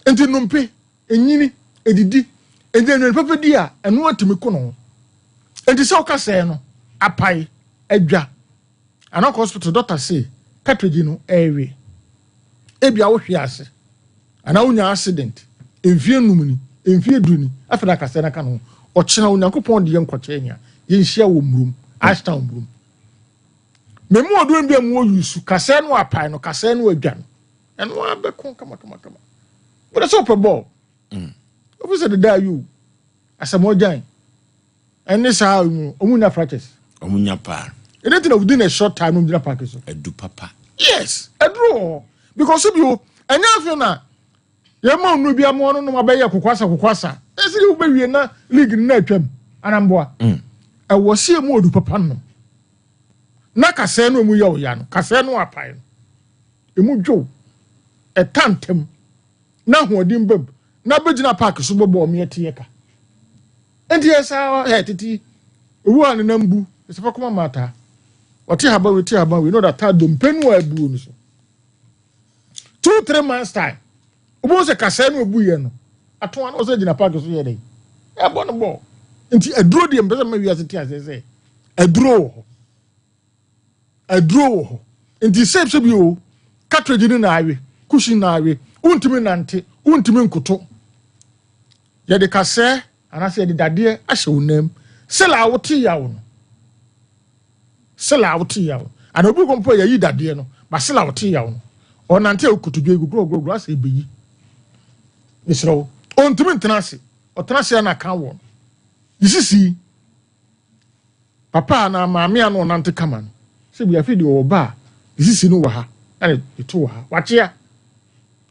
Enti nompe enyini edidi. Enti and papa di a eno atimi ko no. Enti se okase no apai adwa. Ana hospital doctor say cartridge no ewe. Ebia wo hwe ase. Ana unya accident. Emfie numuni, emfie duni. Afeda kase na ka no. Ochina Onyankopon de yenkwache nya. Yenshia wo mrum ashtown mrum memu odun bia mu yusu kase no apai no kase no adwa no eno abekon kama but that's up a ball obviously the die you Asem Ojan ene sa omunya fractures omunya pa anything within a short time omunya pa keso edu papa yes edro because if you enya afio na yema onu bia mo no mabaye kokwasa esi wo bewie na league na atwam anamboa was here more do papa no. Na kase no mu ya oya no, kase no apai no. Emu dwo e tantem na hoodin bab na begina park so bobo me etiyeka. Enti esa titi owu an na mbu, se fa koma mata. Oti haba we know that ta dom penu abu no so. 2-3 months time. Obo se kase no abu ye no. Ato an o se gina park so ye dey. E bo no bo. Nti aduro de mbeza ma wiase ti asese aduro nti sepse bi o cartridge ni na awe cushion na awe untimi nante untimi nkoto ye de kase anase de dade ahye wonam sela wote yawo ana obi kompo ya yi dade no ba sela wote yawo no onante okotodwe gugro ase beyi misro ontimi ntenase otenase na kan wo Yisisi papa na maame anu nante kama no se bia fidi wo ba yisisi no wa ha ane eto wa ha wachia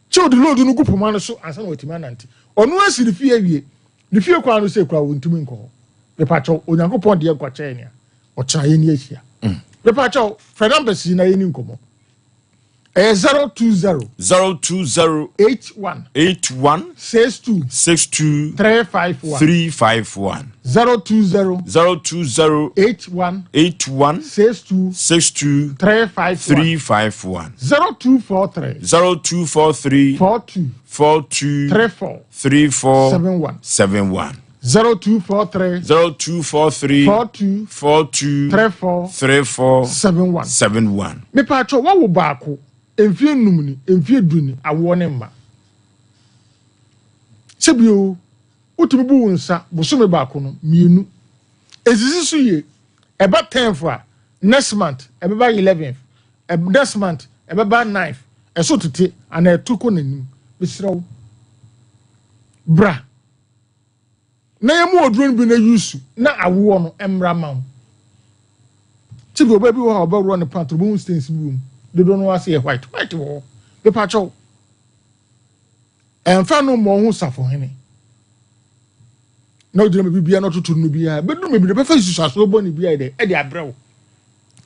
child load no gupo ma no so ansa na watima nante onu asiri fie awie ne fie kwa no se kwa wontumi nko be pacho Onyankopon de kwa chenia o cha ye ni ahia be pacho fernambesi na ye ni nkomo 020 81 62 351 020 81 62 351 0243 42 34 71 0243 42 34 71 me pacho wa wo baako emfie numuni emfie duni awo ne mma sebio utumi bu nsa bosome baako no mienu ezisi so ye eba 10th a next month eba 11th next month eba 9th eso tete ana etuko nanim bisirawo bra na yemu odron bi na yusu na awo no emra mawo sebio oba bi wo ha oba ro ne patro bo stains bi wo they don't want to say white war the patrol and fa no mo hu safo hene no do me bia no tutu no bia be do me be fa susu aso bo ni bia de e de abrew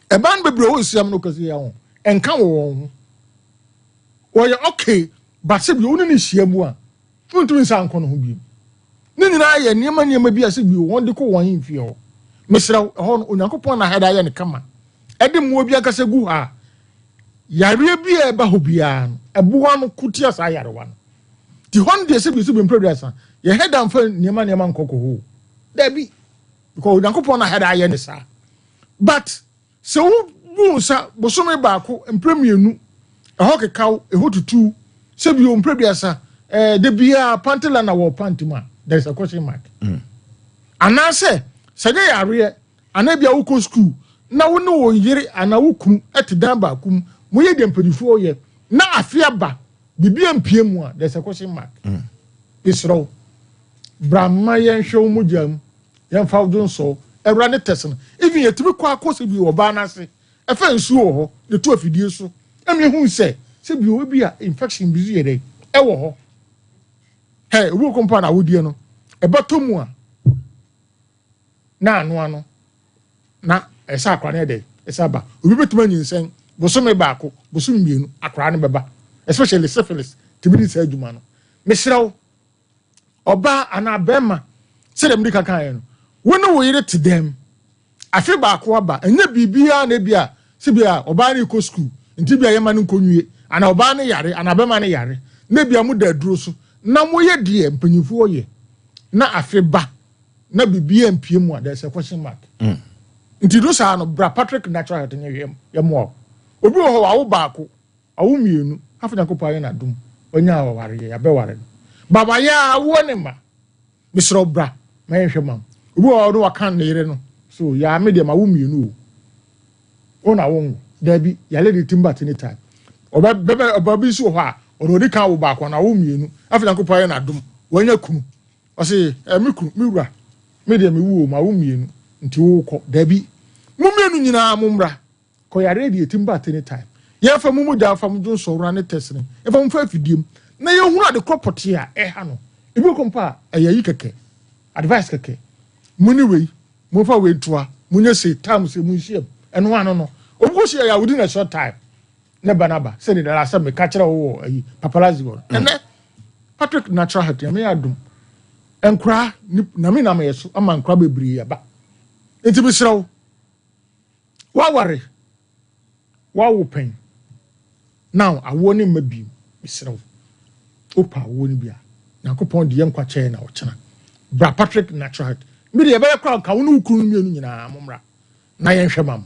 e ban bebre wo siam no kasi ya ho enka wo ho wo ya okay but se bi woni ni siamu a tuntu nsa nko no ho bi ni nyina ya niema bia se bi won de ko won himfie ho mesra ho Onyankopon na hada ya ne kama e de mo bia kasa gu ha yare bi e ba hobia no eboa no kutia sa yarewa no ti hon de se bi so be progress ye head am fa niema nkoko ho da bi because Onyankopon na head aye ne sa but so bu sa bosome baako empremienu e ho kekaw e ho tutu se bi o progress de bia pantela na wo pantima there is a question mark anase sɛ de yare anabia wo ko school na wo ne wo yere ana wo kunu etidan ba kum mo ye de mpanifo ye na afia ba bibia mpie mu a there's a question mark isro brahma yen hwe mu jam yen fa won so ewra ne test no even yetumi kwa akose bi oba na se efa nsu ho de to afidie so emi hu se bi obi a infection bi ye dey ewo ho hey wo kompa na wodie no ebato mu a na ano na esa akwa ne dey esa ba obi betuma nyinsen bosome baako bosome mienu akwa ne beba especially syphilis tibidi sa adwuma no mesrew oba ana bema se dem dika kan ye no woni wo yire to dem afi baako aba enya bibia na bia se bia oba ne ko school nti bia yema ne konwie ana oba ne yare ana bema ne yare na bia mu da duro so na mo ye de mpanyifo ye na afi ba na bibia mpie mu a there's a question mark nti do sa no bra Patrick natural health nye yemo obi wo wa wo baako awo mienu afanya ko pa ye na dum onya wa ware ya be ware baba ya wo ne ma misro bra ma ye hwe mam obi wo do kan ne yire no so ya me de ma wo mienu o na wo dabi ya le de timba tini time oba bi so ho a o do kan wo baako na wo mienu afanya ko pa ye na dum wonya kunu o se mi kunu mi wura me de mi wu ma wo mienu nti wo ko dabi mu mienu nyina mu mra ko ya ready timba tini time ye fa mu da fa mu jo so wura ne test ne e fa mu fa fidiem na ye hunu ade kropote a ha no ebi kompa ayayi keke advice keke muni wei mo fa wei toa munye se time se mu hiem eno ano no obugo hie ya within a short time ne banaba se ni dara me ka kire wo ayi paparazzi go ene Patrick natural health ya me adum enkra na me na me yeso ama nkra bebri ya ba enti bi srew wa ware wa wo pen now awo ni mabiem bisrew opa wo ni bia yakopon de yankwa che na ochena bra Patrick natural health mi de be kwa ka wo no kunu mienu nyina momra na yen hwemam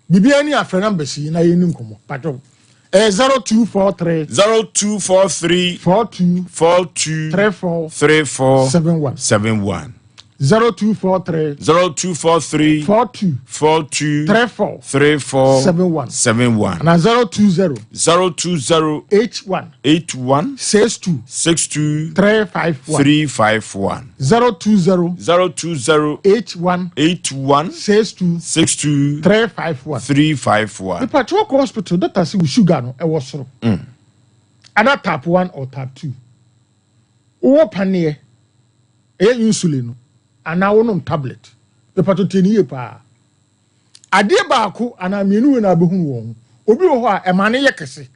bibia ni afre number si na yen nkomo patro 0243 42 34 71 0243 42 34 71 and 020 81 62 351 020 81 62 351 the patrol hospital doctor say sugar no e wo soro ada type 1 or type 2 wo panie insulin no ana wonom tablet the patoteni pa ade baako ana mienu we na behunu won obi wo ho a emane ye kese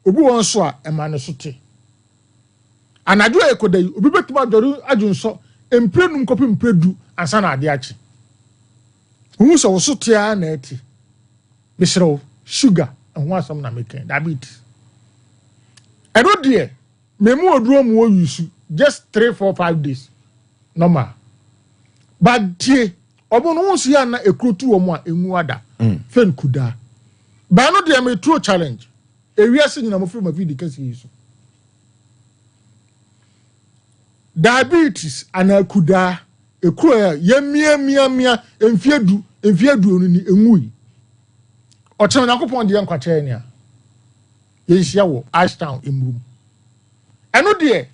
obi won so a emane so te anadwo ekodai obi betuma doru adwunso emprenum kopi mpredu ansa na ade achi hu so so te a na ati misro sugar ho asam na meken diabetes ero de memu oduro mu oyusu just 3-4-5 days normal but tie obo no wonsu ya na ekrotu wo mu a enwu ada fen kuda ba no de me true challenge ewiase nyina mo free ma video kasi yiso diabetes ana kuda ekro ya mia emfiedu onu ni enwu yi o chen yakopon de yankwa che ni a yehia wo Ashtown emrum eno de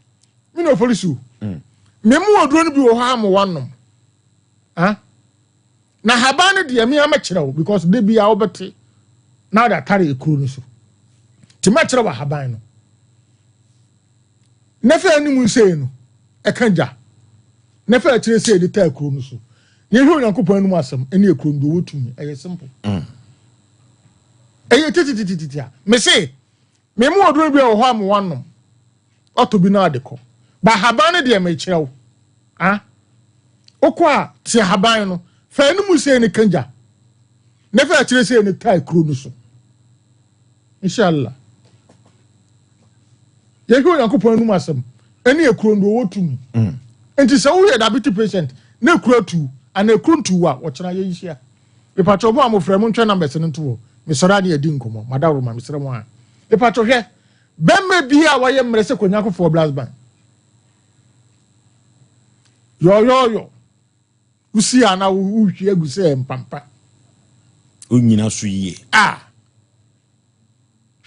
mi no Oforisuo memu oduro no bi wo ha mo wanom na habane de me amekira wo because de bia obete now that carry ekuru no so ti mekira wa habane no nefa animu nsei no e kanja nefa akire sei de ta ekuru no so ye hwe Onyankopon anu asem ene ekuru ndo wotumi e simple e titi me say memu oduro bi wo ha mo wanom oto bi na adeko ba habane de mekira wo okwa ti haban no fa enu muse ni kanja ne fa chire se ni tai kro no so inshallah ye ko Onyankopon enu masem eni ekro ndo wotumi enti se wo ye diabetes patient na ekro atu ana ekro ntu wa wo kira ye yisia e patro mo amofra mo ntwe numbers no nto me sora na edi nkomo madawro ma mesere mo a e patro hwe bemma bia wa ye mrese ko Onyankopon blast ban yo usi ana uhwie aguse mpampa onyina so yie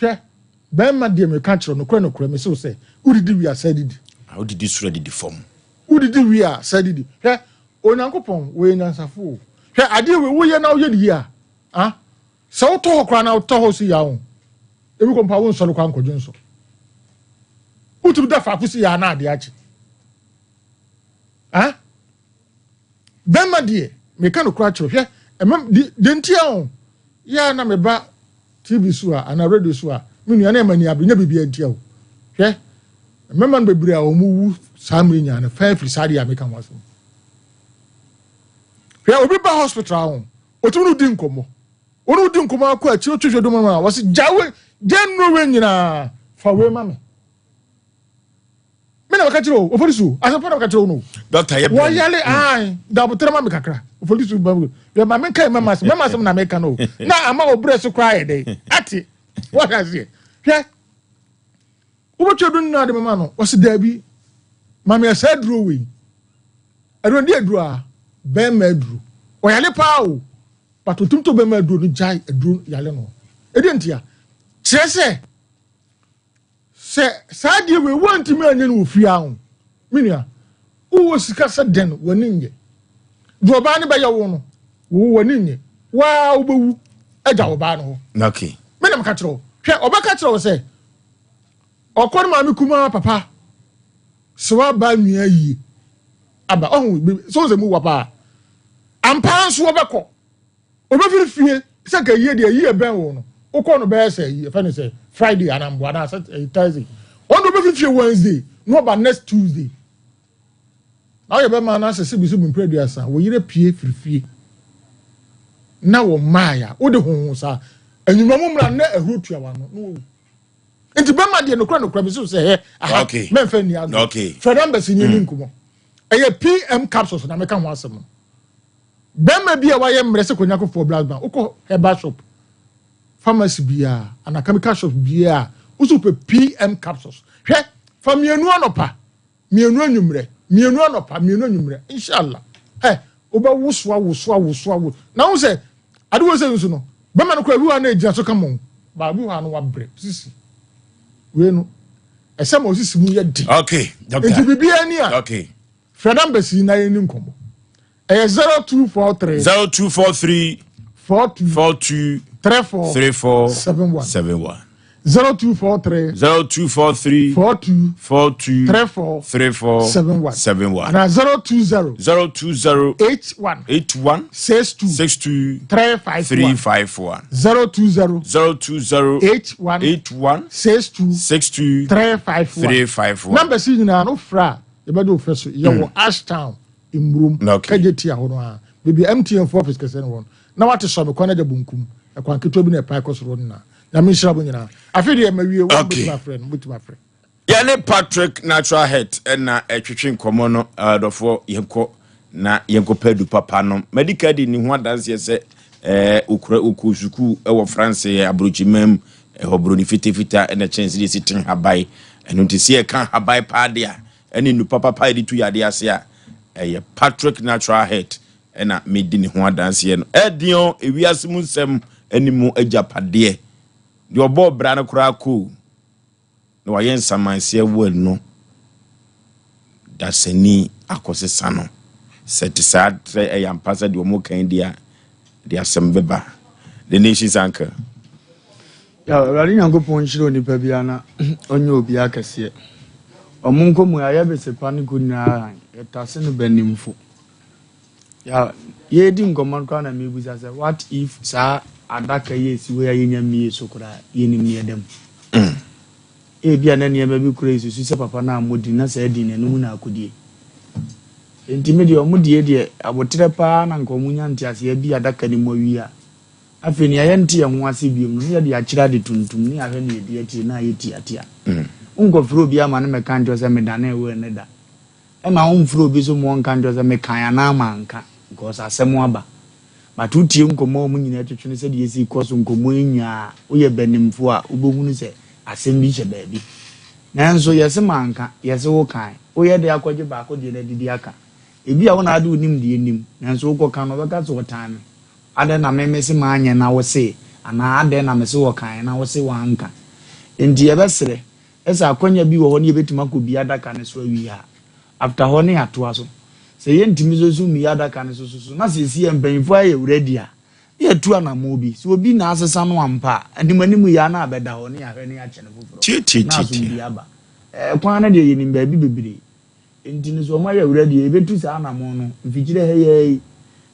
hwe ben ma de me ka kire no kure me so say udidi wi asadidi udidi sura didi form udidi wi asadidi hwe onyankopon we nyansafo hwe ade we wo ye na wo ye di a so to hokra na to ho si ya ho ebi ko mpa wo nso kwa nkodwo nso utu da fa kusi ya na ade achi ben ma de me ka no kura kire hwe emam de ntia ho ya na me ba TV so ana radio so minu ya na mani abnya bibia ntia ho hwe emam bebre a omuwu samre nya na fa free sade ya me ka waso hwe obi ba hospital ho otumunu di nkomo onu di nkomo akọ achi otwehwe do mama wasi jawe genro we nyina fa we mama mina wakachiro Oforisuo asapana wakachiro no doctor ye wo yale ai da botere mama kakra Oforisuo babu ye mama kai mama sem na meka no na ama obrese cry dey ati what has he hwe ubocho do na de mama no wasi dabi mama ya sadro we ero ndi adru a ben ma adru o yale pa o patotum to ben ma adru no jai adru yale no edientia chese se sadie we want me anya no ofia ho minia wo sika se den woni nye do ba ne ba ya wo no wo woni nye wa obewu eja wo ba no ho okay me na maka kiro hwe obaka kiro se okor ma me kuma papa so wa ba nua yi aba so ze mu wa pa ampa so obeko obefiri fie se ka yie de yie ben wo no ukọ no be say e fa no say Friday anambo ana Thursday on do be Wednesday no ba next Tuesday now you be man na say sibisu bu producer wo yire pie firifie na wo maya wo de honhon sa anyuma mumra na ehrotua wa no enti be ma de no kra be so say okay men fa ni ago okay Fredam be sinye ni nkumo eye PM capsules na me ka ho asem be ma bia wa ye mrese konyako for black band ukọ herbal shop pharmacy bia and chemical shop bia uso pe PM capsules hwe fa mienu anopa mienu anwumre mienu anopa mienu anwumre inshallah oba wuswa na wo se ade wo se nso no be ma no kwa wiwa na egia so kamo ba bi wa no wa bre sisi we no ese ma osisi mu ye di okay doctor enti bibia ni a okay Fredam besi na ye ni nkomo 0243 42 34 71 0243 42 34 71 and 020 81 62 351 020 81 62 351 number si nyina no fra e be do ofeso ye wo Ashtown imrum kageti ahono a bibi MTN for office kese no na wate so be kwana de bunkum e kwan keto bi na pa ikosoro na na me shira bo nyina afi de mawie wo but my friend ya ne Patrick natural health na etwetwe nkomo no dofo yenko na yenko padu papa no medical di ni ho adanse se okura okusuku e wo France abrochimam hobroni fitefita na chance di sitin habai eno ntisi e kan habai pa de a ene nu papa pa di tu yade ase a Patrick natural health na medi ni ho adanse no edion ewiase mu nsem animu ajapade de obo bra na kura ko no wa yen samanse wal no dasani akosesa no setisa yampasa de omo kan dia de asem beba the nation's anchor ya rali nyankopon shiro ni pa bia na onye obi akase omunko mu aya besepa ni kunna etase no banimfo ya ye di ngomon kwa na mebuza say what if sa adaka yesi we ayenya mie sokora yeni mie dem e bia na ne bi kura yesu se papa na amodi na sa di nanu na akodie enti me de omodie de abotre pa na nkomunya ntiase ya bi adaka ni mo wi a afeni ayenti ye ho ase biom no ye de akira de tuntum ni ahwe ne de ati na yeti atia unkofro bi ama na me kan jo se me da na ewe ne da e ma umfro bi so mo kan jo se me kan na amanka because asemu aba matutie nkomo mu nyina twetwe se de yesi koso nkomo nya oye banimfo a obohunu se asem bi che baabi nanso yesi manka yesi wo kan oye de akwaje ba akwaje na didi aka ebi a wona ade onim de enim nanso wo kan no beka so wotan ade na memese ma anya na wo se ana ade na mese wo kan na wo se wanka enti ye besere esa akonya bi wo ho ne yebetima ko bi adaka ne so awi ha after ho ne atoa so se ye ntimi so so mi adaka ne so na se si empanfo aye uredi a ye tu anamo bi so obi na asesa no ampa animanimu ya na abeda ho ne ahwe ne ache ne foforo na so bi aba kwan na de ye nim ba bi bebere enti ne so ma ya uredi e betu sa anamo no mfikire he ye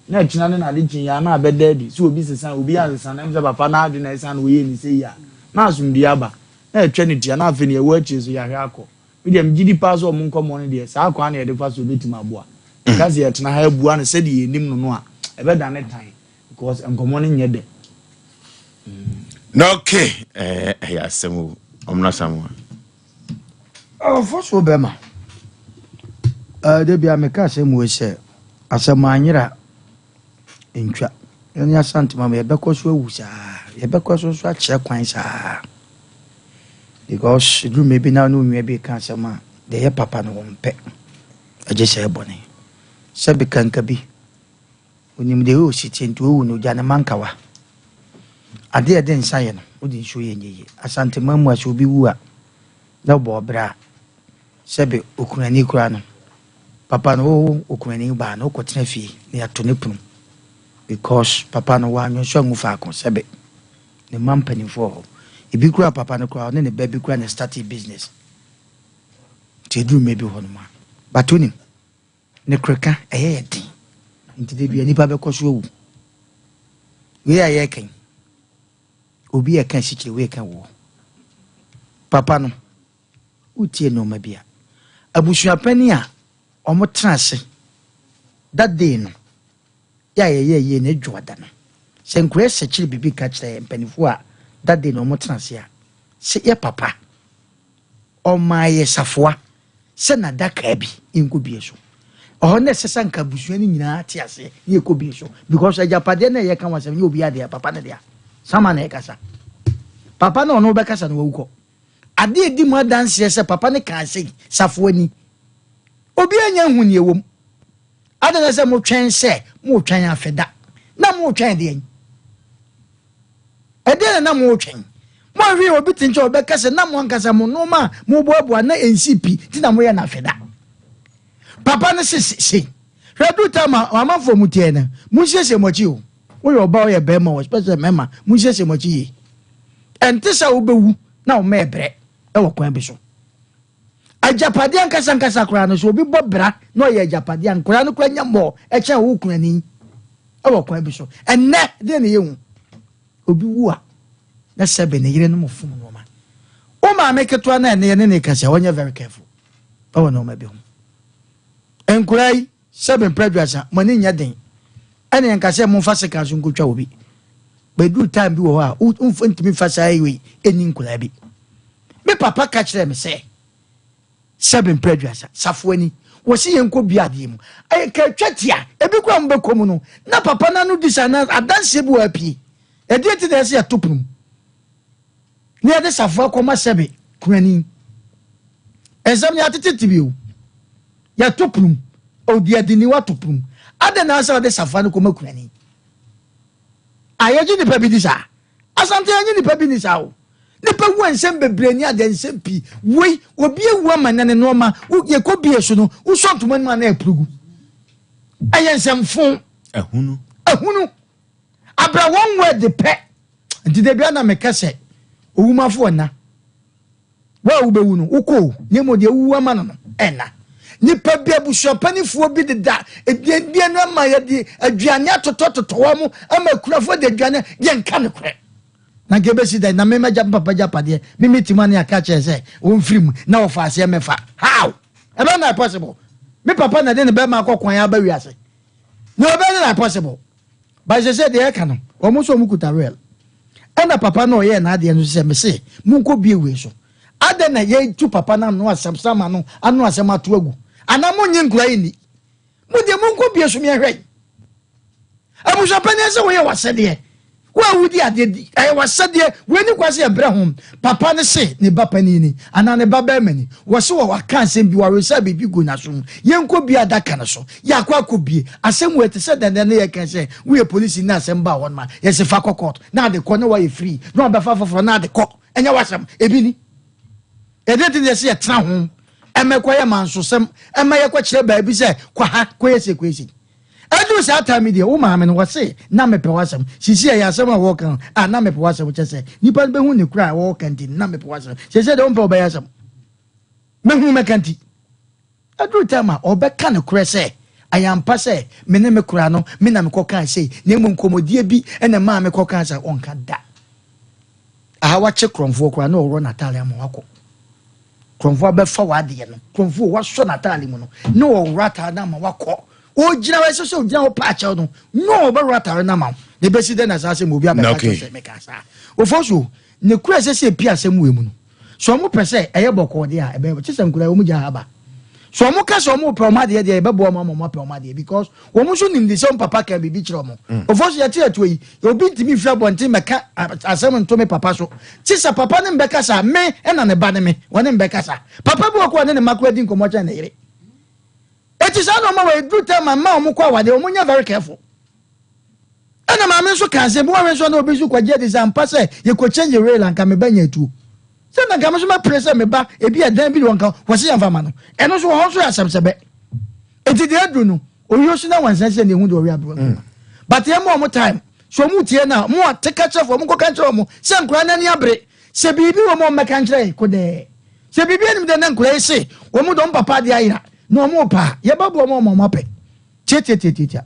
na china ne na de chin ya na abeda di so obi sesa obi asesa na mza papa na adu na esa na we ni se ya na so bi aba na etwe ne tia na afi ne ye wa chi so ya hwe akọ we dem gidi pass o mun komo ne de sa akọ na ye de fa so betima aboa kasi ye tena ha bua ne se de ye nim no a ebe da ne tan because enkomo ne nye de no okay ya asemu omna samu for so bema de bia me ka asemu we se asemu anyira entwa enya santima me be ko so awusa ye be ko so so a kire kwan sa because do maybe now no nwe be ka asema de ye papa no wonpe aje se bone sabi kanka bi onim de o si tentu o no jana mankawa ade ade nsaye no o di nso ye nyeye asante mamu aso bi wu a na bo bra sabi okunani kura no papa no okunani ba no ko tena fie na ya to ne punu because papa no wa nyo so ngufa akon sabi ne mampani fo ibi kura papa no kura ne baby kura na start business te do maybe hono ma batuni ne kreka eyedi nti de bia nipa be koso wu we aye kan obi e kan sikire we kan wo papa no utie no ma bia abusua pani a omo transe that day no ya ye ne dwoda no senkure sekire bibi ka kire mpanifo a that day no omo transe a se ye papa o maye safoa se na daka bi inko bie so oh ne sesa nka busua ni nyina ati ase ni ekobi so because ajapade na ye kan wasem ni obi ade papa na dia sama na ekasa papa na ono be kasa na wuko ade edi mu dance se papa ne kan se safo ani obi anya hu ni ewom ade na se mo twen se mo twen afeda na mo twen de an ade na mo twen mo wi obi tinche obe kasa na mo nkasa mo no ma mo boaboa na NCP ti na mo ye na afeda papa ne se redu tama mama fo mutie na munhyehyɛ mochi o wo yo ba ye be ma wo special mema munhyehyɛ mochi yi ente sa wo bewu na wo mebre e wo kwan bi so ajapade ankasa kora no so obi bɔ bra na ye ajapade ankora no kora nyambo e kye wo kunani e wo kwan bi so enne de ne yehu obi wu a na sebe ne yire no mo fum no ma o ma meketo na ne kasa wonya very careful e wo no ma bi ho enkurai 7 prejudice mani nya den ene yankase mo fa seka so nkotwa obi bedu time bi wo ha ntimi fa sai we eni nkurai bi me papa ka kire me se 7 prejudice safoani wo si yenko bi ade mu ay ka twatia ebi kwa mbe komu no na papa na no disana adanse bi wa pie e de ti de se atopum ni ade safo akoma 7 kunani ezam ya tete bi o ya topum odi adini wa topum ade na asa de safa no koma kunani ayeji ni pabidisa asante anyi ni pabidisa o ne pa wu ensem bebre ni ade ensem pi wei obi ewu amanane no ma ye ko bie so no wo so ntoma no na epurugu ayensem fun ehunu abra one word de pe nti de bia na mekase owumafo na wa wo bewu no uko nyemo de wu amana no ena nipa bia busuapanifo bi da edie no ma ye di aduane atotototo wa mu ama kurafo de aduane ye nka ne kure na gebesi da na mema ja papa ja pade mimi timani aka chese won firim na wo fa ase mefa how ebe na possible me papa na de ne be ma akokwan ya ba wiase no be na possible ba je se de e ka no o mo so mu kuta real ena papa no ye na de no se me se mu nko bie we so ade na ye tu papa na no asem sama no anu asem ato agu ana mo nyi nkura yi ni mo de mo nko bie so me hwai abuja pani ese wo ye wase de Wa wudi ade I was said there when you kwase ebra hom papa ne se ne ba panini ana ne ba ba mani wo se wo aka asem bi wa resa bibi go na so yenko bi adaka na so ya kwa kobie asem we te se den ne ye kan se we police na asem ba won ma ye se fa court na de ko ne wa ye free no be fa fofo na de ko enya wasam ebini edeti ne se tra hom emekoye mansosem emeye kwa kire ba bi se kwa ha kwese kwese adu sa time dia wo maame no wose na mepe wasam sisi ya asem a wo kan na mepe wasam chese nipa be hu ne kura wo kan di na mepe wasam sese de ompa oba yasam mehu mekanti adu time oba kan ne kura se ayampa se me ne me kura no me na me kokan sei na mu nkomodie bi ene ma me kokan sa onka da aha wache kromfo kura na oro Natalia mo wako kromfo be fa wade ye no kromfo wa so Natalia mu no na wo rata na ma wako o jina we so jina o pacha no no be rata na ma ne be side na sa se mo bi abeka se me ka sa o foso ne kura se pia se mu emu no so mo pese eye boko de a ebe chese nkura o mu ja haba so mo ka so mo proma de ebe bo mo proma de because wo mo so nim de so papa ka bibi kire mo o foso ya tie atoyi obi ntimi fira bontin meka asem nto me papa so chese papa ne mbeka sa me na ne ba ne me woni mbeka sa papa bi ko ne makwa di nkomo cha na yire it is no more do tell my mom kwa wade o munya very careful ana ma me so kan se bo we so na obi so kwa je design pa se ye ko change rail and ka me banya tu se na ga me so ma press me ba e bi adan bi won ka wo se yamfa ma no eno so ho so asem sebe enti de adu no o yo so na wan san se ne hu do wi abro but ye mo time so mu tie na mo take chef mo ko kan chef mo se nkura na ni abre se bibi wo mo meka nchire ko de se bibi anim de na nkura se wo mu do papa de ayira no mo pa ye babo mo mape tie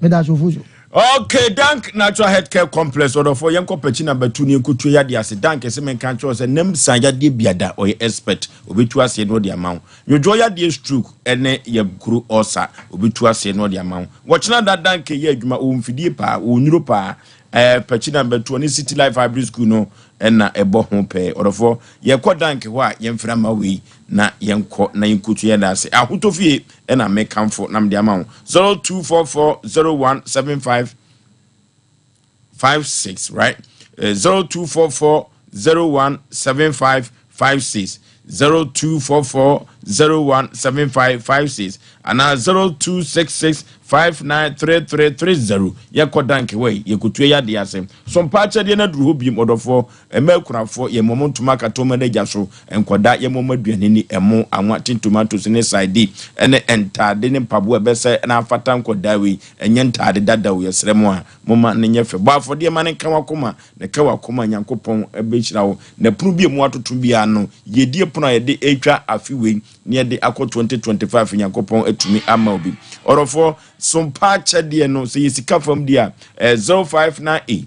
me da so fuzo. Okay, Dank Natural Healthcare Complex or for Yanko Pechina Betuni Kutu Yadi as a Dank as a man can't choose a name Sanya de Biada or expert obi to us no the amount. You draw your dear stroke and ye crew osa obi to us no the amount. Watch not that Dank ye juma fidipa Unuropa Pechina Betuni City Life Hybrid School no and a bohon pay or for ye kwa Dank wa yen frama we na yenko na yinkutu yada se ahuto fie na make come for nam the amount 0244017556 right 0244017556 0244017556 and 0266593330 yeko danke way yekutu ya de asem Sompa de na duru bi modofo emekunafo ye momontuma katoma na jaso enkoda ye momaduane ni emo anwa tin tomatoes ne side ene entade ne pabo ebese na afata nkoda we enye ntade dada we yesremo a moma ne nyefe bafo de ma ne kawakoma ne kawakoma nyankopon ebechira wo na pru bi mu atoto bi ano yedie pono ye de etwa afiwe ne de akọ 2025 nyankopon etumi ama obi orofo Sompa de no se yesika fam dia 0598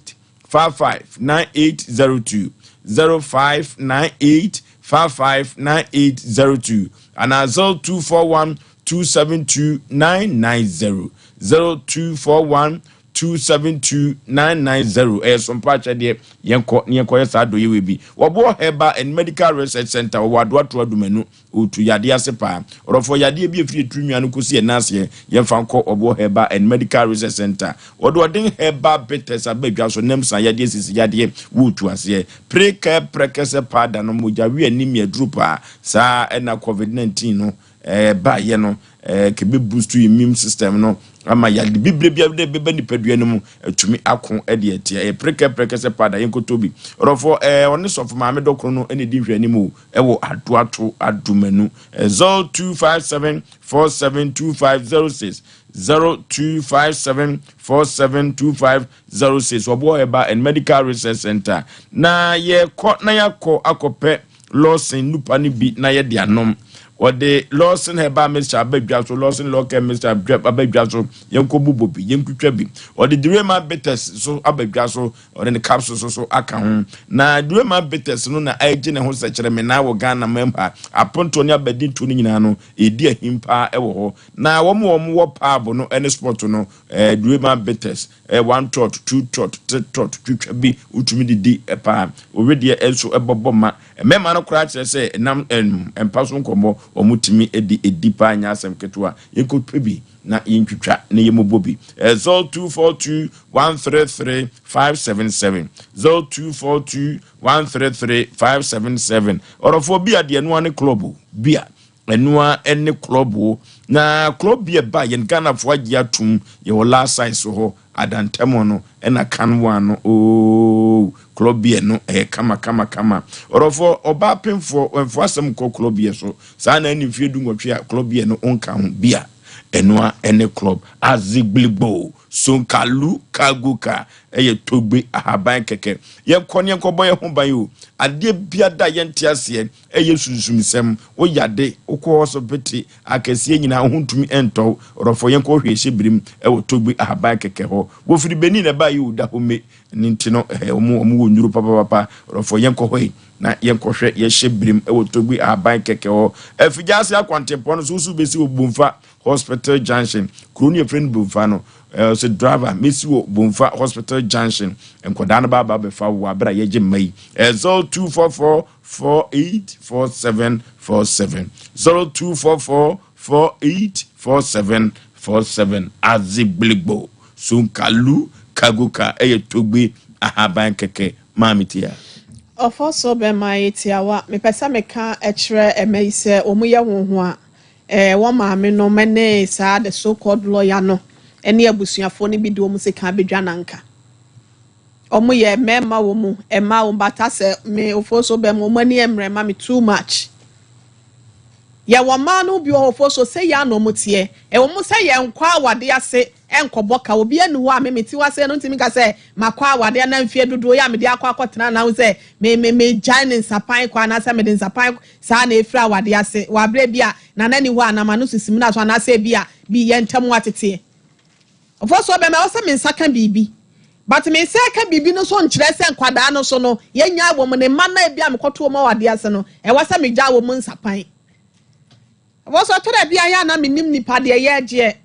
559802 0598 559802 and 0241 272 990 0241 272-990 Sompa de yenko yesa do yewe bi wobo Herbal and Medical Research Center wadwa to adumenu otu yade asepa orofo yade bi efiri tunwa no kosi enase yemfa nko obo Herbal and Medical Research Center wodo den Herbal bitters abadwa so nemsa yade sisi yade wutu ase prekese pada no moja wi anemia drupa sa na COVID-19 no ba ye no kebe boost immune system no ama ya de bible bia de beba ni padua no mu atumi akon de etia preke se pada yenkotobi rofo oni sofo maame dokro no ene di hwani mu ewo atoato adumanu 0257472506 0257472506 obo eba and Medical Research Center na ye ko na yakọ akọpe Lawson nupa ni bi na ye de anom or the Lawson Herbal Mr. Abedjaso, Lawson Local Mr. Abedjaso, Yanko Bubobi, Yanku Trebi, or the Durema Betters, so Abedjaso, or in the capsules so account. Now, Durema Betters, no, na agent and such a Menawa Ghana member, upon Tonya Bedin Tuninano, a dear himpa ewo. Now, one more pabo, no, any spot, no, Durema Betters, 1 tot, 2 tot, 3 tot, 2 be, ultimately D a palm, already also a boboma, a memano crash, say, and Passon Combo. omutimi edi pa anya asem ketewa yenko pebi na yintwitwa na yemobobi 0242 133 577 0242 133 577 orofo bia de no ane club bia enua ene club na club bia ba yen Ghana fo agye atum ye wo last size ho adantemo no ena kanwa no o club bia no kama orofo oba pemfo enfo asem ko club bia so sa na ani fie du nwotwe club bia no onka ho bia enua ene club azigblibo sonkalu kaguka eye togbe ahaban keke ye konye nkobo ye ho ban yo ade bia da ye ntiase eye sunsumsem wo yade ukwo hospital akese nyina ho ntumi ento rofo ye nko hwehye birim ewo togbe ahaban keke ho wo firi beni na ba yo da home nintino omu wonyuru papa rofo ye nko hoi na ye nko hwe ye hye birim ewo togbe ahaban keke ho afijase akwantempo no so besi obumfa Hospital Junction Kroni friend Bufano so driver Messi Bumfa Hospital Junction and Kodana Baba befa wabra yeje mai 0244 484747 0244 484747 Azibligbo Sunkalu Kaguka eye togbe ahaban keke mamitia Ofoso be mai tiawa me pesa meka ekre emeise omuye honho a one maame no mene sa the so called lawyer no ene abusuafo ni bi de omu se kan bedwa nanka omu ye mema wo mu ema wo bata se me ofoso be mo mani emrema me too much ya wo ma no bi ofoso se ya no mutie wo mu se ye nkwa awade ase enkoboka obi anu wa me meti wase no ntimi ka se makwa awade na mfie dodo ya me de akwa akotena na wo se me giant nsapan kwa na se me de nsapan sa na efra awade ase wa bre bia na nani ho anama no sisim na so na se bia bi ye ntam watete ofoso be me wo se me nsaka bibi but me se ka bibi no so nkyere se nkwada no so no ye nya wo mo ne ma na bia me koto mo awade ase no wo se me gya wo mo nsapan ofoso tora bia ya na me nim nipa de ye agye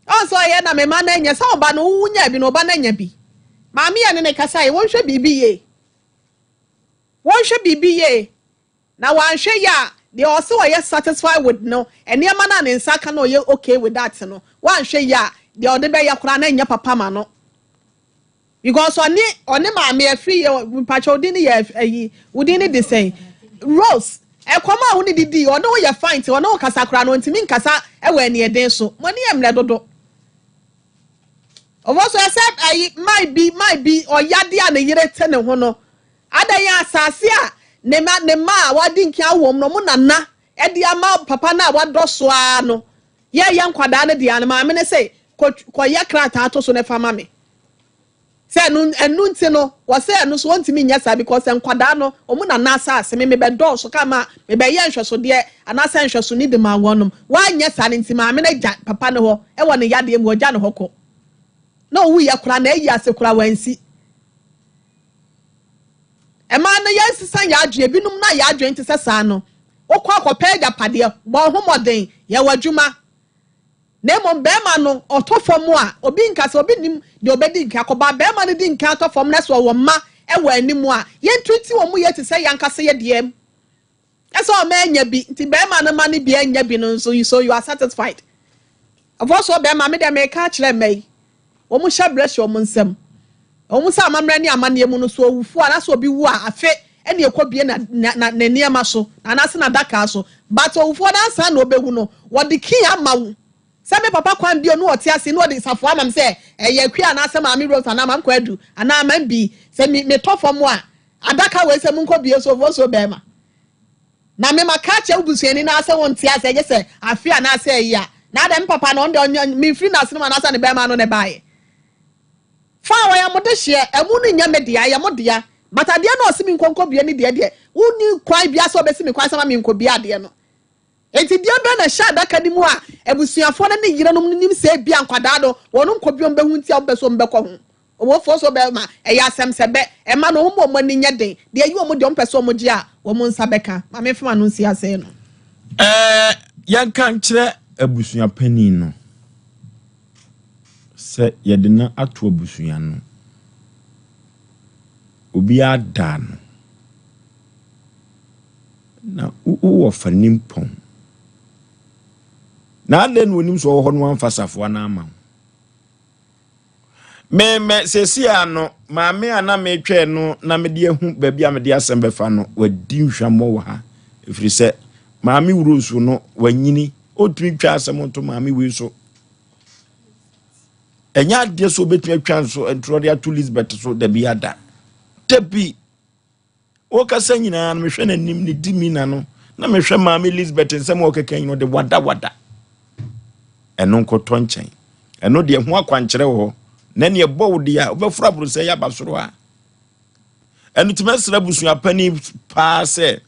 also ye na me ma na nya sa oba no wunya bi no oba na nya bi maami ya ne kasa ye wonhwe bibi ye na wanhwe ya they also are satisfied with no ene ma na ne nsaka na ye okay with that no wanhwe ya they ode be ya kura na nya papa ma no because oni maami afri ye mpacho odini ye ayi odini the same Rose ekoma hu ni didi ono wo ye fine te ono kasa kura no ntimi nkasa ewe ne eden so moni emre dodo Ofoso said I might be or yadi and yere tene hono. Ada ya asase a ne ma wadi nkia wom no munana edi ama papa na wadoso a no. Ye nkwada ne dia ne ma me ne say ko ye krata ato so ne fama me. Say enu nti no wo say enu so ntimi nya sa because nkwada no omunana asase me be doso kama me be ye nhweso de anasa nhweso ni de ma wonom. Wa nya sa ne nti ma me ne ja papa ne ho e wo ne yade mu oja ne hoko. No we yakura na eyi asekura wansi ema na yesisan ya adwe binum na ya adwe ntse sa no okwa akopeda pade bo homoden ya wadwuma na mo bema no otofom a obi nkase obi nim de obedi nka akoba bema ne di nka atofom na so wo ma ewa anim a yentuti wo mu yeti se yankase ye dem eso ma anya bi nti bema no ma ne bi anya bi no so you are satisfied avoso bema me de me ka kire mai omu shabresi omu nsem omu sa amamre ni amane mu no so owufu ana so obi wu a afe ene ekobie na niema so ana se na daka so but owufu na ansa na obehu no wodi kin amawu se me papa kwan bio no ote ase no odi safo amam se eye akwi ana se maami rose ana mam kwadu ana mam bi se me tofom a adaka we se mu nkobie so voso bema na me makache ubusuani na ase wonte ase ye se afi ana se ya na dem papa no ndo me free na ase no na ase ne bema no ne bae fa wa ya modehye emu ni nya media ya modia batade na osimi nkonkobie ni de uni kwai bia so obesimi kwai sama mi nkobia de no enti dia be na sha daka ni mu a ebusuafo na ni yire no nim se bia nkwada do wonu nkobie mbehu ntia obeso mbekọ ho owo fo so be ma e ya asem sebe e ma no ho mo ni nya den de yi omo de ompeso omo gi a wo mo nsa beka ma me fema no nsi ase no yanka nkire abusuapani no se yedena ato abusuya no obi ada no na wo fanimpon na den wonim so ho no amfasafo na ama me sesi ano maame ana me twa no na me de hu ba bia me de asem befa no wadi nhwamo wo ha efiri se maame wurusu no wanyini otumi twa asem to maame wi so enya de so betumi twa so entrode ato Elizabeth so da bia da tebi o kasa nyina me hwe nanim ne dimi na no na me hwe maame Elizabeth nsem o keka nyino de wada eno nkoto nchen eno de ho akwankyere wo na ne bow de a obefura buru se ya basoro a eno timesra busua pani pa se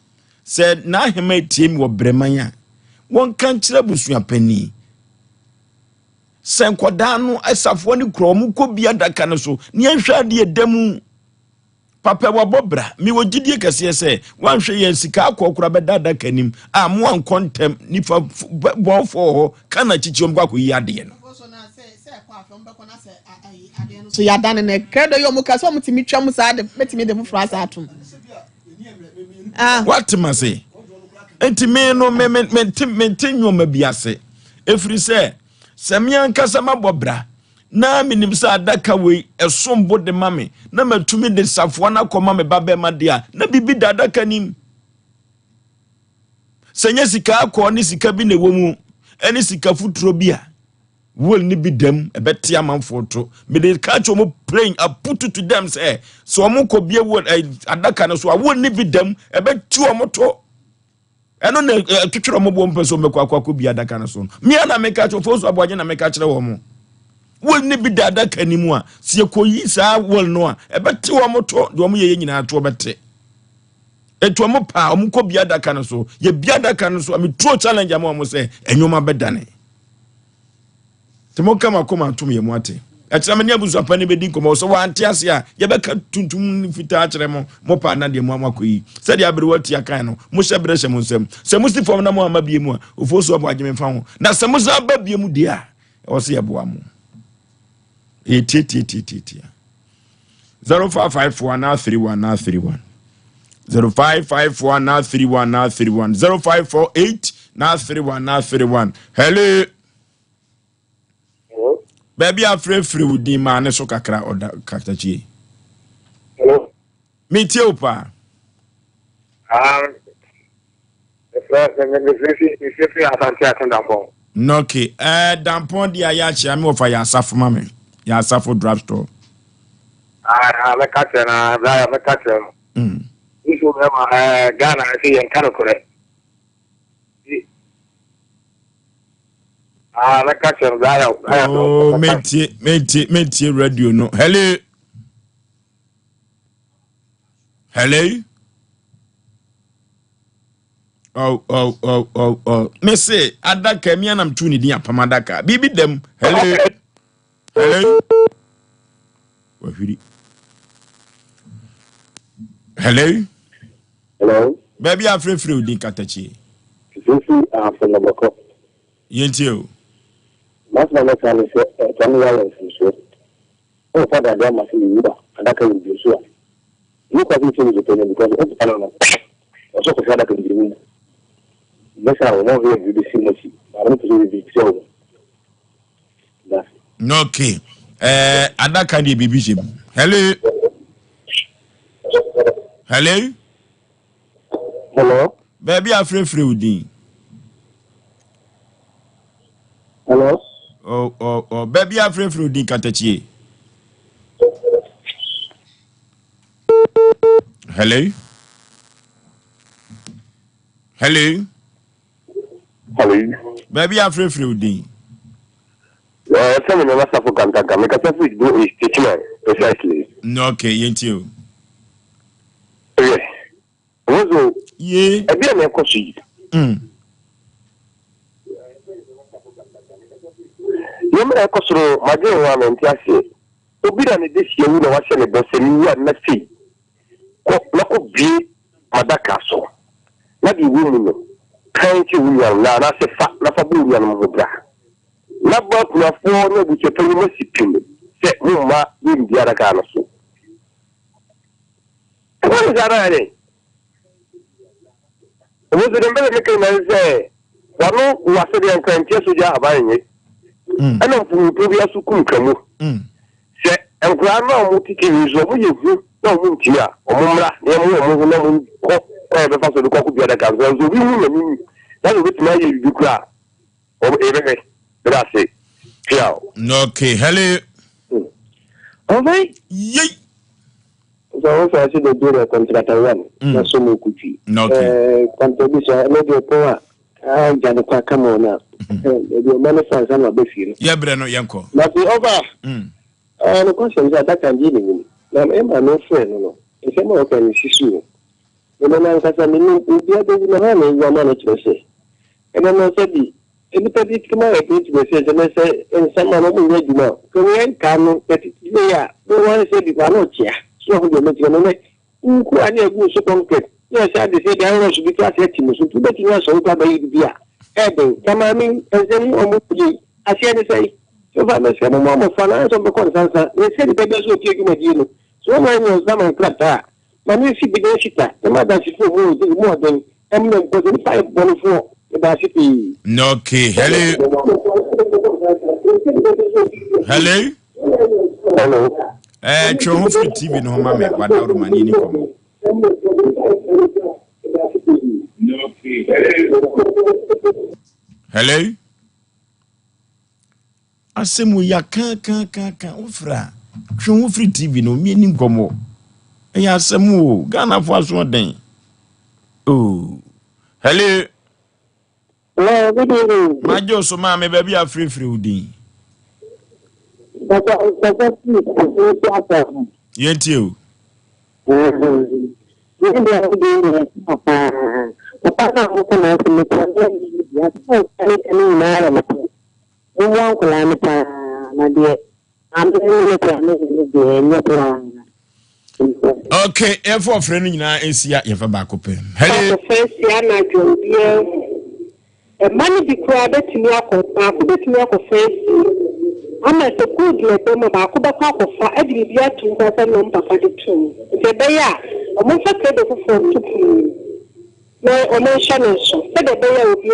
na hema tiem wo bremanya won kan kyere busua pani senkoda no asafo ni krom ko bia daka no so ne ahwa de edam papa wabobra mi wogidie kase se wanhwe ye sika akokora beda daka nim a mo an kontem nifa bonfo ho kana chichiom kwa ko yi ade no so ya dan ne kredo yo muka so mutimi twam sa de metimi de fufura sa atom what mase enti me no me nyoma biase efri se samian kasa mabobra na minim sa adaka we esombo de mame na matumi de safo na koma me babe ma de a na bibi da adaka nim senya sika akọ ni sika bi na womu eni sika futuro bia wol ni bi dem ebeti amanfo to me de ka cho mo praying I put to them say so omo ko bia wol adaka na so wol ni bi dem ebeti omo to eno na twetwero mo bom peso me kwakwa bia adaka na so me na me ka cho foso aboagye na me ka kire wo mo wol ni bi da adaka ni mu a se koyi sa wol no a ebeti omo to de omo ye nyina to bete etu omo pa omo ko bia adaka na so ye bia adaka na so me tro challenge am omo say enyoma bedane temo kama koma atum ye muate akira mani abuzu apane bedi nkomo so wa antiase a ye beka tuntum fita akire mo pa na de mo amakoyi se de abere wati akan no mo hye bere hye mo nsem se mo stifom na mo amabie mu a ofosu Aboagye me fa ho na se mo za babie mu de a o se ye boa mo eti 0554 na 31 0554 na 31 0548 na 31 hello baby afrefre wudi ma ne so kakra oda kaktachi hello metie opa if asante atendampo noke dampon dia ya chia me ofa ya asafo mame ya asafo drugstore me catch na me catch isu ma Ghana si en kano kore me catch na oh metie radio no hello me say adaka mi anam tu ni dia pamadaka bibi dem hello wahiri hello baby afrefre udi katachi sisi afuna bako yentio mas na mekani se tani ya Oforisuo o fada da masi yuba adaka Oforisuo you kwa vitu ni zote because o pana na o so ko fada ka ndimu mesa o mo he bi si mosi ba mo to bi so da okay adaka ni bibi jem hello baby afrefre udi hello oh baby afrefre udi katachi hello baby afrefre udi tell me what's up for Kantaka make a self do is statement precisely no okay yentio Ozo ye ebi na ekosi yemra ekosoro maje wa menti ase obi da ne desi ewu na wa hye ne bose ni wa na fi ko na ko bi madaka so na di wu mu no kan ti wu ya na se fa na fa bu ya no mo bra na ba na fo na bu che pelu mo sipim se mu ma ni ndi ara ka na so ko ni zara ne ozo de mbele ke na se wano wase de nkrantie so ja abaye ana mfu bi asu ku nkamu se enkura na mu tiki nzo mu yehu na mu ntia omumra na mu na mu ko be fa so de ko bi da ka zo bi mu na mi na do bitima ye bi kura o ebe that's it yeah okay hello okay yey so I see the door contract one na so mu kuchi contribution no de power jana kwa kama na the manifest na be fie ya bre no yanko na fi over no question that can be ni na emma no friend no e se mo kan sisu no na nkasa ni bia de na ha na ya na chese e na se bi e bi tadi kama e bi chese je na se en sama no mu juma ko en kanu peti ya do wan se bi kwa no chia so ho de me no ne ku ani egu so concrete yes I dey say the iron should be class 18 so to bet you so ka bayi bia ebe kama mi enzeni omuji asiani say so ba me se mo mo fana so be kon sansa we say the bebe so tie kuma di no so na nyo na man klata ma mi fi bi den sita e ma da si fo mo den em no go the 5 ball for da si pi no okay hello Chon Free TV no ma me kwada ro mani ni komo hello asemu ya kan ofra Chon Free TV no mi ni komo ya asemu Ghana fo aso den oh hello good evening majo so ma me ba bia free udin Yentio. Okay, for friend nyina esia ye fa ba ko pem. Hello. First ya na jobia. E mani bi kwa betimi akọpa, betimi akọfa. I'm a good level of Akuba for every year to no papa de two. The day, a month for 2 no, or no channel, so the day will be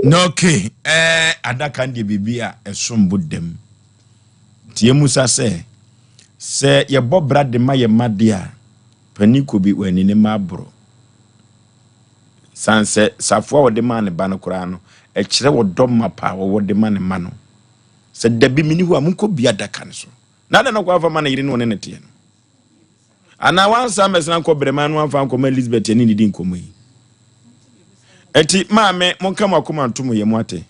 no, okay, Adakandi Bibia, a sumbud them. Tiemusa say, your Bob Brad de Maya Madia, Penico be when in a mabro. Sunset, Safwa de man Banocrano. E kire wo dom mapa wo de man mano se dabi mini hu amunko bia daka nso na da na kwa fa man yire no ne nete no ana wan sames na ko brema no afa nko Elizabeth ni di nko yi eti maame monka makoma ntomo ye mu ate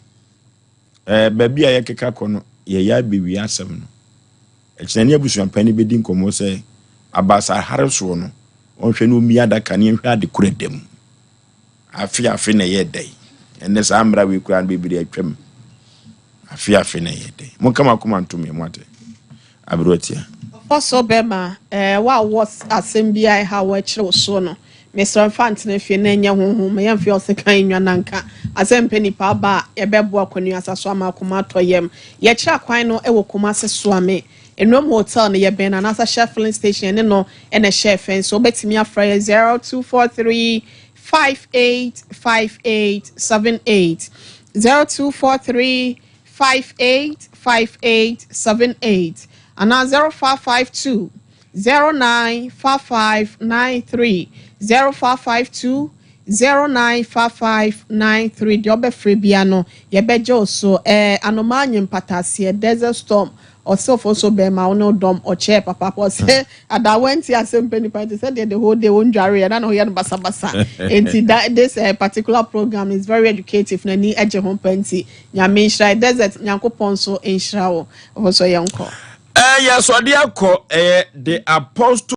baby a yekeka ko no ye ya bewi asem no e kire ne abusuan pani be di nko mo se abasa hareso no onhwe no mi adaka ne hwe ade kuredem afi na ye dai ene sa amra we kura bibiri atwam afi na yede mo kama kuma ntum mwate abrotia also bema wa was asembia ha wa kire so no Mr. Infant na fie na nya honhom me yamfi osekan nwa nanka Asem Mpe Nipa ba ye bebo akwanu asaso ama akoma toyem ye kira kwan no e wo koma seso ame Enum hotel ne ye ben na asa chef filling station ne no e na chef so betimi afra 0243 585878 0243 585878 and 0552 095593 0552 095593 Diobe Frebiano yebejo so anomanyi mpatase desert storm also for so be ma no dom or chair papa say ada went here Asem Mpe Nipa said the whole day won jare and no hear basa basa enti that this particular program is very educative na ni eje ho panti nyame nhira desert nyankopon so nhira wo so yenko yes so dia ko the apostle